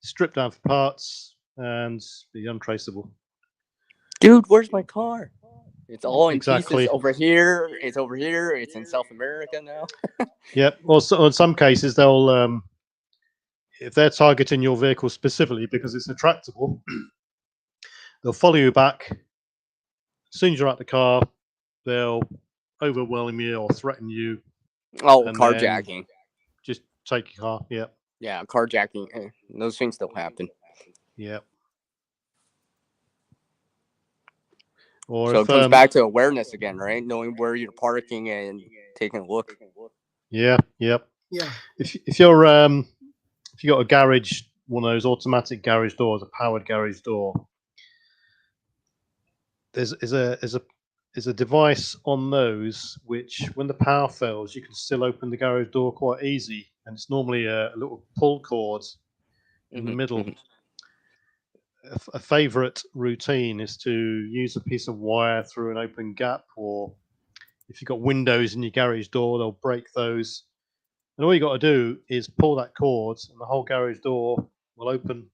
stripped down for parts, and be untraceable. Dude, where's my car? It's all in Exactly. pieces over here. It's over here. It's in South America now. Yep. Well, so in some cases, they'll, if they're targeting your vehicle specifically because it's attractable, they'll follow you back. As soon as you're out the car, they'll overwhelm you or threaten you. Oh, and carjacking. Just take your car. Yeah. Yeah, carjacking. Those things still happen. Yeah. Or so if, it comes back to awareness again, right? Knowing where you're parking and taking a look. Yeah. Yep. Yeah. If you're if you got a garage, one of those automatic garage doors, a powered garage door, there's a device on those which, when the power fails, you can still open the garage door quite easy, and it's normally a little pull cord in the middle. A favorite routine is to use a piece of wire through an open gap, or if you've got windows in your garage door, they'll break those. And all you got to do is pull that cord, and the whole garage door will open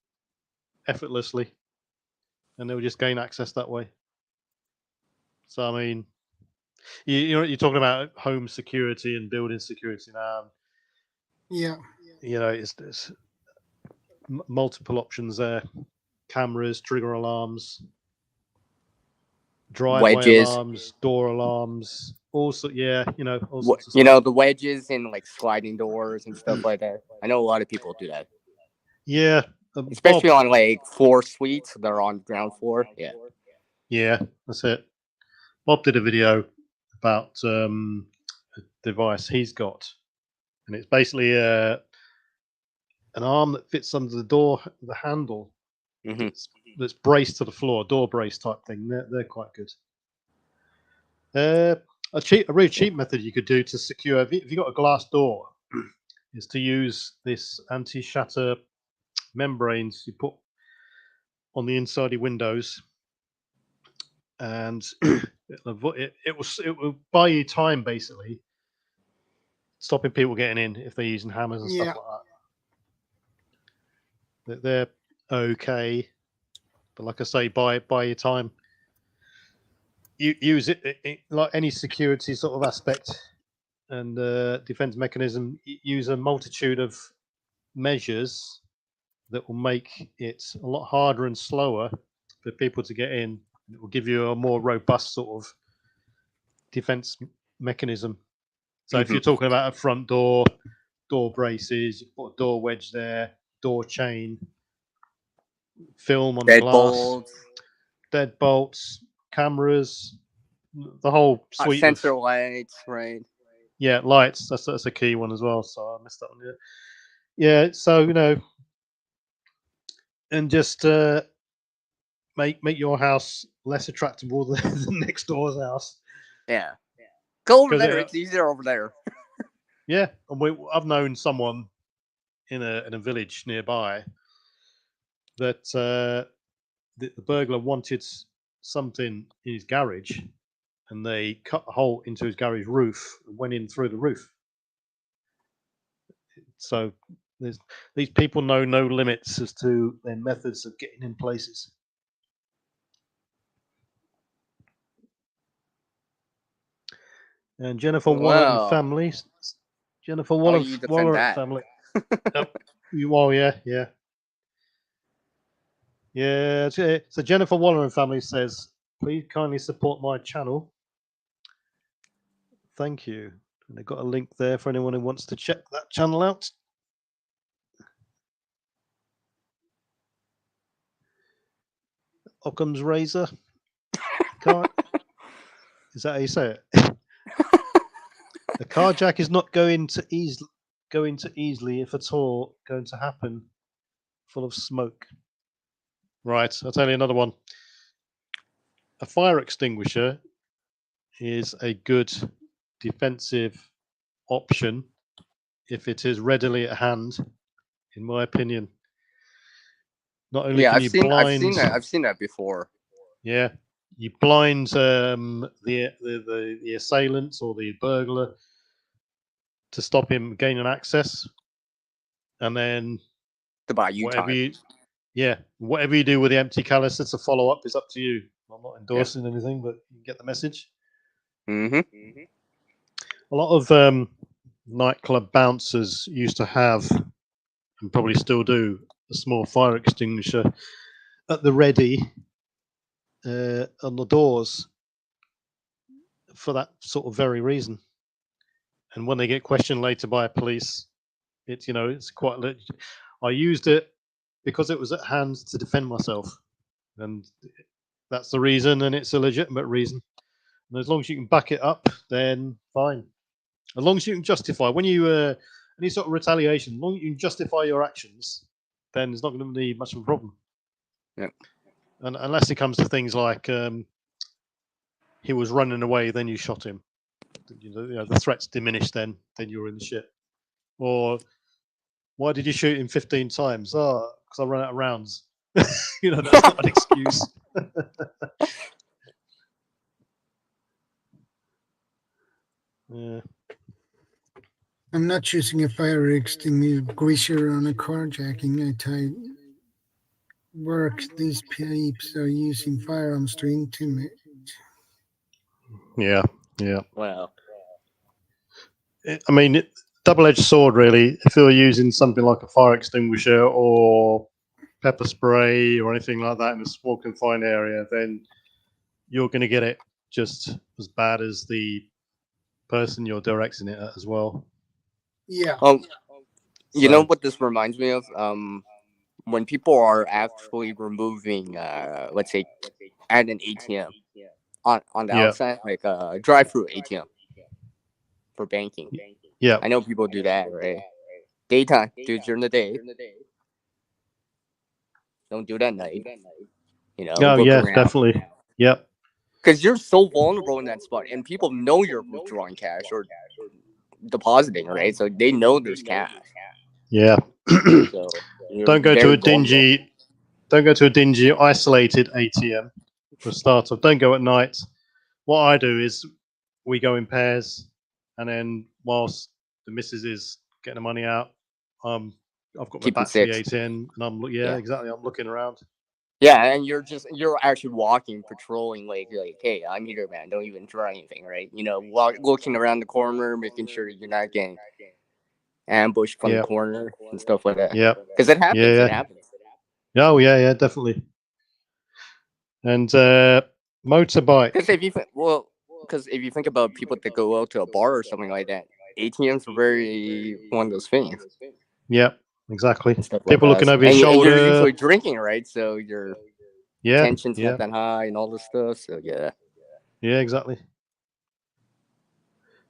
effortlessly, and they'll just gain access that way. So, I mean, you're talking about home security and building security now. Yeah. It's multiple options there. Cameras, trigger alarms, driveway wedges. alarms, door alarms. Also, all sorts of stuff. The wedges and like sliding doors and stuff like that. I know a lot of people do that. Yeah. Especially on like 4 suites that are on ground floor. Yeah. Yeah, that's it. Bob did a video about a device he's got, and it's basically an arm that fits under the door, the handle, that's braced to the floor, door brace type thing. They're quite good. A really cheap method you could do to secure, if you've got a glass door, is to use this anti-shatter membranes you put on the inside of your windows, and it will buy you time, basically, stopping people getting in if they're using hammers and stuff like that. They're okay, but like I say, buy your time. You use it like any security sort of aspect and defense mechanism. Use a multitude of measures that will make it a lot harder and slower for people to get in. It will give you a more robust sort of defense mechanism. So if you're talking about a front door, door braces, you put a door wedge there, door chain, film on the glass, deadbolts, cameras, the whole suite sensor of lights, right? Yeah, lights. That's a key one as well. So I missed that one. Yeah. So and just make your house less attractable than the next door's house. Yeah. Go over 'Cause there. It's easier over there. Yeah, and I've known someone in a village nearby that the burglar wanted something in his garage, and they cut a hole into his garage roof and went in through the roof. So these people know no limits as to their methods of getting in places. And Jennifer Waller and family. Jennifer Waller, you defend Waller that. family. Well, yeah. So Jennifer Waller and family says, please kindly support my channel. Thank you. And they've got a link there for anyone who wants to check that channel out. Occam's razor. Is that how you say it? The carjack is not going to easily, if at all, going to happen. Full of smoke. Right, I'll tell you another one. A fire extinguisher is a good defensive option if it is readily at hand, in my opinion. Not only can you blind, I've seen that before. Yeah, you blind the assailant or the burglar to stop him gaining access, and then to buy you whatever time. whatever you do with the empty canister to follow up is up to you. I'm not endorsing anything, but you get the message. A lot of nightclub bouncers used to have, and probably still do, a small fire extinguisher at the ready on the doors for that sort of very reason. And when they get questioned later by police, it's quite legit. I used it because it was at hand to defend myself, and that's the reason, and it's a legitimate reason. And as long as you can back it up, then fine. As long as you can justify when you any sort of retaliation, as long as you can justify your actions, then it's not going to be much of a problem. Yeah. And unless it comes to things like he was running away, then you shot him. The threats diminished. Then you're in the shit. Or why did you shoot him 15 times? Oh, because I ran out of rounds. That's not an excuse. Yeah. I'm not choosing a fire extinguisher on a carjacking. I tied work. These peeps are using firearms to intimidate. Yeah. Wow. I mean, double-edged sword, really. If you're using something like a fire extinguisher or pepper spray or anything like that in a small confined area, then you're going to get it just as bad as the person you're directing it at as well. Yeah. You know what this reminds me of? When people are actually removing, let's say, at an ATM on the outside, like a drive-through ATM for banking. Yeah. I know people do that, right? Daytime, do it during the day. Don't do that at night. Oh, yeah, definitely. Yep. Because you're so vulnerable in that spot, and people know you're withdrawing cash or depositing, right? So they know there's cash. Yeah. So don't go to a dingy, isolated ATM for a start off. Don't go at night. What I do is we go in pairs, and then whilst the missus is getting the money out, I've got my back to the ATM, and I'm looking around. Yeah, and you're actually walking, patrolling, like, hey, I'm here, man. Don't even try anything, right? Looking around the corner, making sure you're not getting ambushed from the corner and stuff like that. Yeah, because it happens. Yeah. It happens. Oh yeah, definitely. And motorbike. Because if you think about people that go out to a bar or something like that, ATMs are very one of those things. Yeah, exactly. Stuff People like looking that. over your And shoulder. you're usually drinking, right? So your tension's yeah, not that high and all this stuff. So yeah. Yeah, exactly.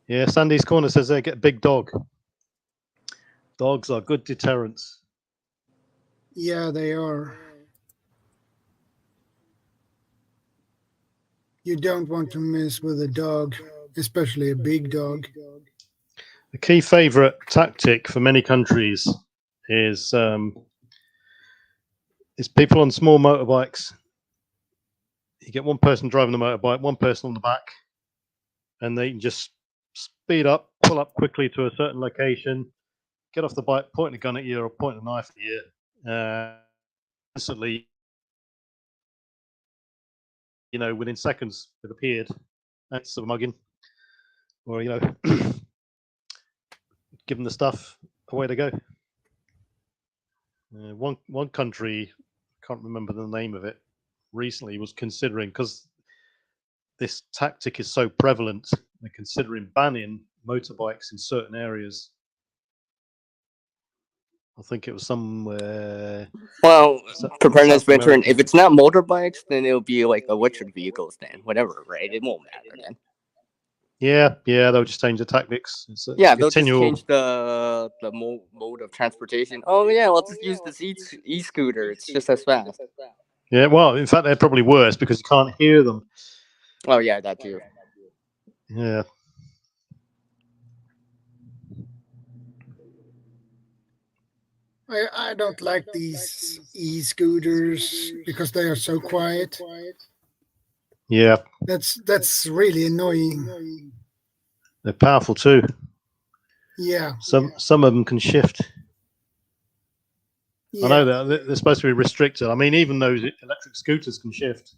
Yeah, Sandy's Corner says they get a big dog. Dogs are good deterrents. Yeah, they are. You don't want to mess with a dog, especially a big dog. The key favourite tactic for many countries is people on small motorbikes. You get one person driving the motorbike, one person on the back, and they can just speed up, pull up quickly to a certain location, get off the bike, point a gun at you or point a knife at you. Instantly, within seconds, they've appeared. That's the mugging. Or, give them the stuff, away they go. One country, can't remember the name of it, recently was considering, because this tactic is so prevalent, they're considering banning motorbikes in certain areas. I think it was somewhere. Well, preparedness South veteran. America. If it's not motorbikes, then it'll be like electric vehicles. Then whatever, right? It won't matter then. Yeah, they'll just change the tactics. It's Yeah, they'll just change the mode of transportation. Oh yeah, let's just use this e-scooter. It's just as fast. Yeah, well, in fact, they're probably worse because you can't hear them. Oh yeah, that too. Yeah. I don't like these e-scooters because they are so quiet. Yeah. That's really annoying. They're powerful too. Yeah. Some of them can shift. Yeah. I know that they're supposed to be restricted. I mean, even those electric scooters can shift.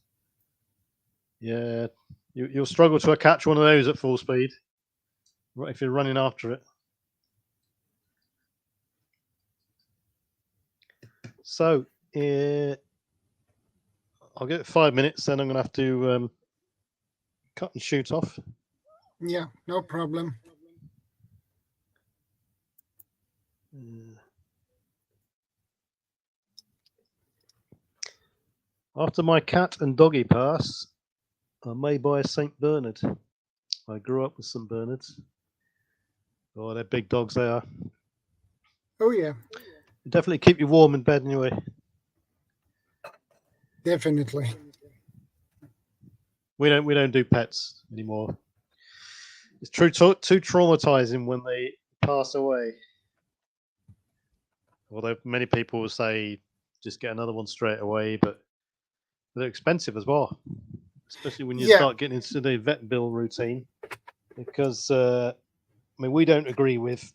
Yeah, you'll struggle to catch one of those at full speed if you're running after it. So, I'll give it 5 minutes, then I'm going to have to cut and shoot off. Yeah, no problem. After my cat and doggy pass, I may buy a St. Bernard. I grew up with St. Bernards. Oh, they're big dogs, they are. Oh yeah. They definitely keep you warm in bed anyway. Definitely. We don't do pets anymore. It's too traumatizing when they pass away. Although many people will say just get another one straight away, but they're expensive as well, especially when you start getting into the vet bill routine. Because we don't agree with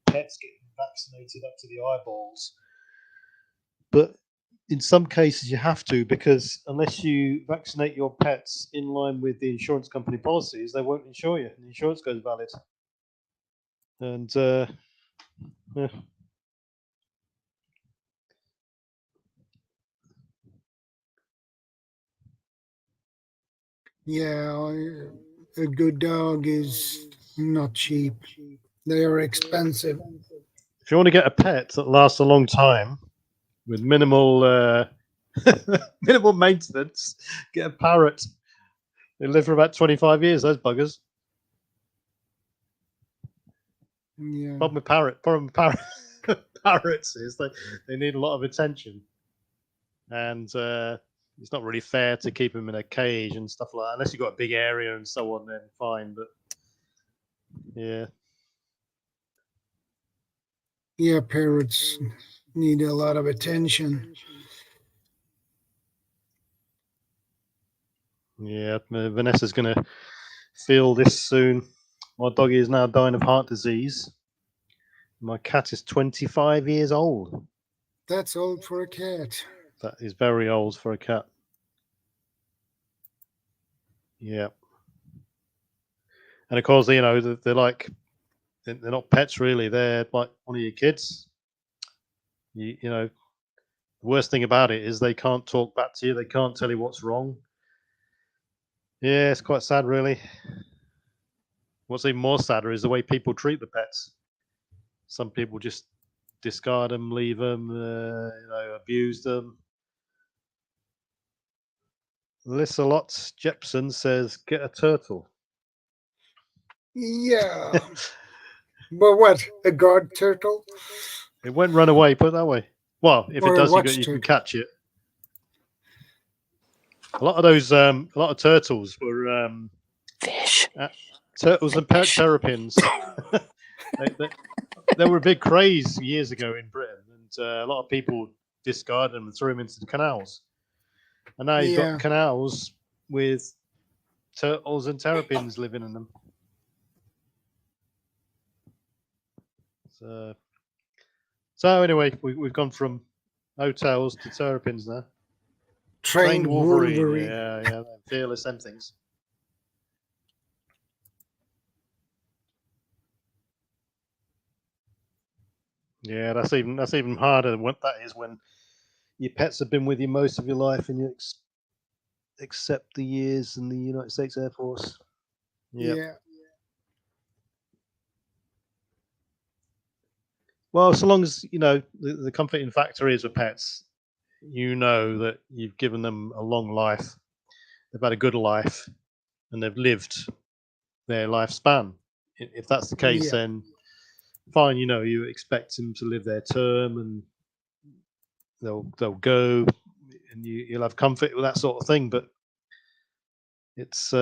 pets getting vaccinated up to the eyeballs, but in some cases you have to, because unless you vaccinate your pets in line with the insurance company policies, they won't insure you. The insurance goes valid. And yeah. Yeah, a good dog is not cheap. They are expensive. If you want to get a pet that lasts a long time with minimal minimal maintenance, get a parrot. They live for about 25 years, those buggers. Yeah. Problem with parrots is they need a lot of attention. And it's not really fair to keep them in a cage and stuff like that. Unless you've got a big area and so on, then fine. But yeah. Yeah, parrots need a lot of attention. Yeah, Vanessa's going to feel this soon. My doggy is now dying of heart disease. My cat is 25 years old. That's old for a cat. That is very old for a cat. Yeah. And of course, they're like, they're not pets really. They're like one of your kids. You know, The worst thing about it is they can't talk back to you. They can't tell you what's wrong. Yeah, it's quite sad, really. What's even more sadder is the way people treat the pets. Some people just discard them, leave them, abuse them. Lissalot Jepson says, get a turtle. Yeah. But what? A guard turtle? It won't run away, put it that way. Well, if Or it a does, watch you can turtle? catch it. A lot of those, a lot of turtles were Fish. turtles and terrapins. They were a big craze years ago in Britain, and a lot of people discarded them and threw them into the canals. And now you've Yeah. got canals with turtles and terrapins living in them. So anyway, we've gone from hotels to terrapins now. Trained Wolverine. Yeah, fearless them things. Yeah, that's even harder. What that is when your pets have been with you most of your life and you accept the years in the United States Air Force. Yep. Yeah. Well, so long as the comforting factor is with pets, you know that you've given them a long life, they've had a good life, and they've lived their lifespan. If that's the case, Yeah. then fine. You expect them to live their term, and they'll go, and you'll have comfort with that sort of thing. But it's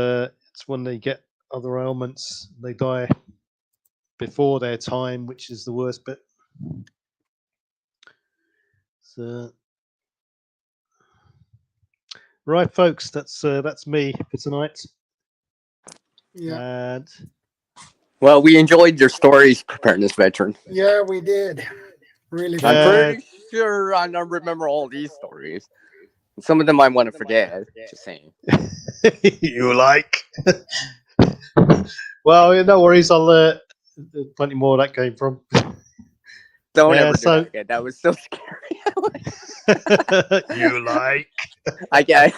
when they get other ailments, they die before their time, which is the worst bit. So, right, folks, that's me for tonight. Yeah. And Well, we enjoyed your stories, Preparedness Veteran. Yeah, we did. Really I'm fun. pretty sure I don't remember all these stories. Some of them I want to forget. Just saying. You like? Well, no worries. I'll plenty more that came from. Don't ever do that again. That was so scary. You like? I get.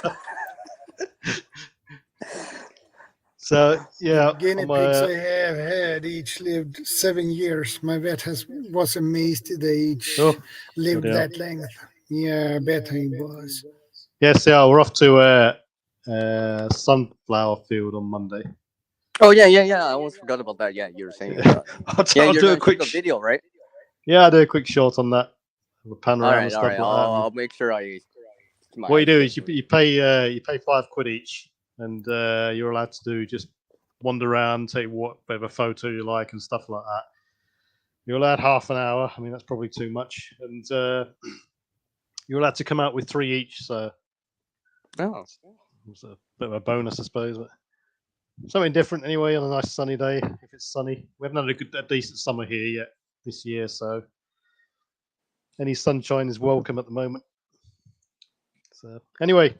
So yeah, Guinea pigs I have had each lived 7 years. My vet was amazed they each lived that length. Yeah, I bet he was. Yes, yeah, we're off to sunflower field on Monday. Oh yeah. I almost forgot about that. Yeah, you were saying about. I'll do a quick video, right? Yeah, I'll do a quick short on that. The panorama All right. stuff like that. I'll make sure I. What you do is you pay £5 each, and you're allowed to do just wander around, take whatever photo you like, and stuff like that. You're allowed half an hour. I mean, that's probably too much, and you're allowed to come out with 3 each. So, it's a bit of a bonus, I suppose, but something different anyway on a nice sunny day. If it's sunny, we haven't had a decent summer here yet this year, so any sunshine is welcome at the moment. So anyway,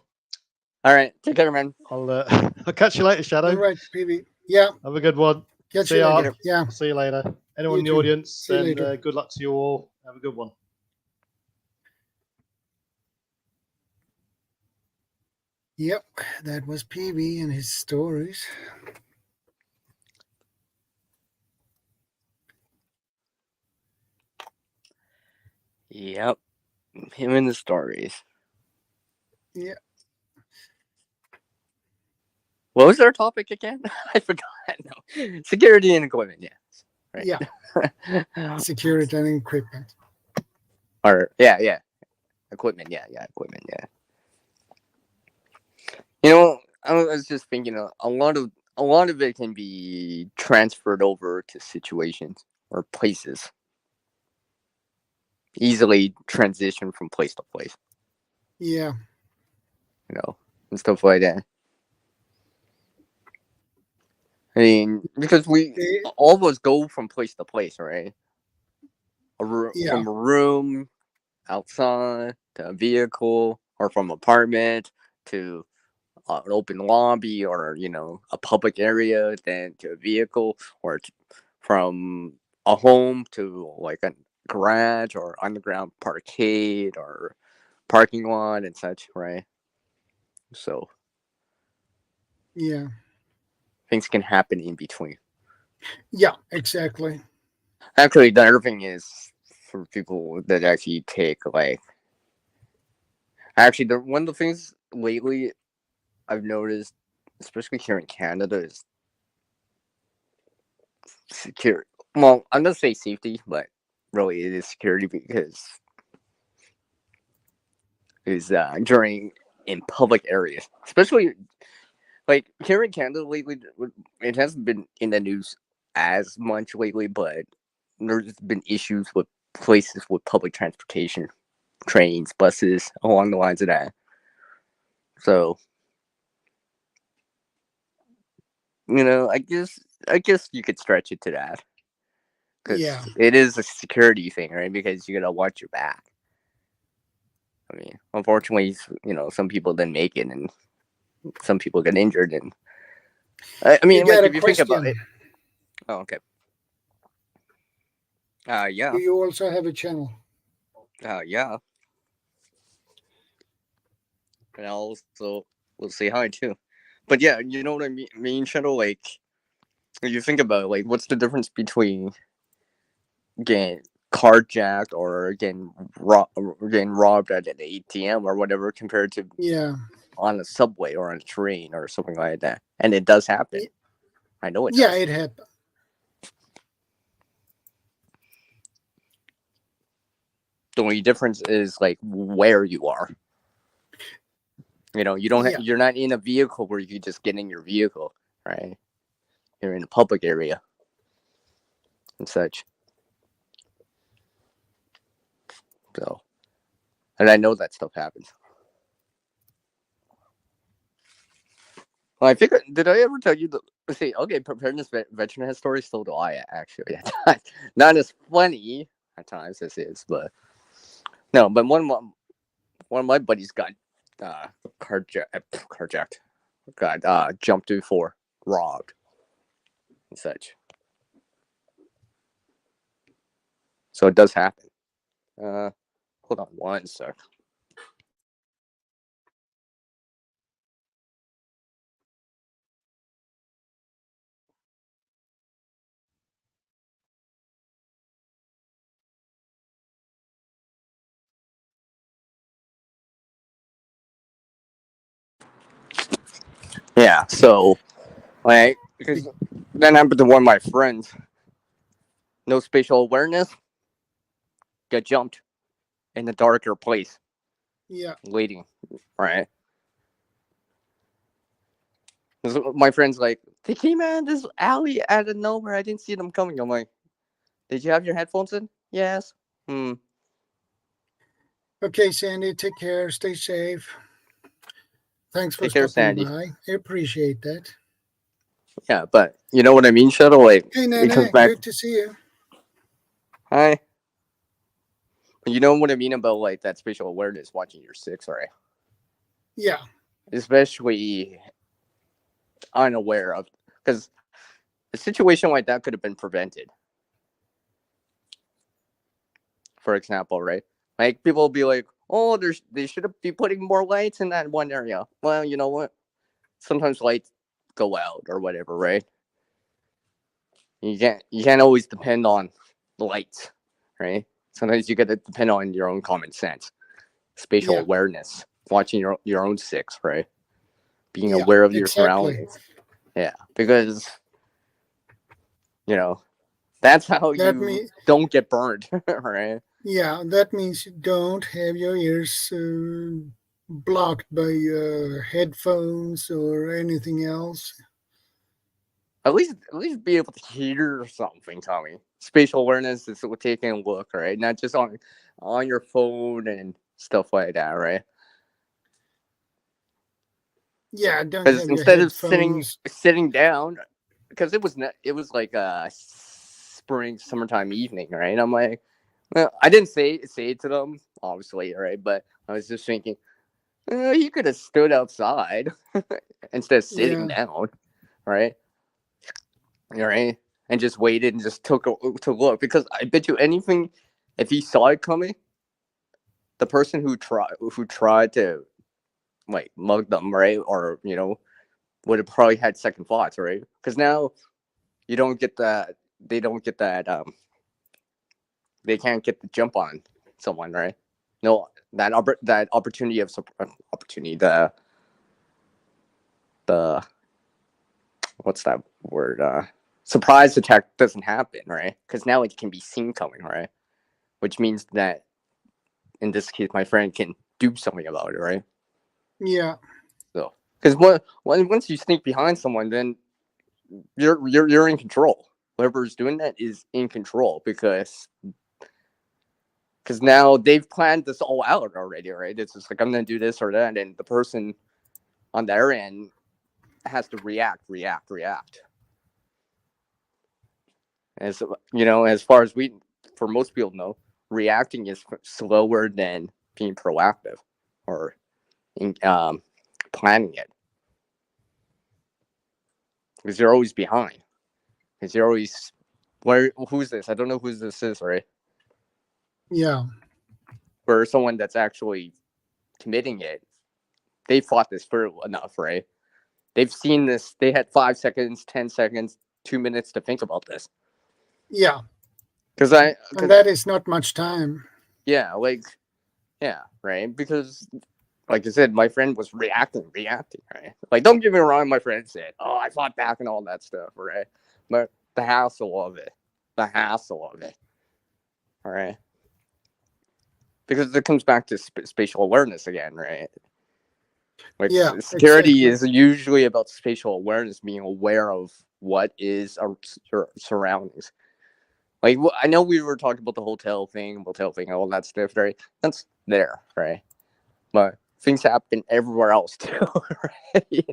all right, take care, man. I'll catch you later, Shadow. All right, PB. Yeah. Have a good one. Catch you later. Yeah. See you later. Anyone in the audience, then good luck to you all. Have a good one. Yep, that was PB and his stories. Yep, him and the stories. Yeah. What was our topic again? I forgot. No. Security and equipment. Yeah. Right. Yeah. Security and equipment. Or yeah. Equipment. Yeah. Equipment. Yeah. You know, I was just thinking a lot of it can be transferred over to situations or places. Easily transition from place to place. Yeah. And stuff like that. I mean, because we all of us go from place to place, right? From a room outside to a vehicle, or from apartment to an open lobby, or a public area, then to a vehicle, or from a home to like a garage or underground parkade or parking lot and such, right? So Yeah. things can happen in between. Yeah, exactly. Actually, the other thing is for people that actually take like, actually, one of the things lately I've noticed, especially here in Canada, is security. Well, I'm gonna say safety, but really it is security because is during in public areas, especially like here in Canada lately. It hasn't been in the news as much lately, but there's been issues with places with public transportation, trains, buses, along the lines of that. So, I guess you could stretch it to that because Yeah. it is a security thing, right? Because you gotta watch your back. I mean, unfortunately, some people didn't make it, and some people get injured, and I You mean, got like a if you think about question. it. Oh, okay. Do Yeah. you also have a channel? Yeah. And I'll also will say hi too. But yeah, you know what I mean, Shadow. Like, if you think about it, like, what's the difference between getting carjacked or getting robbed at an ATM or whatever compared to Yeah. on a subway or on a train or something like that? And it does happen. Y- I know it Yeah, does. it happened. The only difference is like where you are. You don't. Yeah. You're not in a vehicle where you can just get in your vehicle, right? You're in a public area and such. So, and I know that stuff happens. Well, I think did I ever tell you the see? Okay, preparedness veteran story. So do I actually at times. Not as funny at times as is, but no. But one of my buddies got uh carjacked, got jumped before, robbed, and such. So it does happen. Hold on one sec. Yeah. So like because that happened to one of my friends. No spatial awareness. Got jumped in a darker place, Yeah. waiting. Right. My friend's like, they came out of this alley out of nowhere. I didn't see them coming. I'm like, did you have your headphones in? Yes. Okay, Sandy, take care. Stay safe. Thanks for Take care, stopping Sandy. by. I appreciate that. Yeah, but you know what I mean, Shadow? Like, Hey, it comes Nana, back. good to see you. Hi. You know what I mean about like that spatial awareness watching your six, right? Yeah. Especially unaware of, because a situation like that could have been prevented. For example, right? Like people will be like, "Oh, they should be putting more lights in that one area." Well, you know what? Sometimes lights go out or whatever, right? You can't always depend on the lights, right? Sometimes you got to depend on your own common sense, spatial Yeah. awareness, watching your own six, right? Being Yeah. aware of your Exactly. surroundings. Yeah, because that's how That you means. don't get burned, right? Yeah, that means you don't have your ears blocked by headphones or anything else. At least be able to hear something, Tommy. Spatial awareness is taking a look, right? Not just on your phone and stuff like that, right? Yeah, don't Because have your instead of sitting headphones. sitting down, because it was like a spring summertime evening, right? I'm like, well, I didn't say it to them, obviously, right? But I was just thinking, you could have stood outside instead of sitting Yeah, down, right? Right, and just waited and just took to look, because I bet you anything, if he saw it coming, the person who tried to like mug them, right, or would have probably had second thoughts, right? Because now you don't get that. They don't get that. They can't get the jump on someone, right? No, that opportunity of opportunity. The what's that word? Surprise attack doesn't happen, right? Because now it can be seen coming, right? Which means that in this case, my friend can do something about it, right? Yeah. So, because once you sneak behind someone, then you're in control. Whoever's doing that is in control because now they've planned this all out already, right? It's just like, I'm gonna do this or that, and the person on their end has to react. As as far as for most people know, reacting is slower than being proactive or planning it, because you're always behind. Because you're always, who's this? I don't know who this is, right? Yeah. For someone that's actually committing it, they thought this through enough, right? They've seen this. They had 5 seconds, 10 seconds, 2 minutes to think about this. Yeah. And that is not much time. Yeah, right? Because, like I said, my friend was reacting, right? Like, don't get me wrong, my friend said, "Oh, I fought back" and all that stuff, right? But the hassle of it, all right? Because it comes back to spatial awareness again, right? Like, Yeah, security exactly. is usually about spatial awareness, being aware of what is our surroundings. Like, I know we were talking about the hotel thing, all that stuff, right? That's there, right? But things happen everywhere else too, right?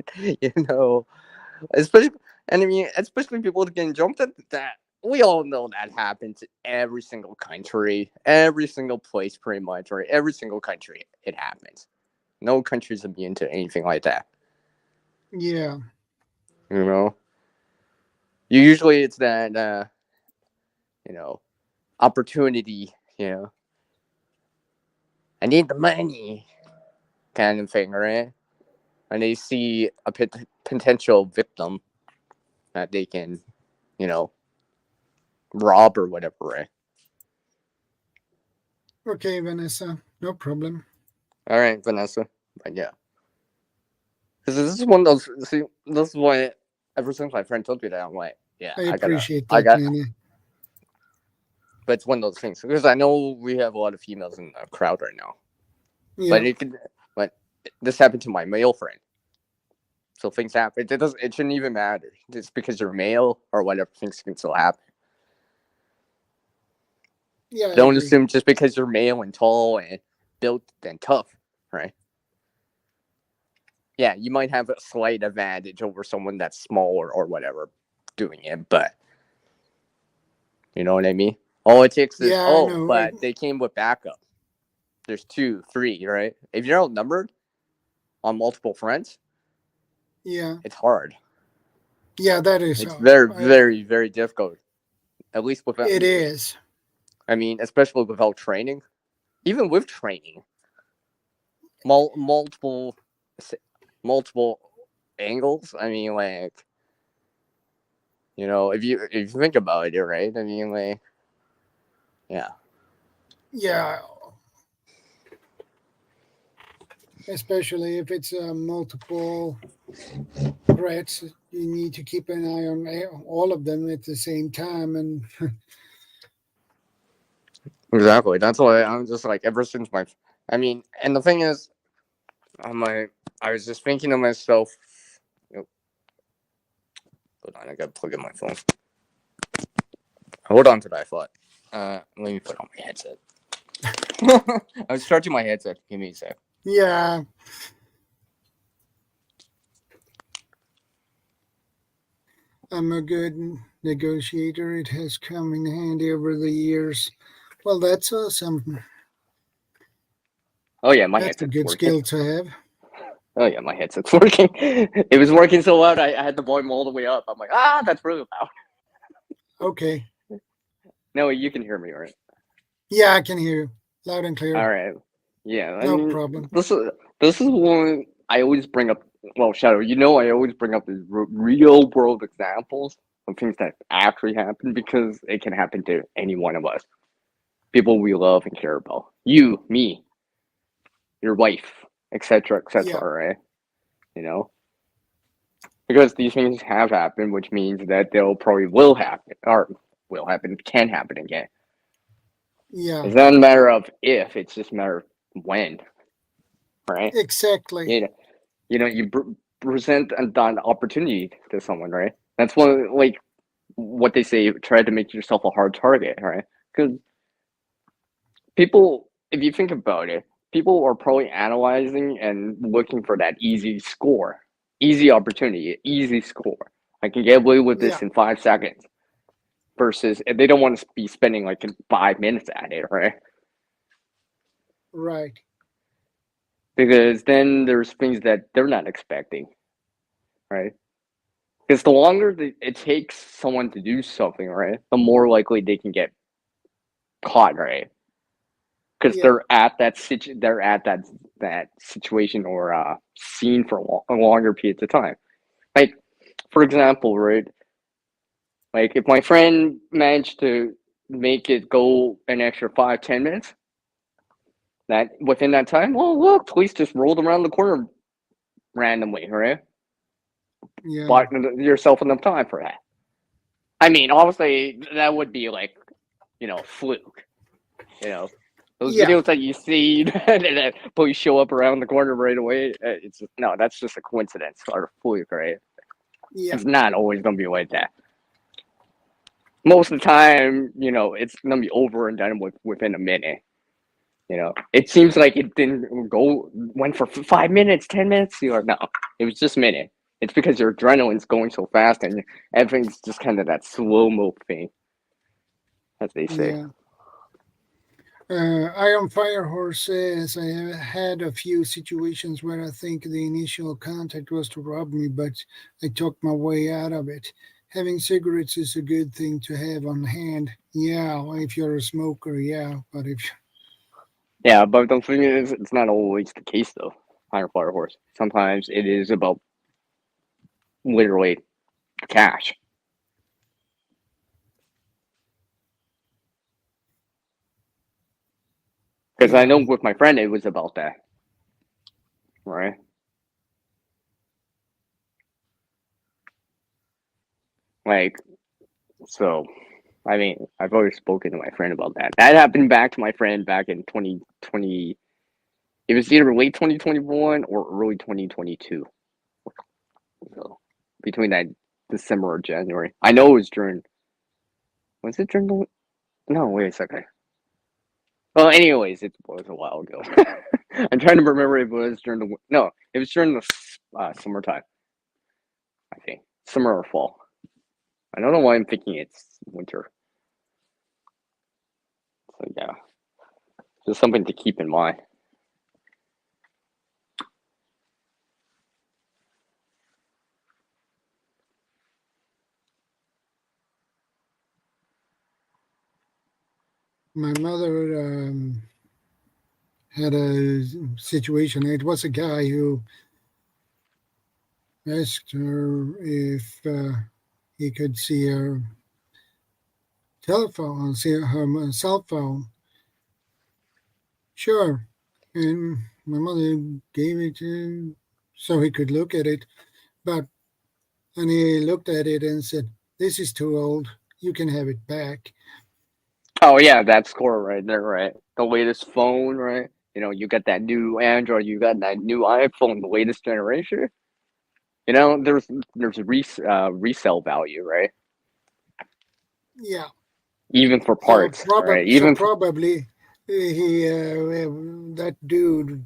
Especially people getting jumped at that. We all know that happens in every single country, every single place, pretty much, right? Every single country, it happens. No country's immune to anything like that. Yeah. Usually it's that, opportunity, I need the money kind of thing, right? And they see a potential victim that they can, rob or whatever, right? Okay, Vanessa, no problem. All right, Vanessa. But yeah, because this is one of those. See, this is why ever since my friend told me that, I'm like, yeah, I I appreciate that, got. Manny. But it's one of those things because I know we have a lot of females in the crowd right now. Yeah. But this happened to my male friend. So things happen. It shouldn't even matter. Just because you're male or whatever, things can still happen. Yeah. Don't assume just because you're male and tall and built and tough, right? Yeah, you might have a slight advantage over someone that's small or whatever doing it, but you know what I mean? All it takes is, but they came with backup. There's 2, 3, right? If you're outnumbered on multiple fronts, yeah, it's hard. Yeah, that is. It's very, very, very difficult. At least without. It is. I mean, especially without training. Even with training, multiple angles. I mean, like, if you think about it, right? I mean, like, yeah. Yeah. Especially if it's multiple threats, you need to keep an eye on all of them at the same time. And exactly. That's why I'm just like, ever since and the thing is, I was just thinking to myself, hold on, I gotta plug in my phone. Hold on to that thought. Let me put on my headset. I was charging my headset. Give me a sec. Yeah. I'm a good negotiator. It has come in handy over the years. Well, that's awesome. Oh yeah, my that's headset's a good working. skill to have. Oh yeah, my headset's working. It was working so loud, I had the volume all the way up. I'm like, that's really loud. Okay. No, you can hear me, right? Yeah, I can hear you loud and clear. All right. Yeah, I No mean, problem. this is one I always bring up. Well, Shadow, I always bring up these real world examples of things that actually happen because it can happen to any one of us, people we love and care about. You, me, your wife, etc., Yeah, etc. Right? You know, because these things have happened, which means that they'll probably will happen, can happen again. yeah, It's not a matter of if; it's just a matter of when, right? exactly. You present an opportunity to someone, right? That's one like what they say. Try to make yourself a hard target, right? Because people, if you think about it, people are probably analyzing and looking for that easy score, easy opportunity, easy score. I can get away with Yeah, this in 5 seconds. Versus, they don't want to be spending like 5 minutes at it, right? right. Because then there's things that they're not expecting, right? Because the longer it takes someone to do something, right, the more likely they can get caught, right? Because Yeah, they're at that situation or scene for a longer period of time. Like, for example, right? Like if my friend managed to make it go an extra 5-10 minutes, that within that time, well, look, police just rolled around the corner randomly, right? yeah, Bought yourself enough time for that. I mean, obviously, that would be like, fluke. You know, those yeah, videos that you see that police show up around the corner right away. No, that's just a coincidence or a fluke, right? yeah, It's not always gonna be like that. Most of the time, it's gonna be over and done within a minute. It seems like it went for 5 minutes, 10 minutes. You're like, no, it was just a minute. It's because your adrenaline's going so fast and everything's just kind of that slow mo thing, as they say. yeah. Iron Firehorse says I have had a few situations where I think the initial contact was to rob me, but I talked my way out of it. Having cigarettes is a good thing to have on hand. Yeah, if you're a smoker, yeah, but if Yeah, but the thing is, it's not always the case though. Iron Fire Horse. Sometimes it is about literally cash. Because I yeah, know with my friend, it was about that, right? Like, so, I mean, I've always spoken to my friend about that. That happened back to my friend back in 2020. It was either late 2021 or early 2022. So, between that December or January. I know it was was it during the, no, wait a second. Well, anyways, it was a while ago. I'm trying to remember if it was during no, it was during the summertime, I think. Summer or fall. I don't know why I'm thinking it's winter. So, yeah, just something to keep in mind. my mother had a situation. It was a guy who asked her if he could see her telephone, see her cell phone. Sure. And my mother gave it to him so he could look at it. But and he looked at it and said, "This is too old. You can have it back." Oh yeah, that score right there, right? The latest phone, right? You got that new Android, you got that new iPhone, the latest generation. There's resale value, right? Yeah. Even for So parts, right? probably, so Even probably he that dude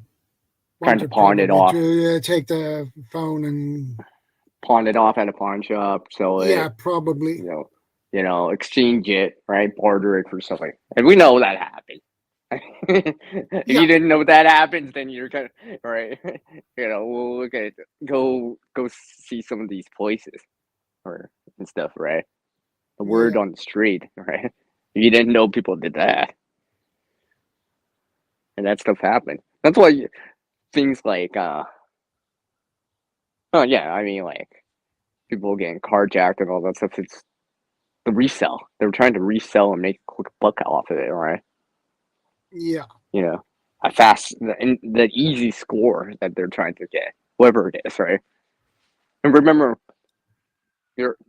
trying to wanted pawn it probably off, to take the phone and pawn it off at a pawn shop, sell yeah, it, probably. exchange it, right? Barter it for something. And we know that happened. If Yeah. you didn't know that happens, then you're kind of right. We'll look at go see some of these places or and stuff, right? The word Yeah. on the street, right? If you didn't know people did that, and that stuff happened. That's why things like oh yeah, I mean like people getting carjacked and all that stuff. It's the resell. They're trying to resell and make a quick buck off of it, right? Yeah. You know, a fast, the easy score that they're trying to get, whatever it is, right? And remember,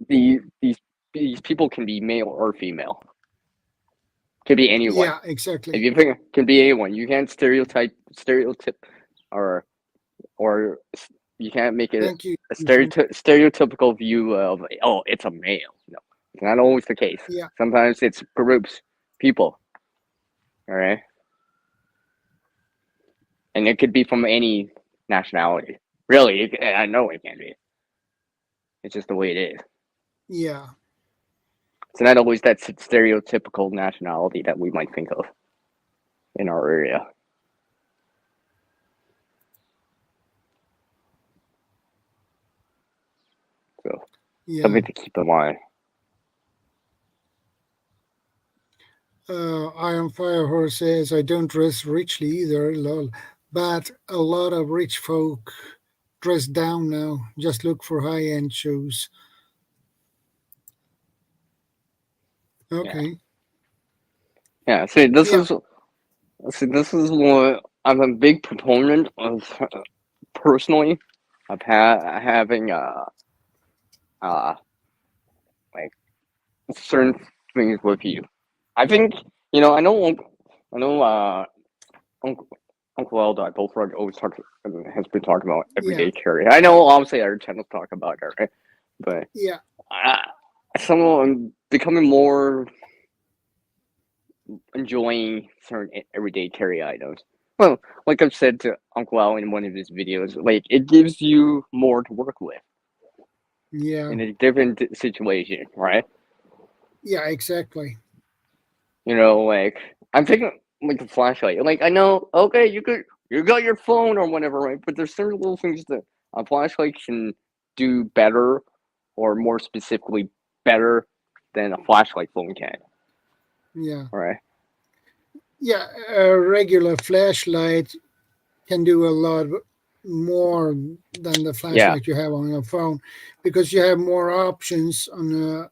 these people can be male or female. Could be anyone. Yeah, exactly. If you think it can be anyone, you can't stereotype, or you can't make it Thank you. a stereotypical view of, oh, it's a male. No, it's not always the case. Yeah. Sometimes it's groups, people. All right, and it could be from any nationality. Really, I know it can be. It's just the way it is. Yeah. It's not always that stereotypical nationality that we might think of in our area. So Yeah. something to keep in mind. Iron Firehorse says, I don't dress richly either, lol. But a lot of rich folk dress down now. Just look for high-end shoes. Okay. Yeah. See, this is what I'm a big proponent of. Personally, of having like certain things with you. I think I know Uncle Elda, both always has been talking about everyday carry. I know obviously our channels talk about it, right? But Yeah. I'm becoming more enjoying certain everyday carry items. Well, like I've said to Uncle Al in one of his videos, like it gives you more to work with Yeah. in a different situation, right? Yeah, exactly. Like I'm thinking like a flashlight. Like I know, okay, you got your phone or whatever, right? But there's certain little things that a flashlight can do better, or more specifically, better than a flashlight phone can. Yeah. Right. Yeah, a regular flashlight can do a lot more than the flashlight you have on your phone, because you have more options on a,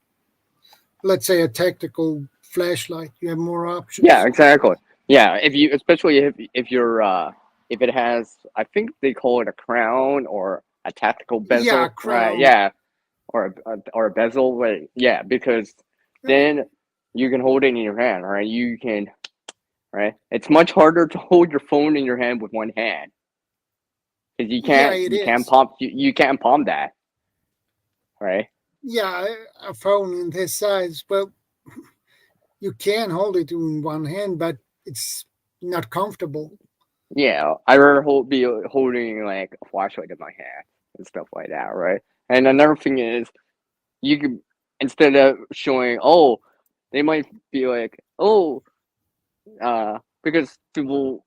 let's say, a tactical flashlight. You have more options. Yeah, exactly. Yeah, especially if you're if it has, I think they call it a crown or a tactical bezel, Yeah, right? crown. Yeah, or a bezel, right? Yeah, because then you can hold it in your hand, right? You can, right? It's much harder to hold your phone in your hand with one hand because you can't palm that, right? Yeah, a phone in this size, well, you can hold it in one hand, but it's not comfortable. Yeah, I rather be holding like a flashlight in my hand and stuff like that, right? And another thing is, you could, instead of showing, oh, they might be like, oh, because people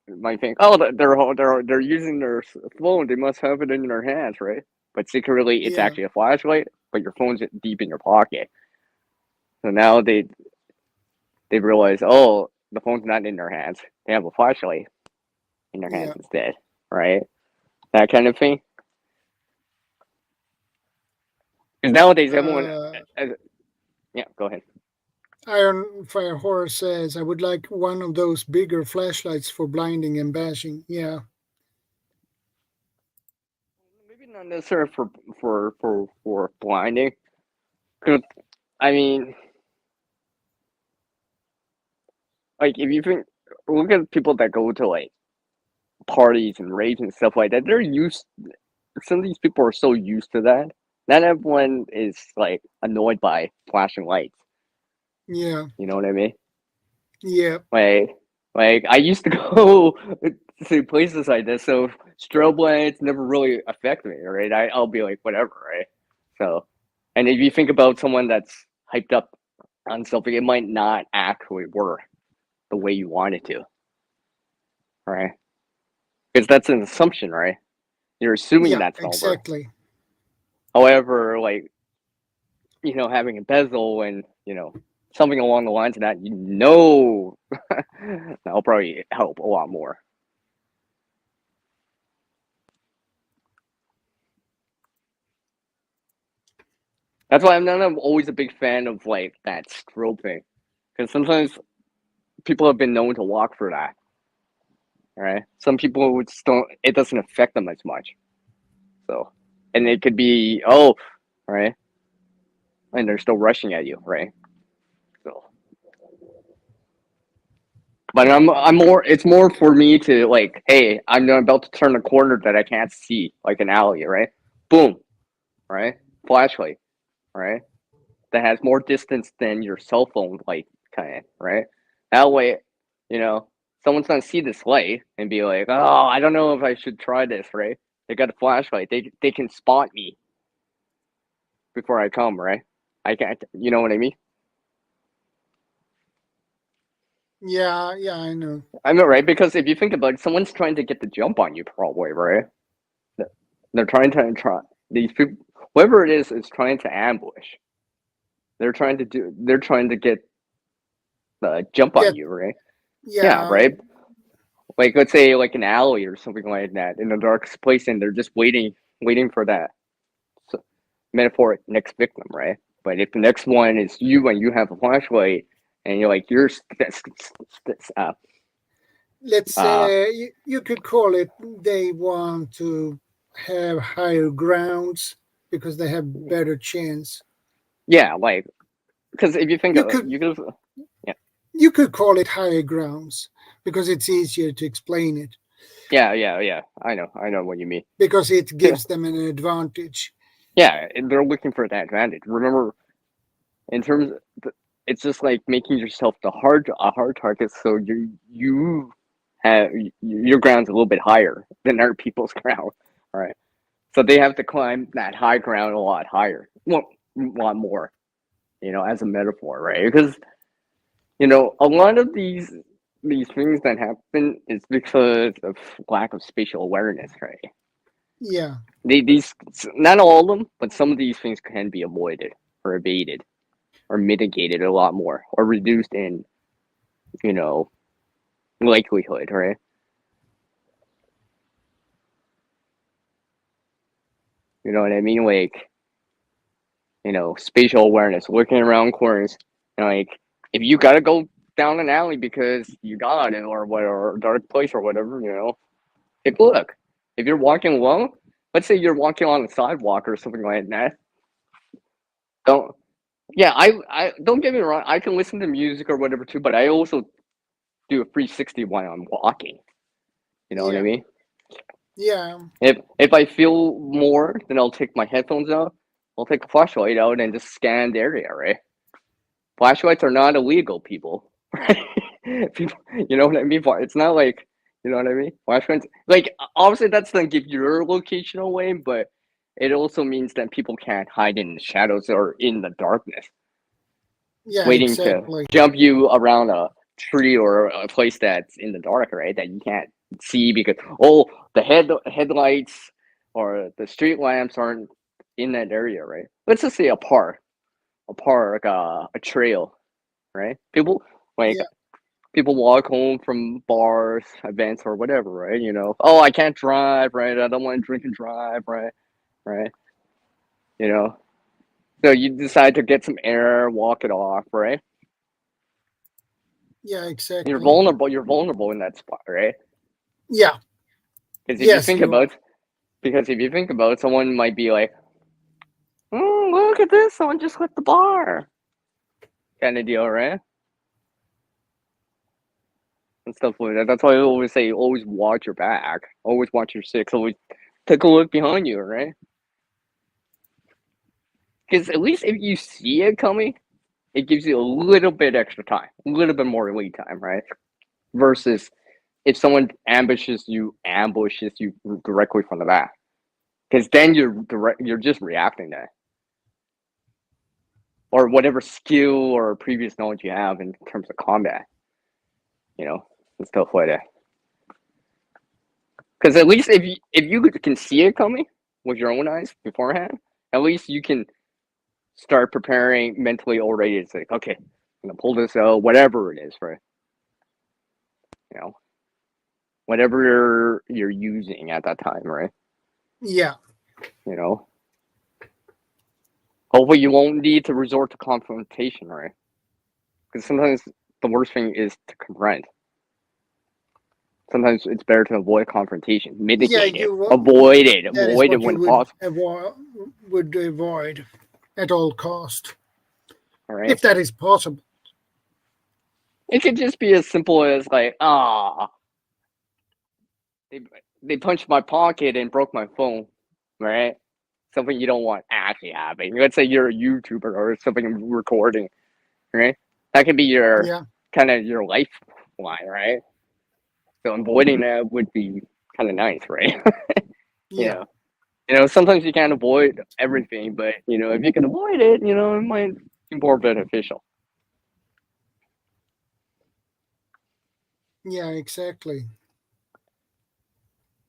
might think, oh, they're using their phone, they must have it in their hands, right? But secretly, it's actually a flashlight, but your phone's deep in your pocket. So now they realize, oh, the phone's not in their hands; they have a flashlight in their hands instead, right? That kind of thing. Because nowadays, everyone, yeah, go ahead. Iron Fire Horror says, I would like one of those bigger flashlights for blinding and bashing. Yeah. Maybe not necessarily for blinding. Because, I mean, like, if you think, look at people that go to, like, parties and raves and stuff like that, some of these people are so used to that. Not everyone is, like, annoyed by flashing lights. Yeah. You know what I mean? Yeah. Like I used to go to places like this, so strobe lights never really affect me, right? I'll be like, whatever, right? So, and if you think about someone that's hyped up on something, it might not actually work the way you want it to, right? Because that's an assumption, right? You're assuming that's gonna work. Exactly. However, like, having a bezel and, something along the lines of that, that'll probably help a lot more. That's why I'm not always a big fan of like that strobe thing, because sometimes people have been known to walk for that. Right? Some people would don't. It doesn't affect them as much. So, and it could be right, and they're still rushing at you, right? So, but I'm more. It's more for me to like, hey, I'm about to turn a corner that I can't see, like an alley, right? Boom, right? Flashlight, right? That has more distance than your cell phone light, kind of, right? That way, someone's gonna see this light and be like, oh, I don't know if I should try this, right? They got a flashlight. They can spot me before I come, right? I can't. You know what I mean? Yeah, I know. I know, right? Because if you think about it, someone's trying to get the jump on you, probably, right? They're trying to these people, whoever it is trying to ambush. They're trying to get the jump on you, right? Yeah, right. Like let's say like an alley or something like that in the darkest place, and they're just waiting for that metaphoric next victim, right? But if the next one is you and you have a flashlight and you're like let's say you could call it they want to have higher grounds because they have better chance. Yeah, like because if you think you could call it higher grounds because it's easier to explain it. Yeah. I know what you mean. Because it gives them an advantage. Yeah, and they're looking for that advantage. Remember, in terms of it's just like making yourself a hard target, so you have your ground's a little bit higher than other people's ground, right? So they have to climb that high ground a lot higher, well, a lot more, as a metaphor, right? Because a lot of these things that happen is because of lack of spatial awareness, right? Yeah. These not all of them, but some of these things can be avoided or evaded or mitigated a lot more or reduced in, likelihood, right? You know what I mean? Like, spatial awareness, looking around corners, like if you gotta go down an alley because you got it or whatever, or a dark place or whatever, take a look. If you're walking alone, let's say you're walking on a sidewalk or something like that. I don't get me wrong. I can listen to music or whatever too, but I also do a 360 while I'm walking. You know what I mean? Yeah. If I feel more, then I'll take my headphones out. I'll take a flashlight out and just scan the area, right? Flashlights are not illegal, people. People, you know what I mean? It's not like, you know what I mean? Flashlights, like, obviously that's going to give your location away, but it also means that people can't hide in the shadows or in the darkness. Yeah, waiting exactly. to jump you around a tree or a place that's in the dark, right? That you can't see because the headlights or the street lamps aren't in that area, right? Let's just say a park, a trail, right? People people walk home from bars, events, or whatever, right? Oh, I can't drive, right? I don't want to drink and drive, right? So you decide to get some air, walk it off, right? Yeah, exactly. You're vulnerable in that spot, right? Yeah. Because if you think about it, someone might be like, look at this, someone just hit the bar. Kind of deal, right? And stuff like that. That's why I always say, always watch your back. Always watch your six. Always take a look behind you, right? Because at least if you see it coming, it gives you a little bit extra time. A little bit more lead time, right? Versus if someone ambushes you directly from the back. Because then you're just reacting to it. Or whatever skill or previous knowledge you have in terms of combat. And stuff like that. Because at least if you can see it coming with your own eyes beforehand, at least you can start preparing mentally already. It's like, okay, gonna pull this out, whatever it is, right? You know, whatever you're using at that time, right? Yeah. You know, hopefully you won't need to resort to confrontation, right? Because sometimes the worst thing is to confront. Sometimes it's better to avoid confrontation, mitigate it, avoid it when possible. Would avoid at all cost, All right. if that is possible. It could just be as simple as like, they punched my pocket and broke my phone, right? Something you don't want actually happening. Let's say you're a YouTuber or something recording, right? That could be your Yeah. kind of your lifeline, right? So avoiding that would be kind of nice, right? Yeah. Sometimes you can't avoid everything, but if you can avoid it, it might be more beneficial. Yeah, exactly.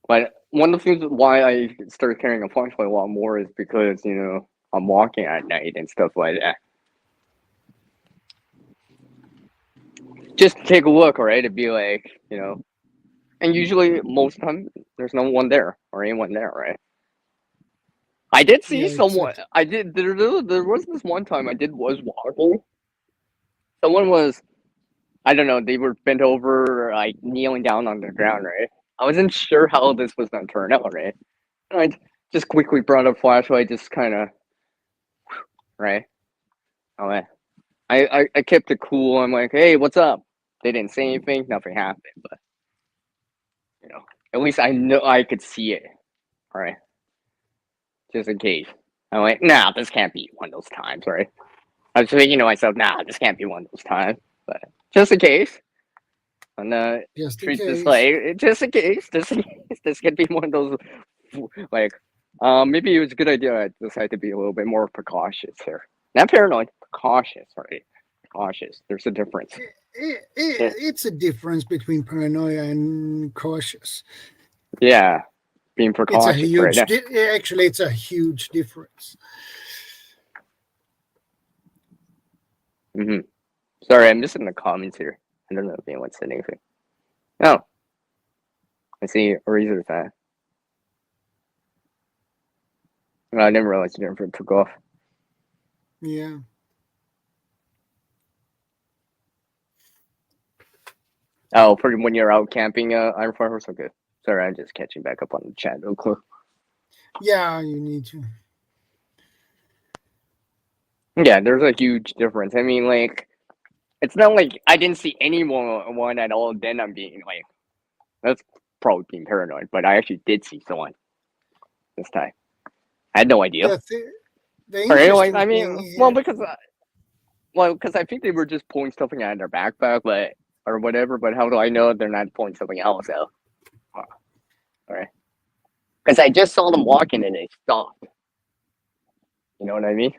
But one of the things why I started carrying a flashlight a lot more is because I'm walking at night and stuff like that. Just take a look, right? It'd be like, and usually most of the time there's no one there or anyone there, right? I did see Yeah, someone. exactly. I did. There was this one time was walking. Someone was, I don't know. They were bent over, like kneeling down on the ground, right? I wasn't sure how this was gonna turn out, right? And I just quickly brought a flashlight, just kind of, right? I kept it cool. I'm like, hey, what's up? They didn't say anything. Nothing happened, but at least I know I could see it. All right, just in case. I'm like, nah, this can't be one of those times, right? I was thinking to myself, nah, this can't be one of those times, but just in case. And Just in treat this case. like just in case. This could be one of those like maybe it was a good idea. I decided to be a little bit more precautious here. Not paranoid, cautious, right? Cautious. There's a difference. It's a difference between paranoia and cautious. Yeah, being It's a precautious, huge. right? Actually, it's a huge difference. Mm-hmm. Sorry, I'm just in the comments here. I don't know if anyone said anything. Oh, I see Razor fan. I didn't realize you didn't took off. Yeah. Oh, for when you're out camping, Iron Farmers, okay. Sorry, I'm just catching back up on the chat real quick. Yeah, you need to. Yeah, there's a huge difference. I mean, like, it's not like I didn't see anyone at all. Then I'm being like, that's probably being paranoid. But I actually did see someone this time. I had no idea. The Or anyway, interesting I thing mean, here. because I think they were just pulling something out of their backpack, or whatever. But how do I know they're not pulling something else out? All right, because I just saw them walking and they stopped. You know what I mean?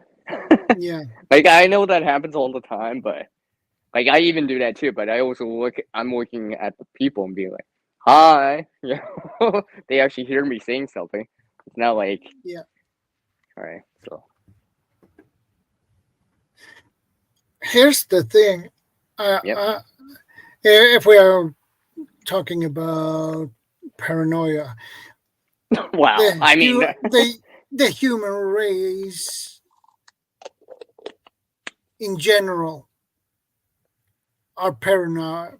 Yeah. Like I know that happens all the time, but like I even do that too. But I also I'm looking at the people and being like, "Hi," they actually hear me saying something. It's not like, Yeah. all right, so Here's the thing. yep. If we are talking about paranoia, Wow, I mean, the human race in general are paranoid.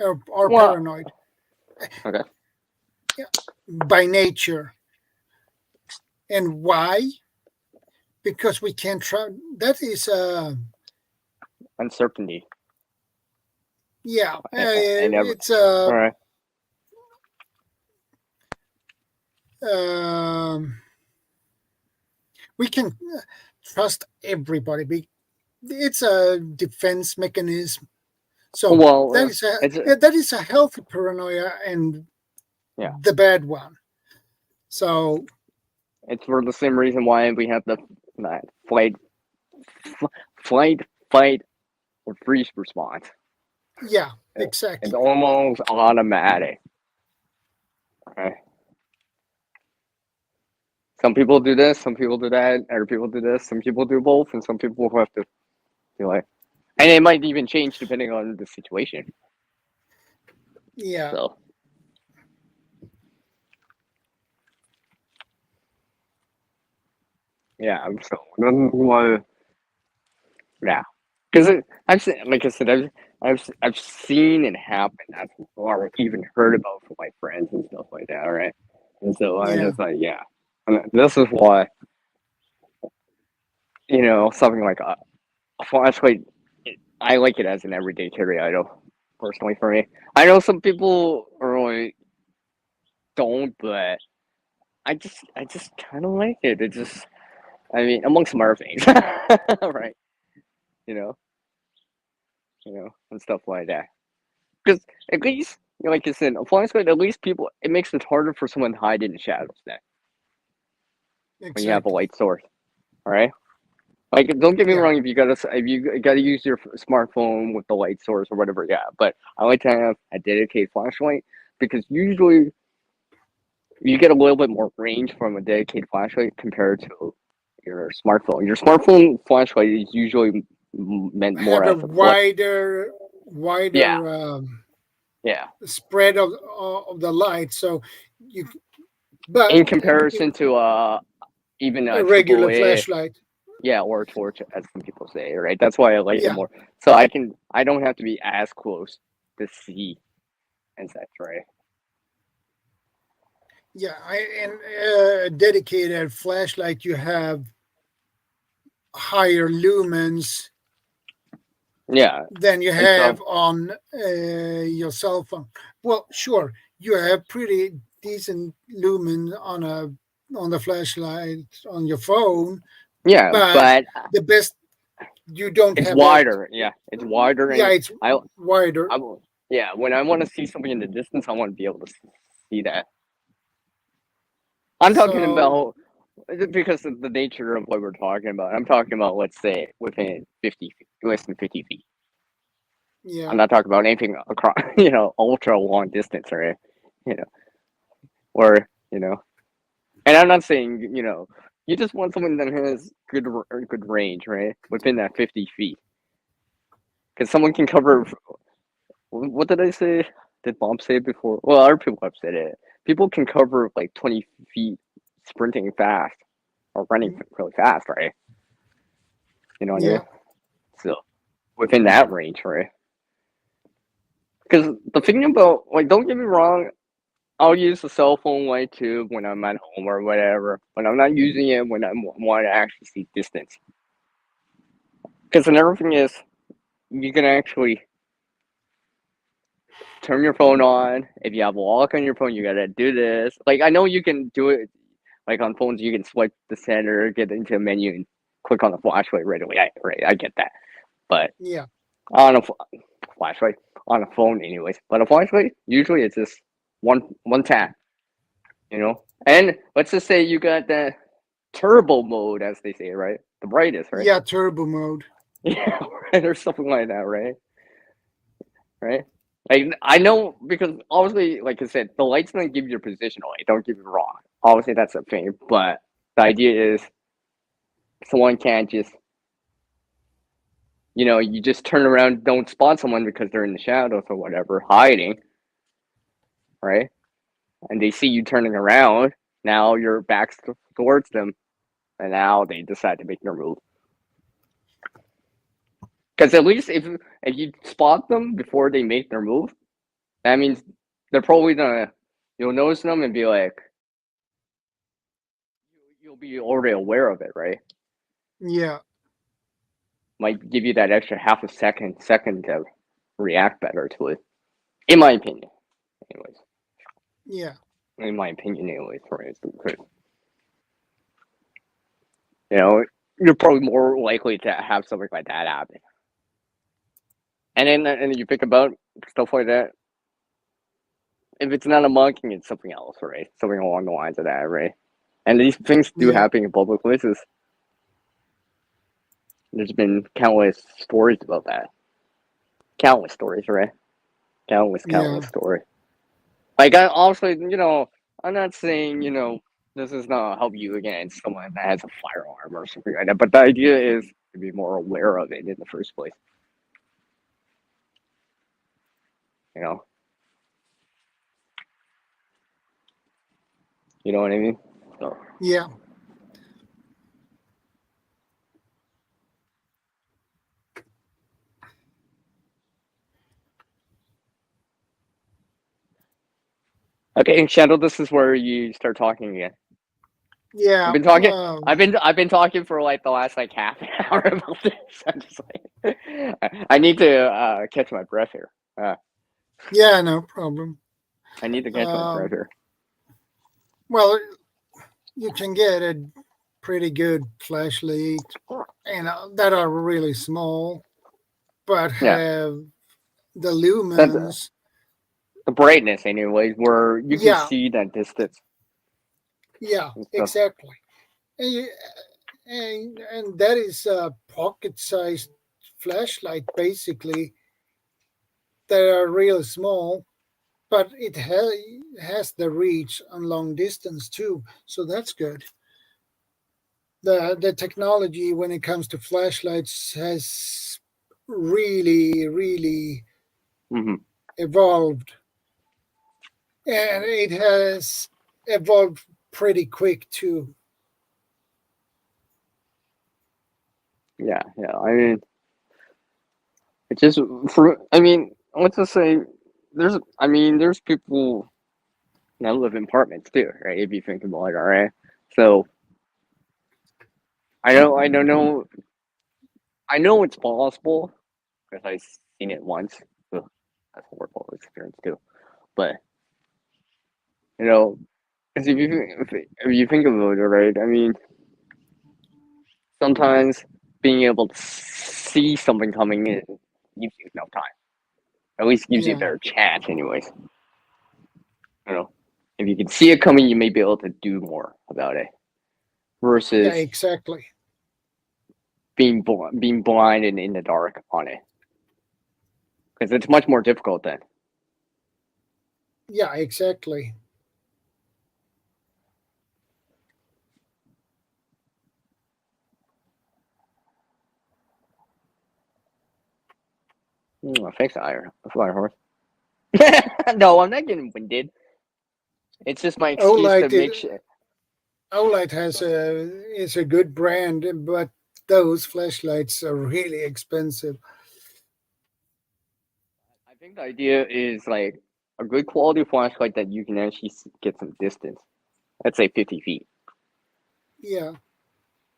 Are well, paranoid okay, by nature, and why? Because we can't try. That is uncertainty. yeah. I never. It's All right. we can trust everybody. It's a defense mechanism. So Well, that is a healthy paranoia and yeah, the bad one. So it's for the same reason why we have the flight, fight, or freeze response. yeah, exactly. It's almost automatic. Okay. Some people do this, some people do that, other people do this, some people do both, and some people have to, You know, and it might even change depending on the situation. Yeah. So. Yeah, so well, yeah, because I've seen, like I said, I've seen it happen. That's or even heard about from my friends and stuff like that. Right, and so I'm Yeah. just like, yeah, and this is why something like a flashlight. I like it as an everyday carry item, personally for me. I know some people really don't, but I just kind of like it. It just, I mean, among some other things, right? You know. And stuff like that. Because at least, like I said, a flashlight, at least people, it makes it harder for someone to hide in the shadows then when you have a Exactly. light source. All right. Like, don't get me Yeah. wrong, if you gotta use your smartphone with the light source or whatever, yeah. But I like to have a dedicated flashlight because usually you get a little bit more range from a dedicated flashlight compared to your smartphone. Your smartphone flashlight is usually meant more Have a as a flip. wider Yeah, yeah. spread of the light, so you. But In comparison to even a a triple regular A, flashlight. yeah, or a torch, as some people say, right? That's why I like it Yeah. more. So I don't have to be as close to see and such, right? Yeah. And a dedicated flashlight, you have higher lumens Yeah, than you and have so on your cell phone. Well, sure, you have pretty decent lumen on the flashlight on your phone, yeah, but but the best you don't it's have that. wider. Yeah, it's wider, Yeah, and it's wider. I, yeah, when I want to see something in the distance, I want to be able to see that. I'm talking So about because of the nature of what we're talking about. I'm talking about, let's say, within 50 feet, less than 50 feet. yeah, I'm not talking about anything across, ultra long distance, right? You know, or and I'm not saying you just want someone that has good range, right? Within that 50 feet, because someone can cover. What did I say? Did Bomb say it before? Well, other people have said it. People can cover like 20 feet sprinting fast or running really fast, right? You know what I mean? yeah, So within that range, right? Because the thing about, like, don't get me wrong, I'll use the cell phone light too when I'm at home or whatever, but I'm not using it when I want to actually see distance. Because another thing is, you can actually turn your phone on. If you have a lock on your phone, you gotta do this. Like, I know you can do it, like on phones, you can swipe the center, get into a menu, and click on the flashlight right away. I get that. But yeah, on a flashlight, on a phone, anyways. But a flashlight, usually it's just one tap. And let's just say you got the turbo mode, as they say, right? The brightest, right? yeah. Turbo mode. Yeah, right, or something like that, right? Right? Like, I know, because obviously, like I said, the light's gonna give you your positional light. Don't get me wrong. Obviously, that's a thing, but the idea is someone can't just, you just turn around, don't spot someone because they're in the shadows or whatever, hiding, right? And they see you turning around. Now your back's towards them, and now they decide to make their move. Because at least if you spot them before they make their move, that means they're probably gonna, you'll notice them and be like, you'll be already aware of it, right? Yeah, Might give you that extra half a second to react better to it. In my opinion, anyways. yeah, In my opinion, anyways, right? You know, you're probably more likely to have something like that happen. And then you think about stuff like that. If it's not a monkey, it's something else, right? Something along the lines of that, right? And these things do yeah, happen in public places. There's been countless stories about that. Countless stories, right? yeah, Countless stories. Like, I also, I'm not saying, this is not help you against someone that has a firearm or something like that. But the idea is, to be more aware of it in the first place. You know? You know what I mean? So. Yeah. Okay, Shadow, this is where you start talking again. Yeah. I've been talking. I've been talking for like the last like half an hour about this. I'm just like, I need to catch my breath here. Yeah, no problem. I need to catch my breath here. Well, you can get a pretty good flashlight, and that are really small, but have the lumens. The brightness, anyways, where you can Yeah. see that distance. Yeah, exactly. And that is a pocket-sized flashlight, basically. They are real small, but it has the reach on long distance too, so that's good. The technology when it comes to flashlights has really evolved, and it has evolved pretty quick too. Yeah. I mean, it's just I mean, let's just say there's people that live in apartments too, right? If you think about it, all right. So I don't know. I know it's possible because I've seen it once. Ugh, that's a horrible experience too. But you know, because if you think about it, right? I mean, sometimes being able to see something coming in gives you enough time. At least gives you a better chance, anyways. You know, if you can see it coming, you may be able to do more about it. Versus exactly. being blind and in the dark on it, because it's much more difficult then. Yeah, exactly. Thanks, Fire Horse. No, I'm not getting winded. It's just my excuse to make sure. Olight is a good brand, but those flashlights are really expensive. I think the idea is like a good quality flashlight that you can actually get some distance. Let's say 50 feet. Yeah.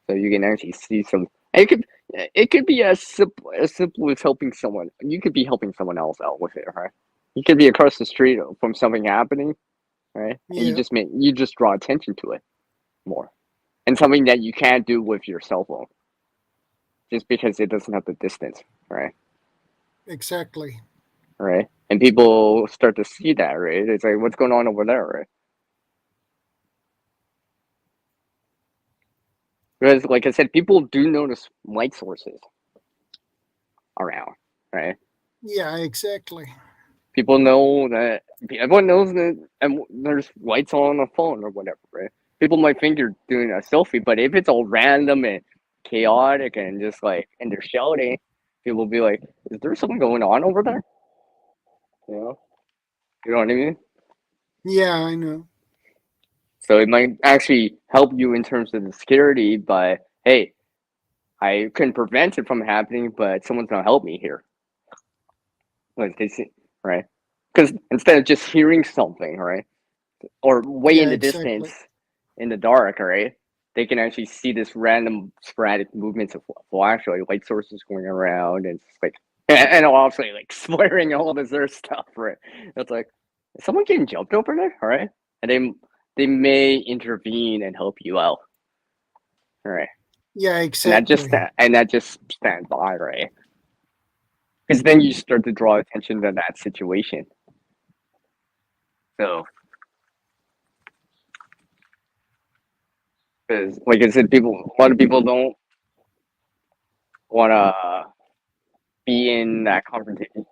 So you can actually see some. It could be as simple as helping someone. You could be helping someone else out with it, right? You could be across the street from something happening, right? And you just draw attention to it more, and something that you can't do with your cell phone, just because it doesn't have the distance, right? Exactly. Right, and people start to see that, right? It's like, what's going on over there, right? Because, like I said, people do notice light sources around, right? Yeah, exactly. People know that. Everyone knows that, and there's lights on a phone or whatever, right? People might think you're doing a selfie, but if it's all random and chaotic and just like, and they're shouting, people will be like, "Is there something going on over there?" You know what I mean? Yeah, I know. So it might actually help you in terms of the security, but hey, I couldn't prevent it from happening, but someone's gonna help me here. Like they see, right? Because instead of just hearing something, right, or way in the distance, in the dark, right, they can actually see this random sporadic movements of flashlight light sources going around, and it's like, and obviously like swearing and all this other stuff, right? It's like, is someone getting jumped over there, all right? And they may intervene and help you out, all right? Yeah, exactly. And that just stand by, right? Because then you start to draw attention to that situation. So, because like I said, a lot of people don't want to be in that confrontation,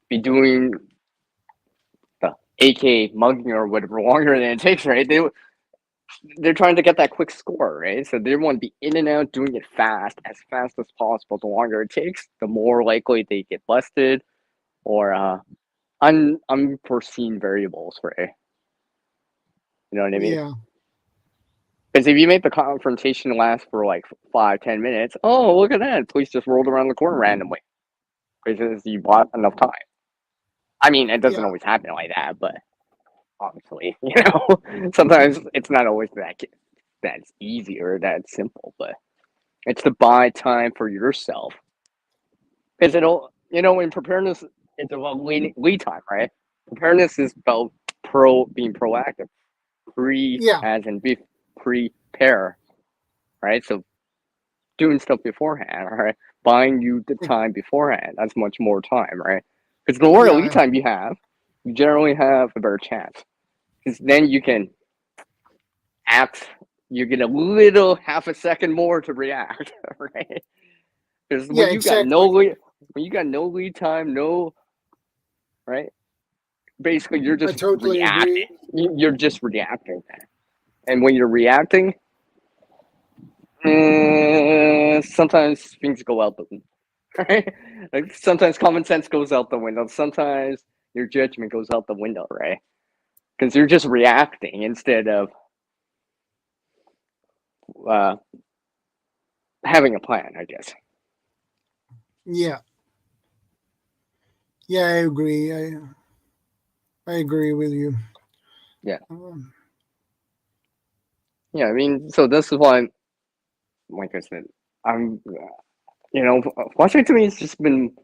be doing the AK mugging or whatever longer than it takes, right? they're trying to get that quick score, right? So they want to be in and out, doing it as fast as possible. The longer it takes, the more likely they get busted or unforeseen variables, right? You know what I mean? Yeah. Because if you make the confrontation last for like 5-10 minutes, oh, look at that, police just rolled around the corner randomly because you bought enough time. I mean, it doesn't Yeah. always happen like that, but obviously, you know, sometimes it's not always that's easy or that simple, but it's to buy time for yourself. Because it'll, you know, in preparedness, it's about lead time, right? Preparedness is about being proactive, Yeah. as in prepare, right? So doing stuff beforehand, right? Buying you the time beforehand. That's much more time, right? Because the more lead Yeah. time you have, you generally have a better chance. Because then you can act. You get a little half a second more to react, right? Because Yeah. when you got no Exactly. lead time, no, right? Basically, you're I just totally reacting. agree. You're just reacting, and when you're reacting, sometimes things go out the window. Right? Like sometimes common sense goes out the window. Sometimes your judgment goes out the window, right? Because you're just reacting instead of uh, having a plan, I guess. Yeah. Yeah. I agree. I agree with you. Yeah. Um, Yeah, I mean, so this is why, like I said, I'm, you know, watching to me has just been,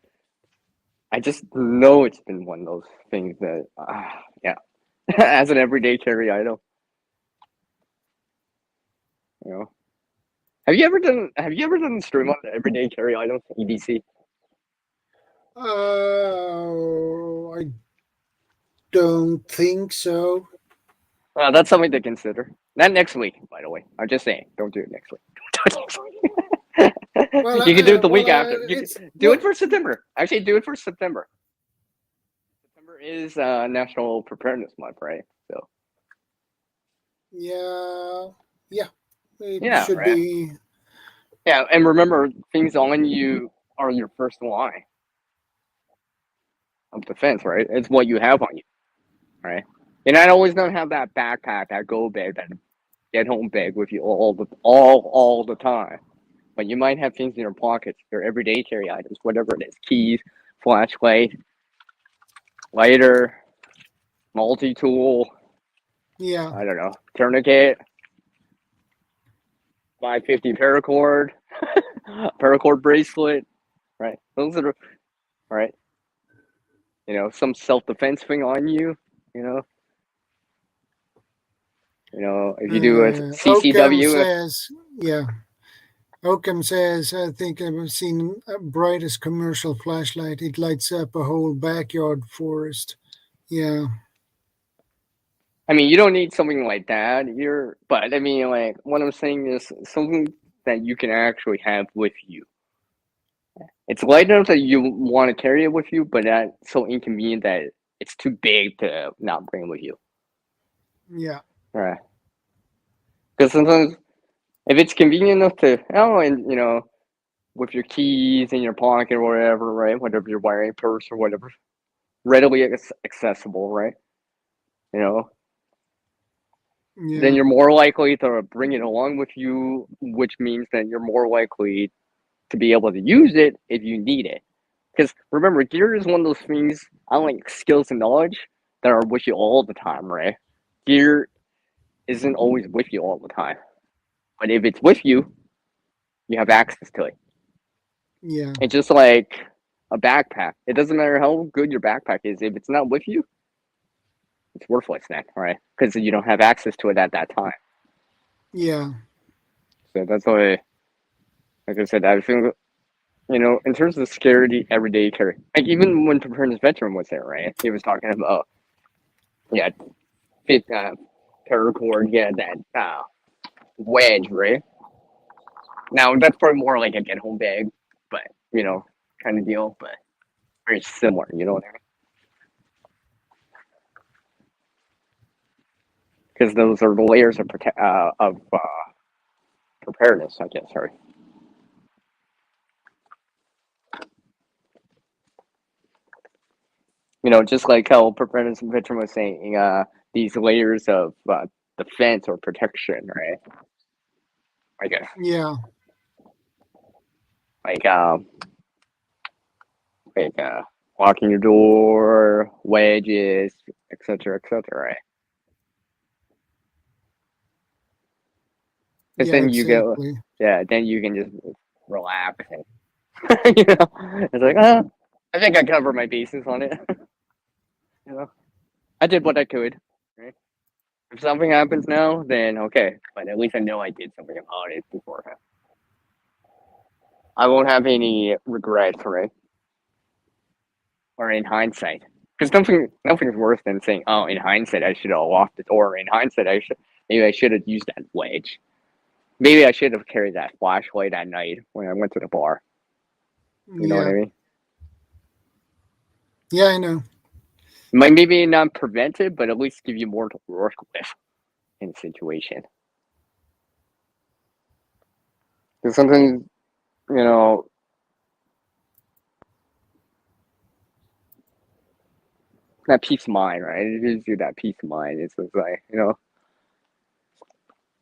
I just know it's been one of those things that, yeah, as an everyday carry item, you know. Have you ever done the stream on the everyday carry items, EDC? I don't think so. That's something to consider. Not next week, by the way. I'm just saying, don't do it next week. Don't do it next Well, week. You can do it the week after. You can it's do well. it for September. Actually, do it for September. September is National Preparedness Month, right? So Yeah. Yeah. It yeah, should right. be. Yeah, and remember, things on you are your first line of defense, right? It's what you have on you, right? You're not always gonna have that backpack, that go bag, that get home bag with you all the time. But you might have things in your pockets, your everyday carry items, whatever it is, keys, flashlight, lighter, multi-tool, Yeah. I don't know, tourniquet, 550 paracord, paracord bracelet, right? Those are right. You know, some self-defense thing on you. You know, if you do a Oakham CCW, says. Yeah. Oakham says, I think I've seen a brightest commercial flashlight. It lights up a whole backyard forest. Yeah. I mean, you don't need something like that. But I mean, like what I'm saying is something that you can actually have with you. It's light enough that you want to carry it with you, but not so inconvenient that it's too big to not bring with you. Yeah. Right. Because sometimes if it's convenient enough to, and with your keys in your pocket or whatever, right? Whatever you're wearing, purse or whatever, readily accessible, right? You know, then Yeah. you're more likely to bring it along with you, which means that you're more likely to be able to use it if you need it. Because remember, gear is one of those things, unlike skills and knowledge, that are with you all the time, right? Gear isn't always with you all the time. But if it's with you, you have access to it. Yeah. It's just like a backpack. It doesn't matter how good your backpack is. If it's not with you, it's worthless then, right? Because you don't have access to it at that time. Yeah. So that's why, like I said, I think, in terms of security, everyday carry, like even when Preparedness Veteran was there, right? He was talking about, yeah, fit paracord, yeah, that wedge, right? Now that's probably more like a get home bag, but kind of deal, but very similar. You know what I mean? because those are the layers of preparedness, I guess. Sorry. Just like how preparedness Victor was saying, these layers of defense or protection, right? I guess. Yeah. Like locking your door, wedges, etc., right? Because Yeah, then you go, exactly. then you can just relax. And, it's like, I think I covered my bases on it. I did what I could. Right? If something happens now, then okay, but at least I know I did something about it beforehand. I won't have any regrets, right? Or in hindsight, because nothing's worse than saying, "Oh, in hindsight, I should have locked the door." In hindsight, maybe I should have used that wedge. Maybe I should have carried that flashlight at night when I went to the bar. You know what I mean? Yeah, I know. Maybe not prevent it, but at least give you more to work with in a situation. Because sometimes, that peace of mind, right? It gives you that peace of mind. It's just like,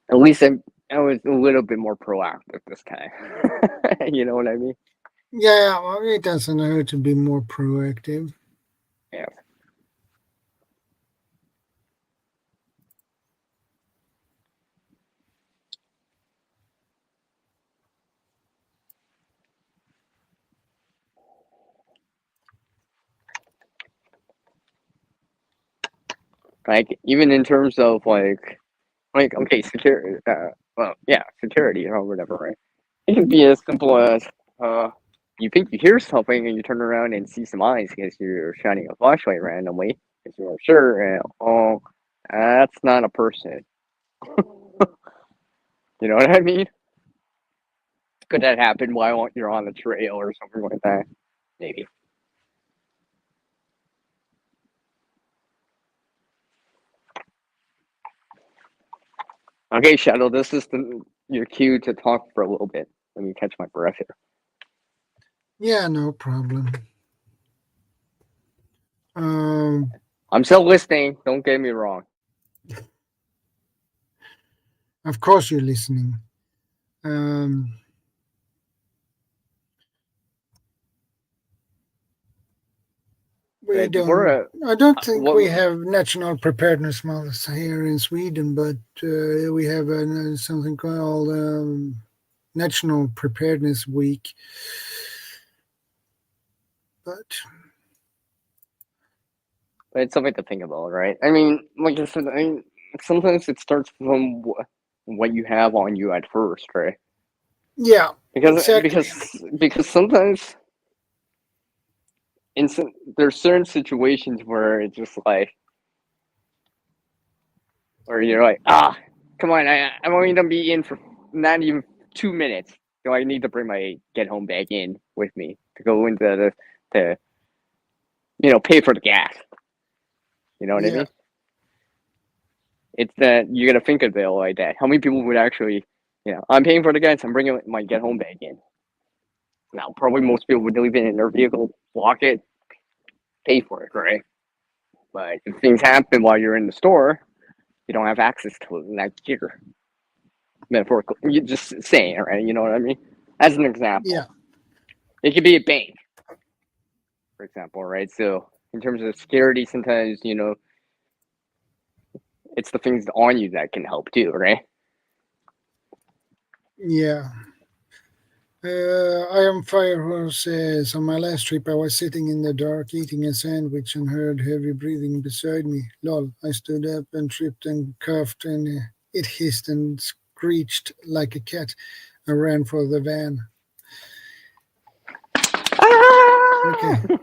at least I was a little bit more proactive this time. You know what I mean? Yeah, well, it doesn't hurt to be more proactive. Yeah. Like, even in terms of like okay, security. Security or whatever, right? It can be as simple as you think you hear something and you turn around and see some eyes because you're shining a flashlight randomly because you're sure, and that's not a person. You know what I mean? Could that happen while you're on the trail or something like that? Maybe. Okay, Shadow, this is your cue to talk for a little bit. Let me catch my breath here. Yeah, no problem. I'm still listening. Don't get me wrong. Of course, you're listening. I don't think we have national preparedness months here in Sweden, but we have something called National Preparedness Week. But it's something to think about, right? I mean, like I said, sometimes it starts from what you have on you at first, right? Yeah, because sometimes there's certain situations where it's just like, or you're like, come on, I'm only gonna be in for not even 2 minutes. So I need to bring my get home bag in with me to go into the pay for the gas. You know what I mean? It's that you gotta think of it like that. How many people would actually, I'm paying for the gas, I'm bringing my get home bag in. Now, probably most people would leave it in their vehicle, lock it, pay for it, right? But if things happen while you're in the store, you don't have access to it in that gear. Metaphorically, you're just saying, right? You know what I mean? As an example, it could be a bank, for example, right? So in terms of security, sometimes it's the things on you that can help too, right? Yeah. I am Firehorse says, on my last trip I was sitting in the dark eating a sandwich and heard heavy breathing beside me. Lol, I stood up and tripped and coughed and it hissed and screeched like a cat. I ran for the van. Okay.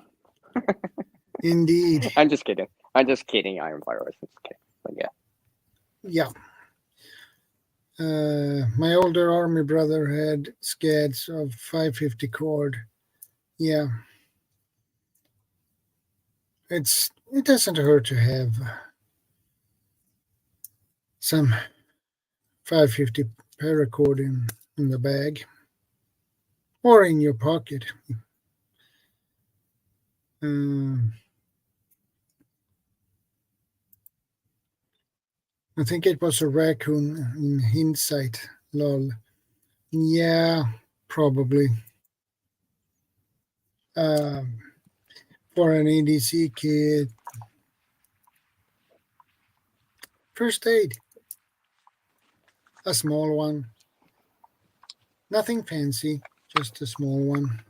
Indeed. I'm just kidding. I am Firehorse. But yeah. My older army brother had scads of 550 cord. Yeah. It doesn't hurt to have. some 550 paracord in the bag or in your pocket. I think it was a raccoon in hindsight. Lol. Yeah, probably. For an ADC kit, first aid, a small one. Nothing fancy, just a small one.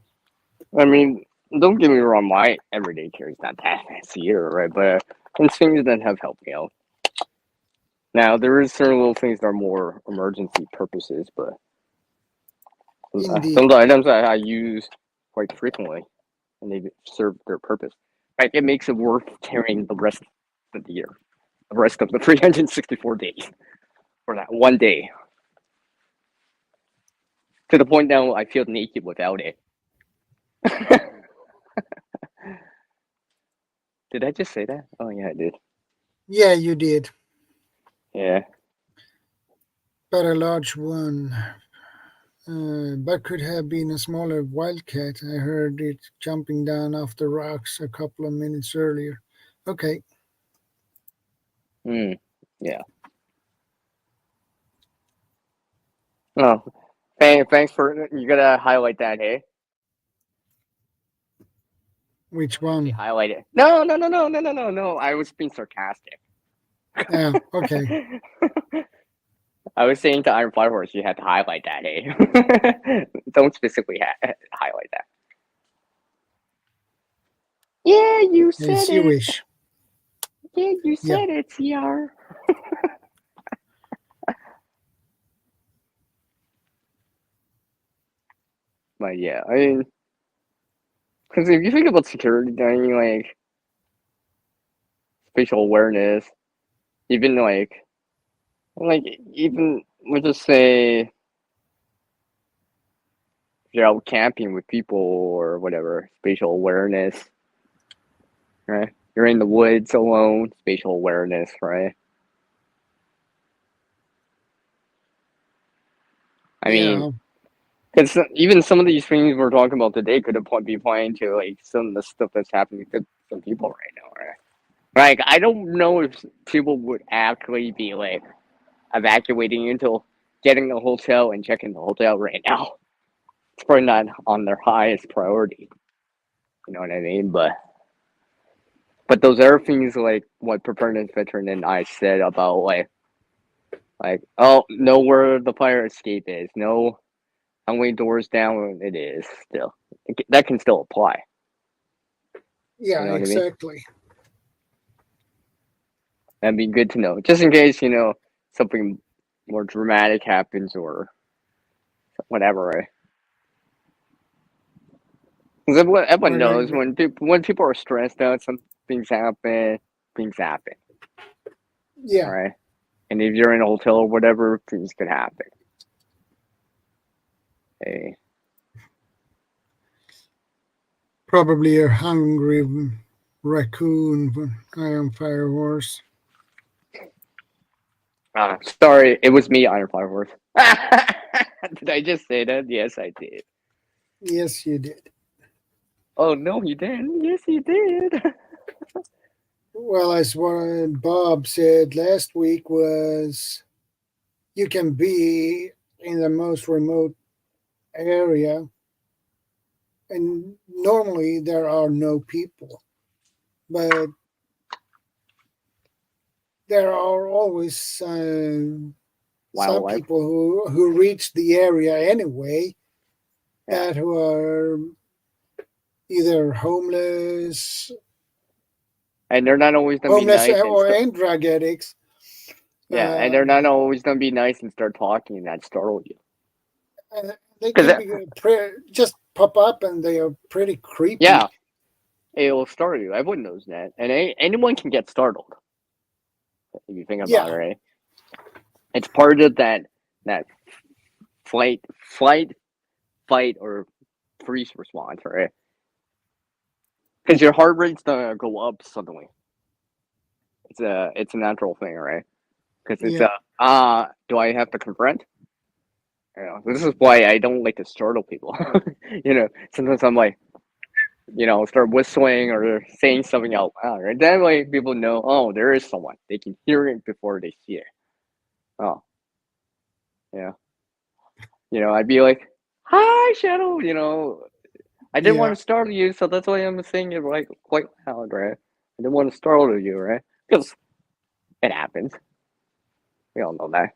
I mean, don't get me wrong, my everyday care is not that fancy either, right? But it's things that have helped me out. Now, there is certain little things that are more emergency purposes, but Indeed. some of the items I use quite frequently, and they serve their purpose. Like, it makes it worth carrying the rest of the year, the rest of the 364 days, or that one day. To the point now I feel naked without it. Did I just say that? Oh yeah, I did. Yeah, you did. Yeah. But a large one. But could have been a smaller wildcat. I heard it jumping down off the rocks a couple of minutes earlier. Okay. Yeah. Oh, thanks for you gotta highlight that, hey? Which one? Highlight it. No. I was being sarcastic. Yeah, okay. I was saying to Iron Fire Horse, you had to highlight that, hey? Don't specifically highlight that. Yeah, you said As you wish. Yeah, you said it, CR. But yeah, I mean, because if you think about security, I mean, like, spatial awareness, even even, let's just say, if you're out camping with people or whatever, spatial awareness, right? You're in the woods alone, spatial awareness, right? I mean, because even some of these things we're talking about today could be applying to like some of the stuff that's happening to some people right now, right? Like, I don't know if people would actually be like evacuating until getting a hotel and checking the hotel right now. It's probably not on their highest priority. You know what I mean? But those other things, like what Preparedness Veteran and I said about like, oh, know where the fire escape is, know how many doors down it is. Still, that can still apply. Yeah, You know what exactly. I mean? That'd be good to know, just in case something more dramatic happens or whatever. Right? Because everyone knows when people are stressed out, some things happen. Things happen. Yeah. Right. And if you're in a hotel or whatever, things could happen. Hey. Probably a hungry raccoon, Iron Fire Horse. Sorry, it was me, Iron Fire Horse. Did I just say that? Yes, I did. Yes, you did. Oh, no, you didn't. Yes, you did. Well, as what Bob said last week was, you can be in the most remote area and normally there are no people, but there are always some people who reach the area anyway, that who are either homeless, and they're not always gonna be nice, and drug addicts. Yeah, and they're not always gonna be nice and start talking and that startle you. They can be just pop up and they are pretty creepy. Yeah, it will startle you. Everyone knows that, and anyone can get startled. If you think about it, right? It's part of that flight, fight, or freeze response, right? Because your heart rate's gonna go up suddenly. It's a natural thing, right? because it's Yeah. do I have to confront? You know, this is why I don't like to startle people. You know, sometimes I'm like, you know, start whistling or saying something out loud, right? That way people know, oh, there is someone. They can hear it before they see it. Oh, yeah. You know, I'd be like, hi, Shadow. You know, I didn't want Yeah. to startle you, so that's why I'm saying it like quite loud, right? I didn't want to startle you, right? Because it happens. We all know that.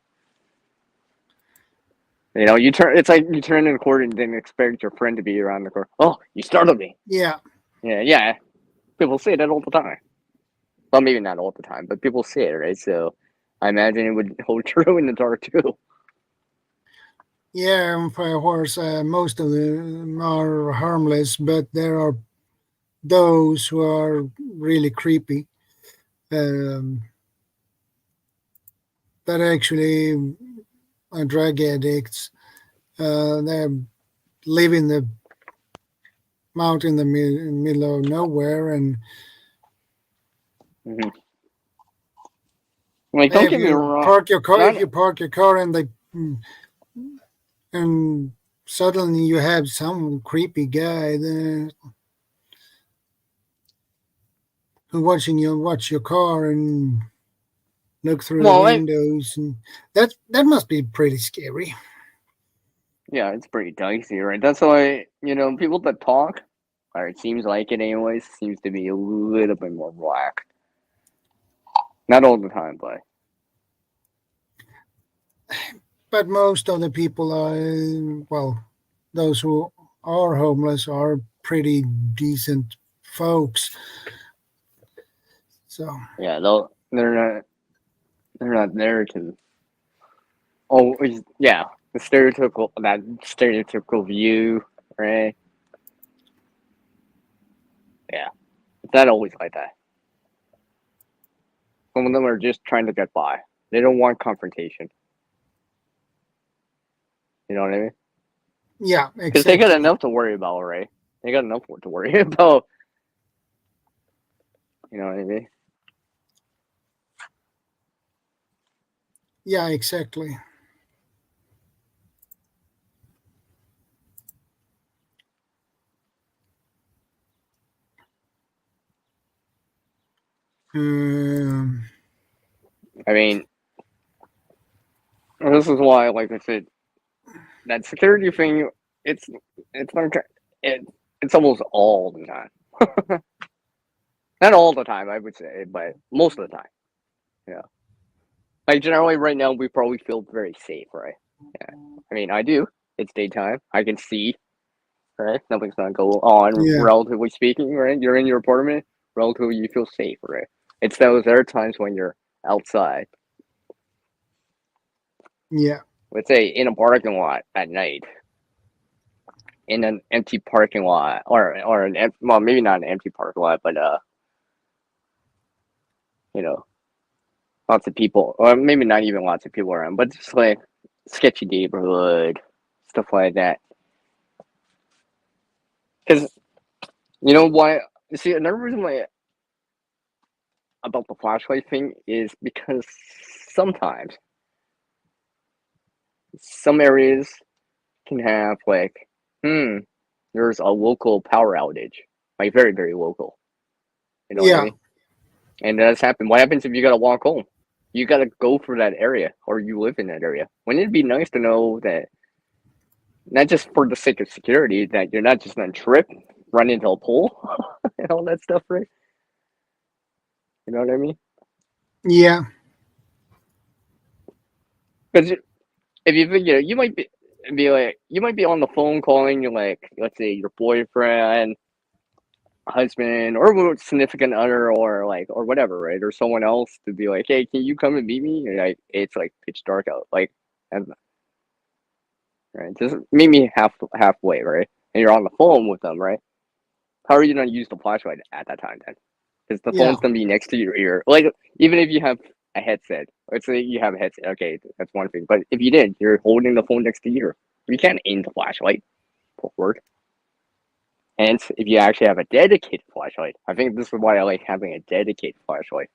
You know, it's like you turn in court and then expect your friend to be around the corner. Oh, you startled me. Yeah. Yeah. People say that all the time. Well, maybe not all the time, but people say it, right? So I imagine it would hold true in the dark too. Yeah, and for a horse, most of them are harmless, but there are those who are really creepy. Um, that actually are drug addicts. They live in the out in the middle of nowhere, and Mm-hmm. Like, don't if get me you wrong. park your car, Not, if you park your car, and they and suddenly you have some creepy guy there who watch your car and look through the well, windows, and that must be pretty scary. yeah, it's pretty dicey, right? That's why, you know, people that talk, or it seems like it anyways, seems to be a little bit more black. Not all the time, but But most of the people are, well, those who are homeless are pretty decent folks. So yeah, they're not there to always, yeah, that stereotypical view, right? Yeah, it's not always like that. Some of them are just trying to get by. They don't want confrontation. You know what I mean? yeah, Because they got exactly. enough to worry about, right? They got enough to worry about. You know what I mean? Yeah, exactly. Um, I mean, this is why, like I said, that security thing, it's it's not it, it's almost all the time. Not all the time, I would say, but most of the time. Yeah. Like generally, right now, we probably feel very safe, right? Yeah. I mean, I do. It's daytime. I can see, right? Nothing's gonna go on, yeah, relatively speaking, right? You're in your apartment, relatively, you feel safe, right? It's those other times when you're outside, yeah, let's say in a parking lot at night, in an empty parking lot, or well, maybe not an empty parking lot, but you know, lots of people, or maybe not even lots of people around, but just like sketchy neighborhood, stuff like that. Because you know why? See, another reason why about the flashlight thing is because sometimes some areas can have like, there's a local power outage, like very very local. You know what I yeah, mean? And that's happened. What happens if you gotta walk home? You gotta go for that area, or you live in that area. Wouldn't it be nice to know that, not just for the sake of security, that you're not just gonna trip, run into a pole, and all that stuff, right? You know what I mean? yeah, Because if you think, you know, be like, you might be on the phone calling, like, let's say your boyfriend, husband, or significant other, or like, or whatever, right? Or someone else to be like, hey, can you come and meet me? And like, it's like pitch dark out, like, and right, just meet me halfway, right? And you're on the phone with them, right? How are you gonna use the flashlight at that time then? Because the yeah, phone's gonna be next to your ear. Like, even if you have a headset, let's say you have a headset, okay, that's one thing. But if you did, you're holding the phone next to your ear. You can't aim the flashlight forward. Hence, if you actually have a dedicated flashlight, I think this is why I like having a dedicated flashlight.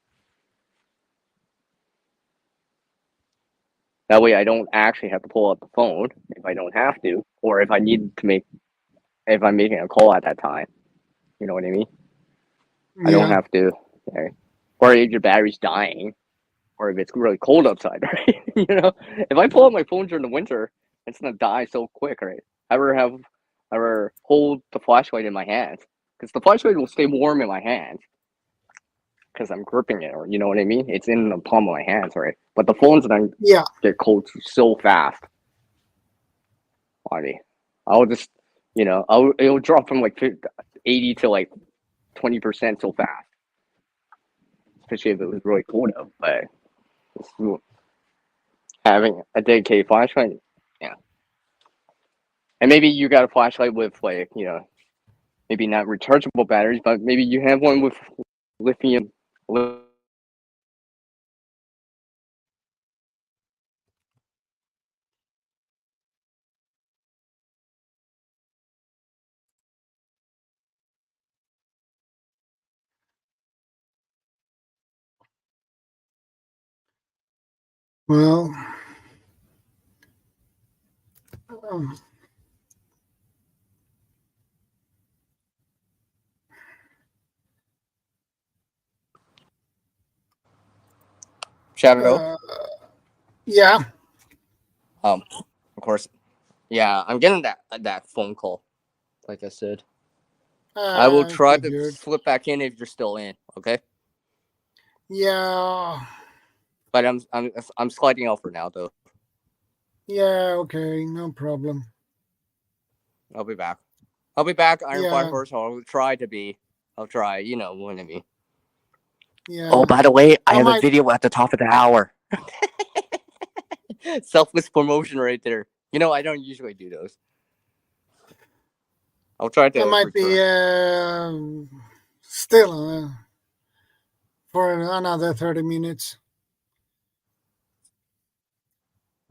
That way I don't actually have to pull out the phone if I don't have to, or if I need to if I'm making a call at that time. You know what I mean? I don't Yeah. have to, okay? Or if your battery's dying, or if it's really cold outside, right? You know, if I pull out my phone during the winter, it's gonna die so quick, right? I ever hold the flashlight in my hands, because the flashlight will stay warm in my hands because I'm gripping it, or you know what I mean? It's in the palm of my hands, right? But the phones then Yeah. get cold so fast. Funny. I'll just, it'll drop from like 80 to like 20% so fast, especially if it was really cold out. But having a dedicated flashlight, yeah. And maybe you got a flashlight with like, maybe not rechargeable batteries, but maybe you have one with lithium. Well, um, Shadow. yeah. Of course. Yeah, I'm getting that phone call. Like I said, I will I try to figured. slip back in if you're still in. Okay. Yeah. But I'm sliding out for now though. Yeah. Okay. No problem. I'll be back. I'll be back, Iron Yeah. Firehorse. I'll try to be. I'll try. You know what I mean. Yeah. Oh, by the way, I I have a might. video at the top of the hour. Selfless promotion right there. You know, I don't usually do those. I'll try I to might be return. still for another 30 minutes.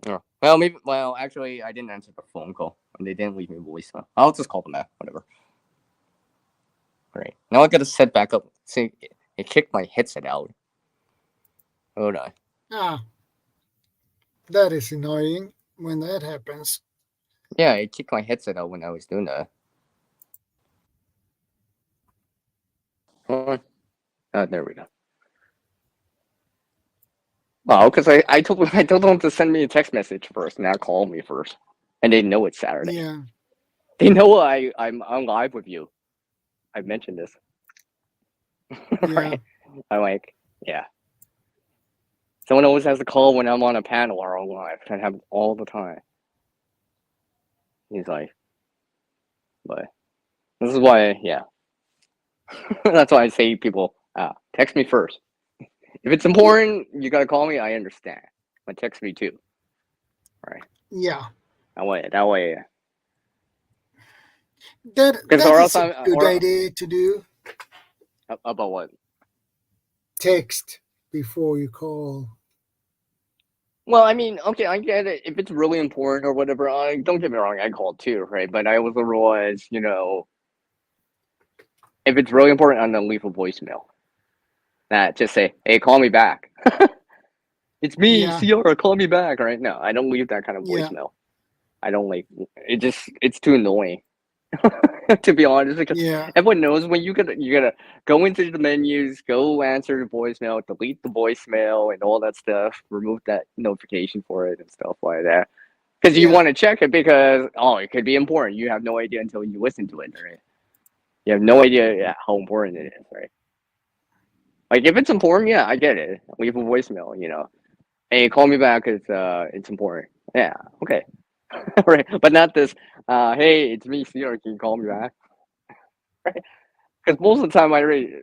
Oh. Well, maybe. Well, actually, I didn't answer the phone call, and they didn't leave me a voicemail. I'll just call them back. Whatever. All right. Now I gotta set back up. See, it kicked my headset out. Hold on. Ah, that is annoying when that happens. Yeah, it kicked my headset out when I was doing that. Hold on. Oh, there we go. Oh, because I told them to send me a text message first, not call me first, and they know it's Saturday. Yeah. They know I'm on live with you. I've mentioned this. Yeah. Right? I'm like, yeah. Someone always has to call when I'm on a panel or on live. That happens all the time. He's like, but this is why, yeah. That's why I say people, text me first. If it's important, you gotta call me. I understand, but text me too. Right? Yeah. That way. That Because that or is else a I'm good or idea to do. about what? Text before you call. Well, I mean, okay, I get it. If it's really important or whatever, don't get me wrong, I call too, right? But I also realize, if it's really important, I'm gonna leave a voicemail. Just say, "Hey, call me back." It's me, Yeah. Sierra. Call me back, right? No, I don't leave that kind of Yeah. voicemail. I don't like it. It's too annoying. To be honest, because Yeah. everyone knows when you gotta go into the menus, go answer the voicemail, delete the voicemail, and all that stuff. Remove that notification for it and stuff like that. Because you Yeah. want to check it because it could be important. You have no idea until you listen to it, right? You have no idea how important it is, right? Like if it's important, yeah, I get it. Leave a voicemail, Hey, call me back. It's important. Yeah, okay, right. But not this. Hey, it's me, Sierra. Can you call me back? Right? Because most of the time,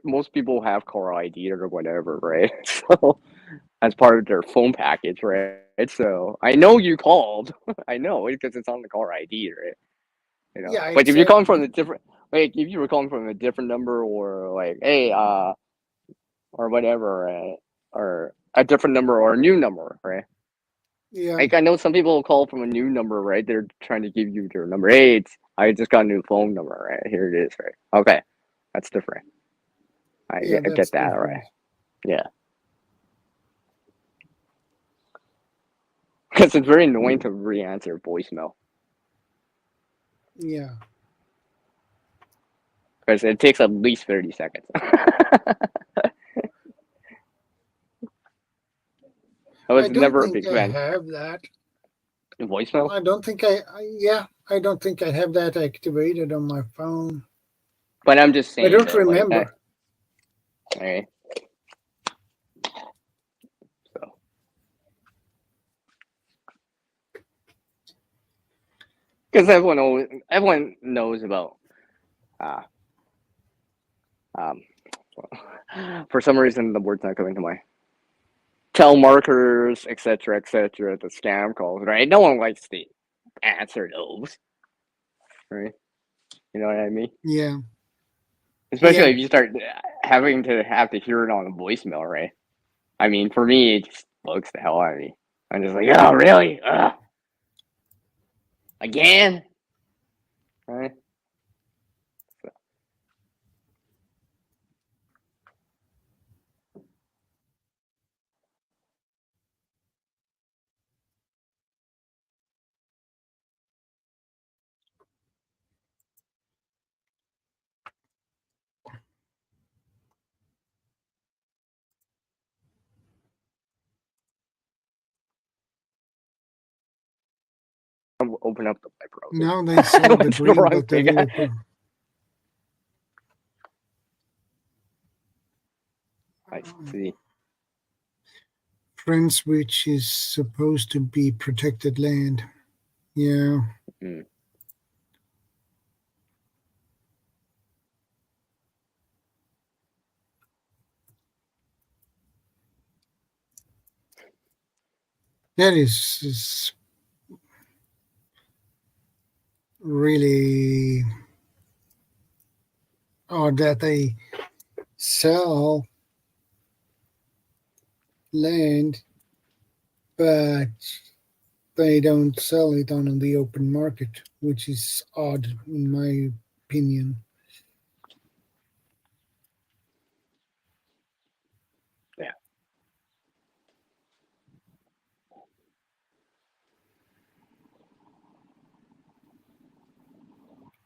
most people have caller ID or whatever, right? So as part of their phone package, right? So I know you called. I know because it's on the caller ID, right? Yeah. But if you're calling from Exactly. a different, like if you were calling from a different number or like, hey, or whatever, right? Or a different number or a new number, right? Yeah. Like I know some people call from a new number, right? They're trying to give you their number. Hey, I just got a new phone number, right? Here it is, right? Okay, that's different. Yeah. I get That's that, all right? different. Yeah. Because it's very annoying to re-answer voicemail. Yeah. Because it takes at least 30 seconds. I was I don't never a think big I fan. have that. Voicemail? I don't think I don't think I have that activated on my phone. But I'm just saying. I don't though, like, remember. Alright. So. Because everyone knows about for some reason the word's not coming to mind. Telemarketers, etc., the scam calls, right? No one likes to answer those, right? You know what I mean? Yeah. Especially Yeah. if you start having to hear it on a voicemail, right? I mean, for me, it just bugs the hell out of me. I'm just like, oh, really? Ugh. Again? Right? So. I'll open up my browser. Now they sell the Went to the dream wrong but thing. developer. I see. Friends, which is supposed to be protected land. Yeah. Mm. That is really odd that they sell land, but they don't sell it on the open market, which is odd in my opinion. Yeah.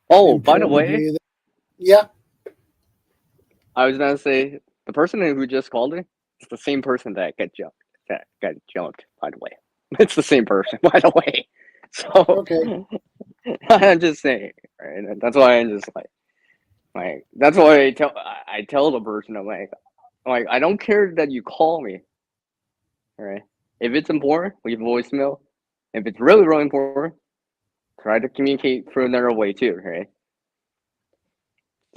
Oh, And by the way, probably, yeah, I was gonna say the person who just called me is the same person that got jumped. That got jumped. By the way, it's the same person. By the way, so okay. I'm just saying, right? And that's why I'm just like that's why I tell the person I'm like I don't care that you call me, right? If it's important, leave a voicemail. If it's really really important, try to communicate through another way too, right?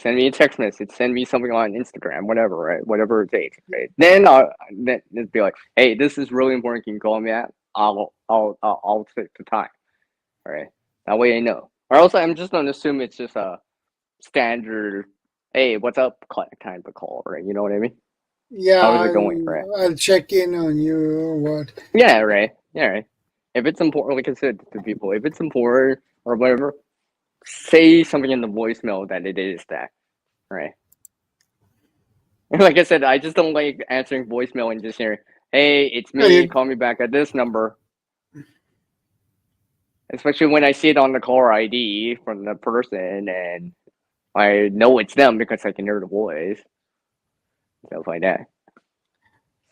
Send me a text message, send me something on Instagram, whatever, right? Whatever it takes, right? Then then just be like, hey, this is really important. Can you call me at? I'll take the time, right? That way I know. Or else I'm just gonna assume it's just a standard, hey, what's up, kind of call, right? You know what I mean? Yeah, How's it going, right? I'll check in on you or what. Yeah, right. Yeah, right. If it's important, like I said to people, if it's important or whatever, say something in the voicemail that it is that, right? Like I said, I just don't like answering voicemail and just hearing, "Hey, it's me. Hey, Call me back at this number." Especially when I see it on the caller ID from the person, and I know it's them because I can hear the voice, stuff like that.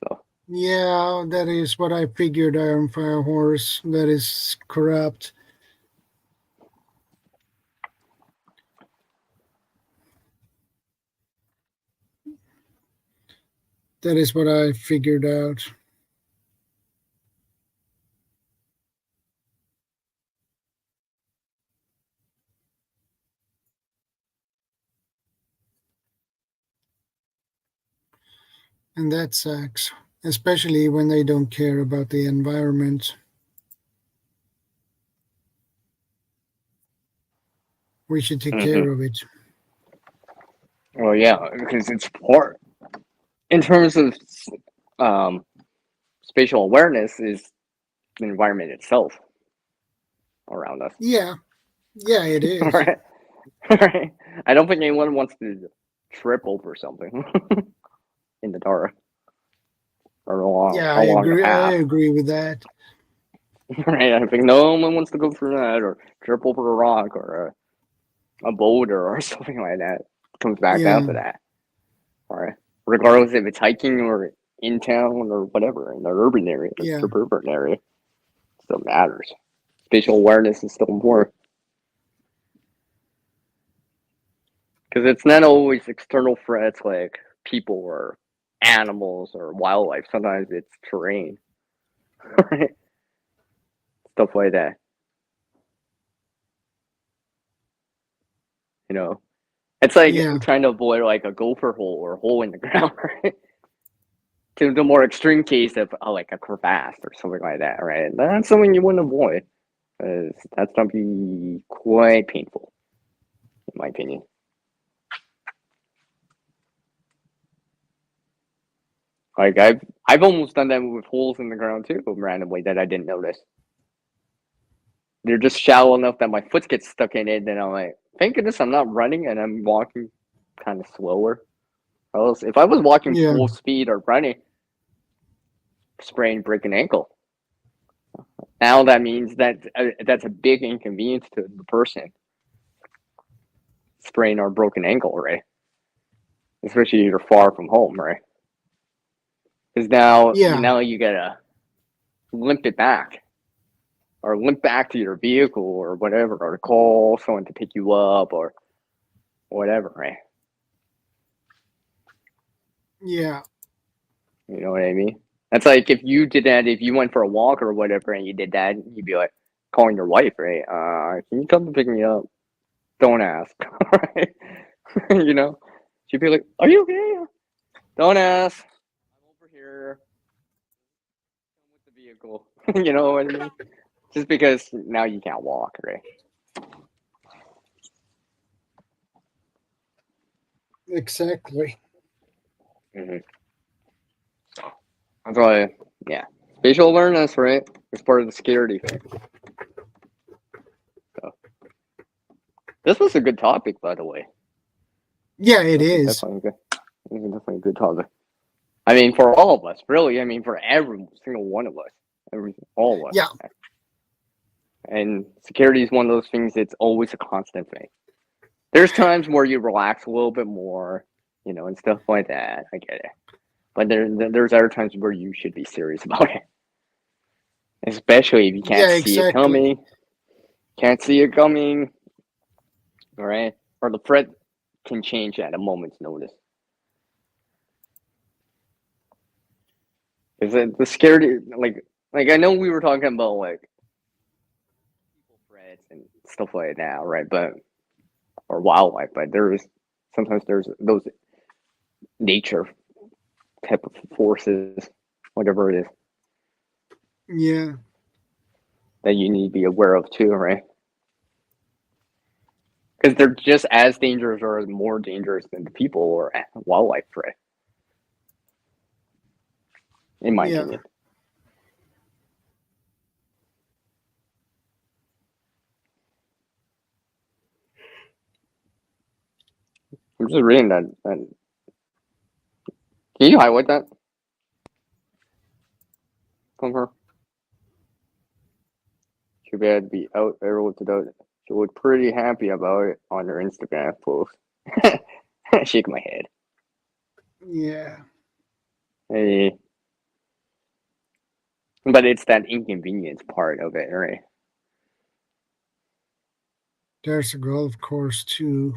So yeah, that is what I figured, Iron Fire Horse. That is corrupt. That is what I figured out. And that sucks, especially when they don't care about the environment. We should take care of it. well, yeah, because it's part in terms of um, spatial awareness is the environment itself around us. Yeah, yeah, it is. Right? Right? I don't think anyone wants to trip over something in the dark or Yeah, along the I path. agree with that. Right? I think no one wants to go through that or trip over a rock or a boulder or something like that. It comes back down to that. All right. Regardless if it's hiking or in town or whatever, in the urban area or suburban area, it still matters. Spatial awareness is still important. Because it's not always external threats like people or animals or wildlife. Sometimes it's terrain. Right? Stuff like that. You know? It's like trying to avoid like a gopher hole or a hole in the ground, right? To the more extreme case of like a crevasse or something like that, right? That's something you want to avoid. Because that's going to be quite painful, in my opinion. Like I've almost done that with holes in the ground too, randomly that I didn't notice. They're just shallow enough that my foot gets stuck in it, and I'm like, thank goodness I'm not running and I'm walking kind of slower. Or else, if I was walking full speed or running, break an ankle. Now that means that that's a big inconvenience to the person. Sprain or broken ankle, right? Especially if you're far from home, right? Because now you gotta limp it back, or limp back to your vehicle, or whatever, or call someone to pick you up, or whatever, right? Yeah. You know what I mean? That's like if you did that, if you went for a walk or whatever, and you did that, you'd be like calling your wife, right? Can you come to pick me up? Don't ask, right? You know, she'd be like, "Are you okay? Don't ask. I'm over here with the vehicle." You know what I mean? Just because now you can't walk, right? Exactly. Mm-hmm. That's why, spatial awareness, right? It's part of the security thing. So, this was a good topic, by the way. Yeah, it is. Definitely a good topic. I mean, for all of us, really. I mean, for every single one of us, all of us. Yeah. And security is one of those things that's always a constant thing. There's times where you relax a little bit more, you know, and stuff like that. I get it. But there's other times where you should be serious about it. Especially if you can't see it coming. Can't see it coming. All right? Or the threat can change at a moment's notice. Is it the security, like I know we were talking about like people threats and stuff like that, right? But or wildlife, but sometimes there's those nature type of forces, whatever it is. Yeah. That you need to be aware of too, right? Because they're just as dangerous or more dangerous than the people or wildlife threat. In my opinion. I'm just reading that. Can you highlight that? From her. She had to be out there with it. She looked pretty happy about it on her Instagram post. Shake my head. Yeah. Hey. But it's that inconvenience part of it, right? There's a golf course too.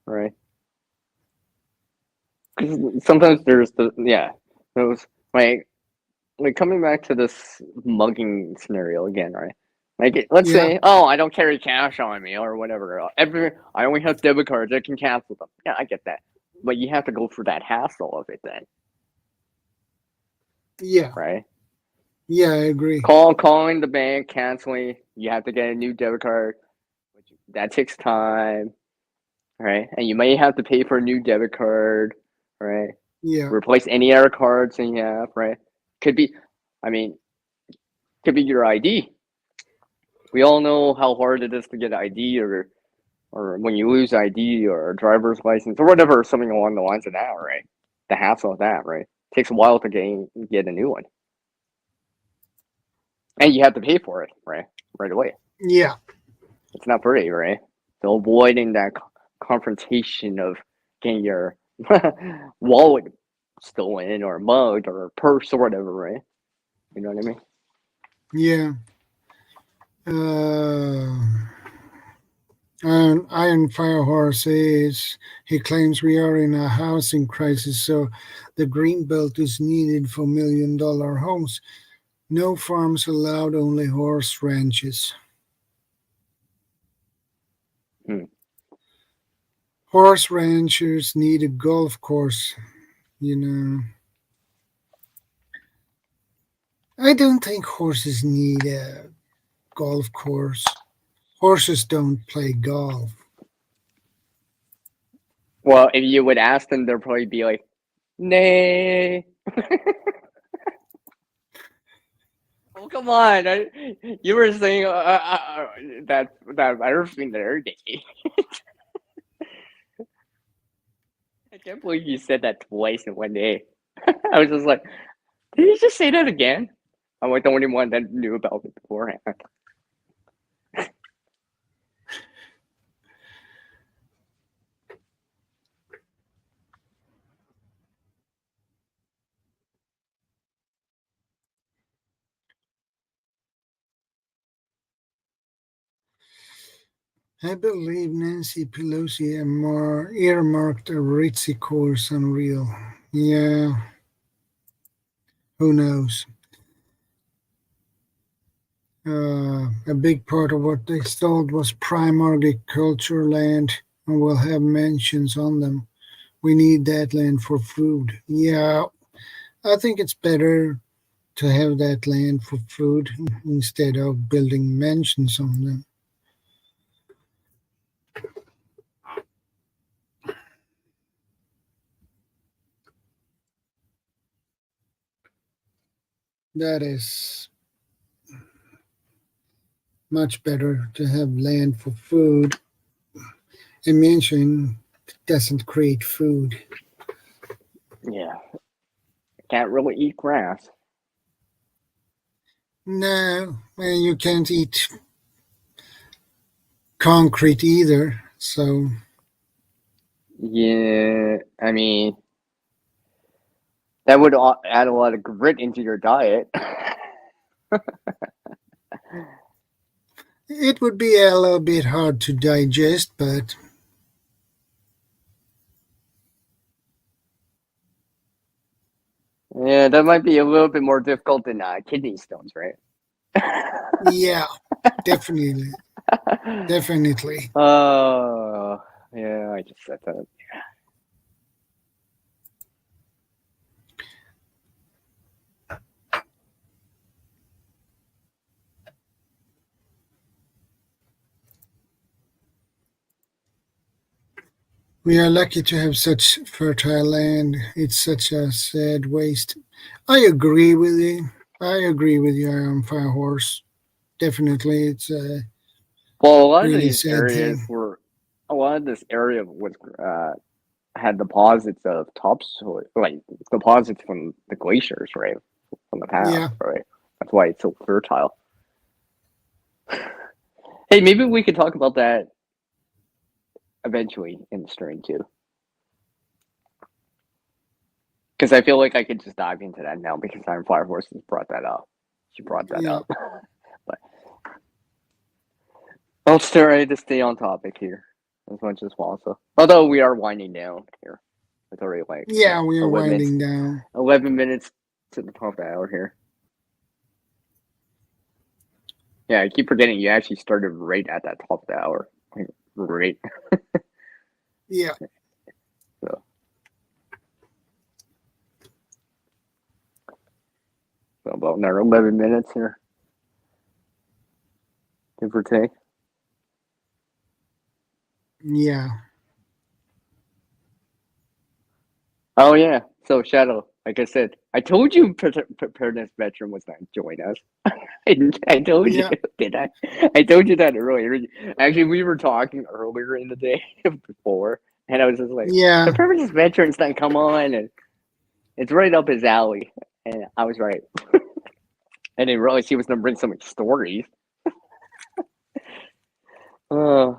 Right. Sometimes there's those like coming back to this mugging scenario again, right? Like let's say, oh, I don't carry cash on me or whatever. I only have debit cards. I can cancel them. Yeah, I get that, but you have to go through that hassle of it then. Yeah. Right. Yeah, I agree. Calling the bank, canceling. You have to get a new debit card. That takes time, right? And you may have to pay for a new debit card, right? Yeah. Replace any other cards that you have, right? Could be your ID. We all know how hard it is to get ID or when you lose ID or a driver's license or whatever, something along the lines of that, right? The hassle of that, right? Takes a while to get a new one. And you have to pay for it, right away. Yeah. It's not free, right? So avoiding that confrontation of getting your wallet stolen or mugged or purse or whatever, right? You know what I mean? Yeah. And Iron Firehorse says he claims we are in a housing crisis, so the green belt is needed for $1 million homes. No farms allowed, only horse ranches. Horse ranchers need a golf course, you know. I don't think horses need a golf course. Horses don't play golf. Well, if you would ask them, they'll probably be like, "Nay." Oh, come on! You were saying that other thing the other day. I can't believe you said that twice in one day. I was just like, did you just say that again? I'm like the only one that knew about it beforehand. I believe Nancy Pelosi earmarked a ritzy course unreal. Yeah, who knows? A big part of what they stole was prime agriculture land and will have mansions on them. We need that land for food. Yeah, I think it's better to have that land for food instead of building mansions on them. That is much better to have land for food. A mansion doesn't create food. Yeah, can't really eat grass. No, well, you can't eat concrete either. So, Yeah, I mean, that would add a lot of grit into your diet. it would be a little bit hard to digest, but Yeah, that might be a little bit more difficult than kidney stones, right? yeah, definitely. Definitely. Oh, yeah, I just said that. We are lucky to have such fertile land. It's such a sad waste. I agree with you. I agree with you, Iron Fire Horse. Definitely, it's a Well, a lot of really these sad areas thing. were, a lot of this area was had deposits of topsoil, like deposits from the glaciers, right, from the past, Yeah, right. That's why it's so fertile. Hey, maybe we could talk about that eventually in the stream too, because I feel like I could just dive into that now because Iron Fire Horse has brought that up. She brought that yeah. up, but I'll try to stay on topic here as much as possible. Although we are winding down here. It's already like Yeah, we are 11 minutes, winding down. 11 minutes to the top of the hour here. Yeah, I keep forgetting you actually started right at that top of the hour. Right. Yeah. So about another 11 minutes here. Give or take. Yeah. Oh, yeah. So, Shadow, like I said, I told you Preparedness Veteran was not join us. I told you, Yeah. did I? I told you that earlier. Actually, we were talking earlier in the day before, and I was just like, Yeah. the Preparedness Veteran's not come on, and it's right up his alley. And I was right. I didn't realize he was going to bring so many stories. I'm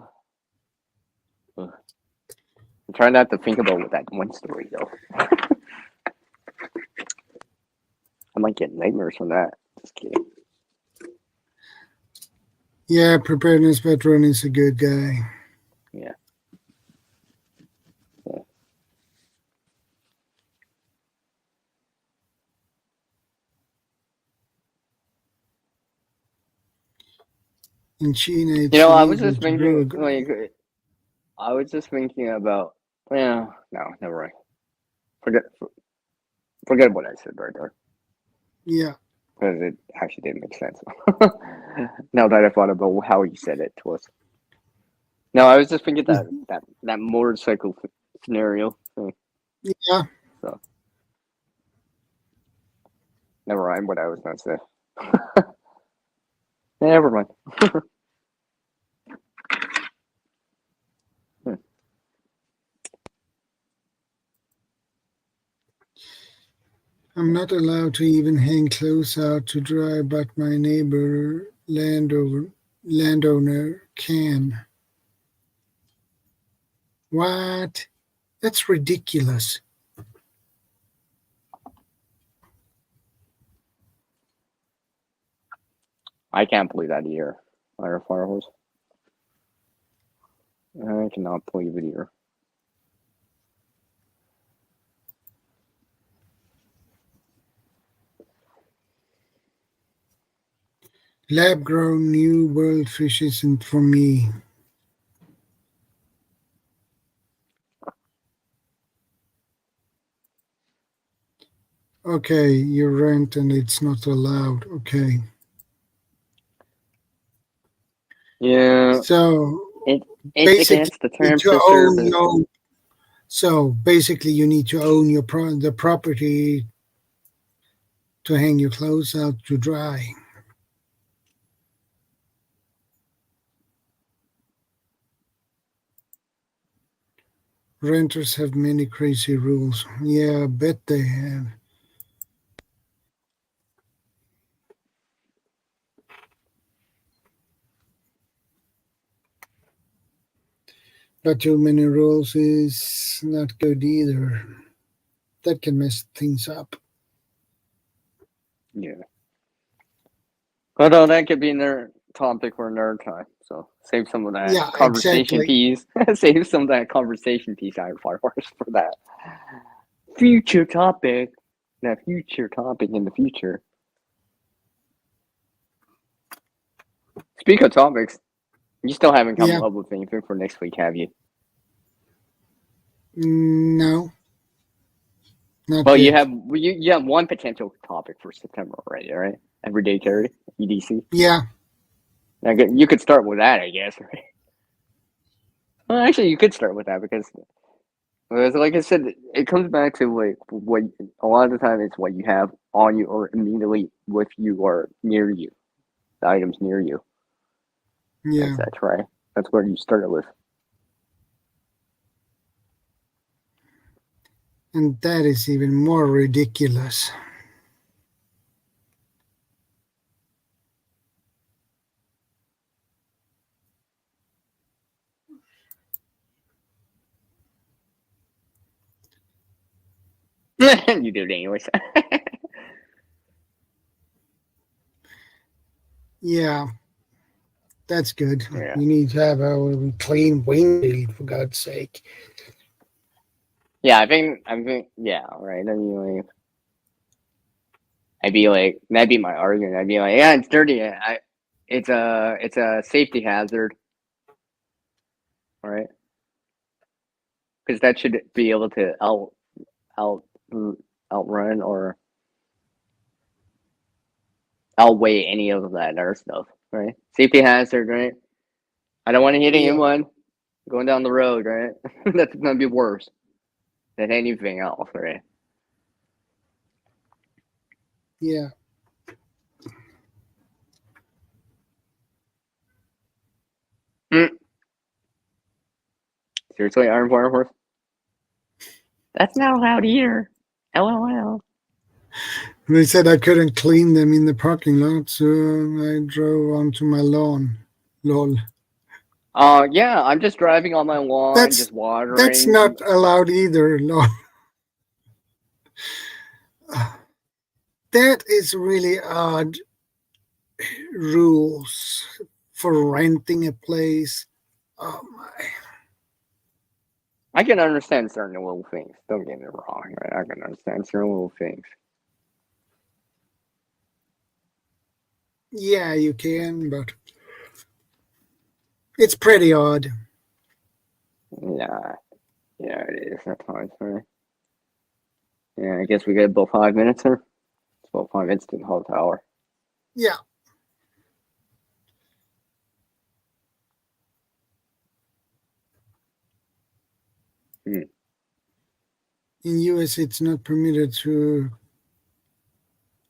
trying not to think about that one story, though. I might get nightmares from that. Just kidding. Yeah, preparedness veteran is a good guy. Yeah. In China, it's You know, I was illegal just to grow thinking, like, I was just thinking about, well, no, never mind. Forget what I said right there. Yeah. Because it actually didn't make sense. Now that I thought about how he said it to us. No, I was just thinking that motorcycle scenario. Yeah. So, never mind what I was going to say. Never mind. I'm not allowed to even hang clothes out to dry, but my neighbor landowner can. What? That's ridiculous. I can't believe that either. Fire horse. I cannot believe it either. Lab grown New World fish isn't for me. Okay, you rent and it's not allowed. Okay. Yeah. So It's basically, against the you need terms to of own service. your. So basically, you need to own the property to hang your clothes out to dry. Renters have many crazy rules. Yeah, I bet they have. But too many rules is not good either. That can mess things up. Yeah. Although that could be another topic for another time. So save some of that Yeah, conversation exactly. piece. Save some of that conversation piece out of Fire Horse for that future topic. That future topic in the future. Speak of topics, you still haven't come Yeah. up with anything for next week, have you? No, not Well, yet. you have one potential topic for September already, right? Everyday carry, EDC. Yeah, Now, you could start with that, I guess, right? Well, actually, you could start with that because, like I said, it comes back to like what a lot of the time it's what you have on you or immediately with you or near you, the items near you. yeah. That's right. That's where you start with. And that is even more ridiculous. You do it anyways. Yeah, that's good. Yeah. You need to have a clean windshield, for God's sake. Yeah, I think, yeah, right. I mean, like, that'd be my argument. I'd be like, yeah, it's dirty. It's a safety hazard, right? Because that should be able to outrun or outweigh any of that other stuff, right? Safety hazard, right? I don't want to hit Yeah, anyone going down the road, right? That's gonna be worse than anything else, right? yeah. Seriously, Iron Fire Horse? That's not allowed here. LOL. They said I couldn't clean them in the parking lot, so I drove onto my lawn. Lol. Yeah, I'm just driving on my lawn, just That's watering. not allowed either. Lol. That is really odd rules for renting a place. Oh my. I can understand certain little things. Don't get me wrong. Right? I can understand certain little things. Yeah, you can, but it's pretty odd. Yeah, it is at times, right? Yeah, I guess we got about 5 minutes here. It's about 5 minutes to the whole tower. Yeah. Hmm. In US, it's not permitted to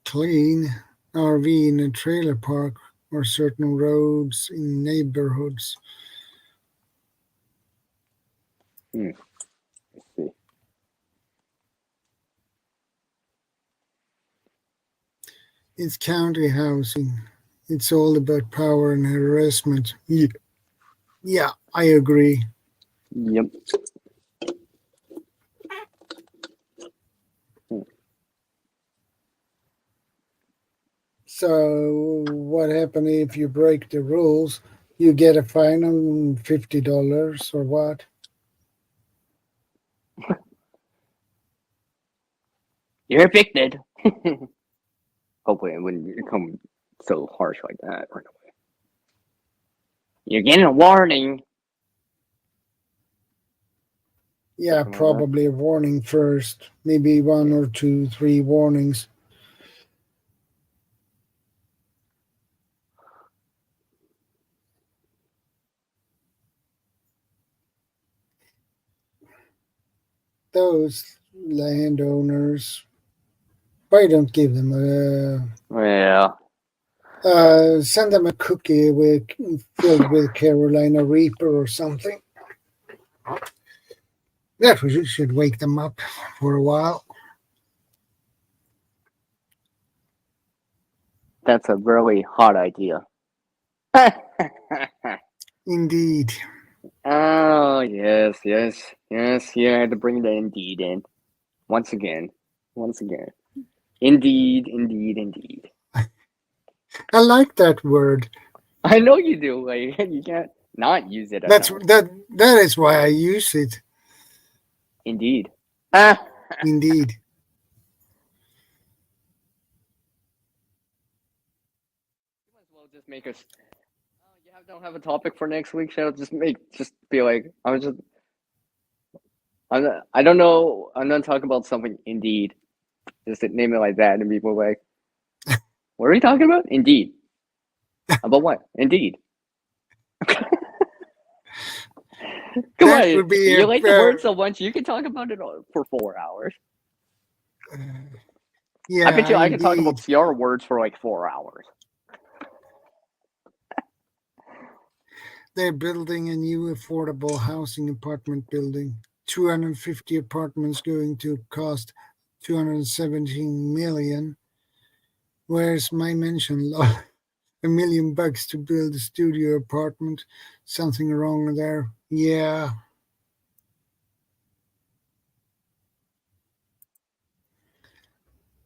clean RV in a trailer park or certain roads in neighborhoods. Let's see. It's county housing. It's all about power and harassment. Yeah, I agree. Yep. So what happens if you break the rules? You get a fine of $50 or what? You're evicted. Hopefully it wouldn't come so harsh like that right away. You're getting a warning. Yeah, Something like that. probably a warning first. Maybe one or two, 3 warnings. Those landowners, why don't give them Yeah. send them a cookie filled with Carolina Reaper or something. That should wake them up for a while. That's a really hot idea. Indeed. Oh, yes. You had to bring the indeed in. Once again. Indeed. I like that word. I know you do. Like, you can't not use it at That's times. that is why I use it. Indeed. Indeed. You might as well just make us. Oh, don't have a topic for next week, Shadow. Just be like, I don't know. I'm not talking about something. Indeed, just name it like that, and people are like, what are you talking about? Indeed. About what? Indeed. Come That on, would be you like the word so much, you can talk about it for 4 hours. Yeah, I bet you I can talk indeed. about CR words for like 4 hours. They're building a new affordable housing apartment building. 250 apartments going to cost 217 million. Where's my mention? $1 million to build a studio apartment. Something wrong there. Yeah.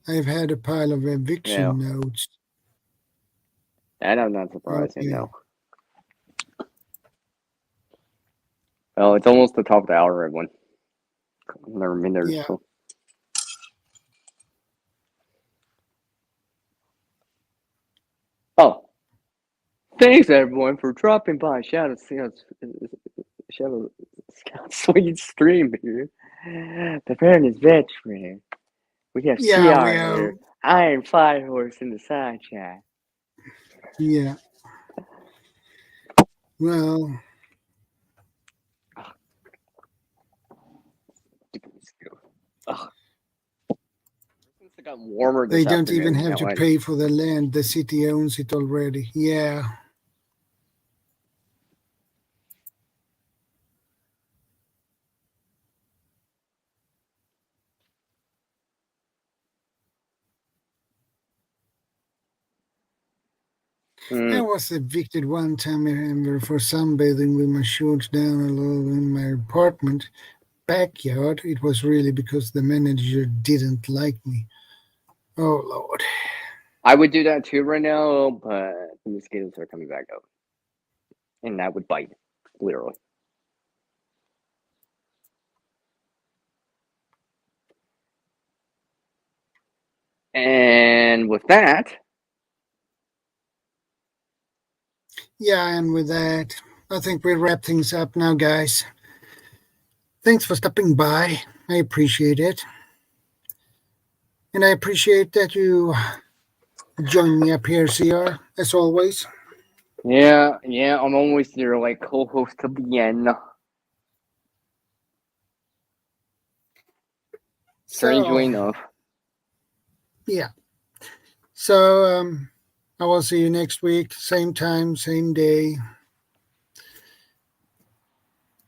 I've had a pile of eviction notes. And I'm not surprised, Okay. no. Well, it's almost the top of the hour, everyone. Another minute Yeah. or so. Oh. Thanks, everyone, for dropping by ShadowScoutSwede stream here. Preparing his veteran. We have Yeah, CR we here. Iron Fire Horse in the side chat. Yeah. Well, Ugh. Since it got warmer they this don't even afternoon, have to now pay for the land. The city owns it already. Yeah. I was evicted one time, I remember, for sunbathing with my shorts down low in my apartment backyard. It was really because the manager didn't like me. Oh, Lord. I would do that too right now, but the mosquitoes are coming back up. And that would bite, literally. And with that, Yeah, and with that, I think we wrap things up now, guys. Thanks for stopping by. I appreciate it. And I appreciate that you joined me up here, CR, as always. yeah, I'm always your like co-host to the end. Strangely enough. Yeah. So, I will see you next week, same time, same day.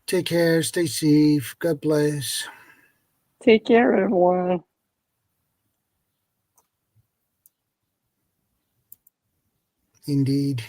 Take care, stay safe, God bless. Take care, everyone. Indeed.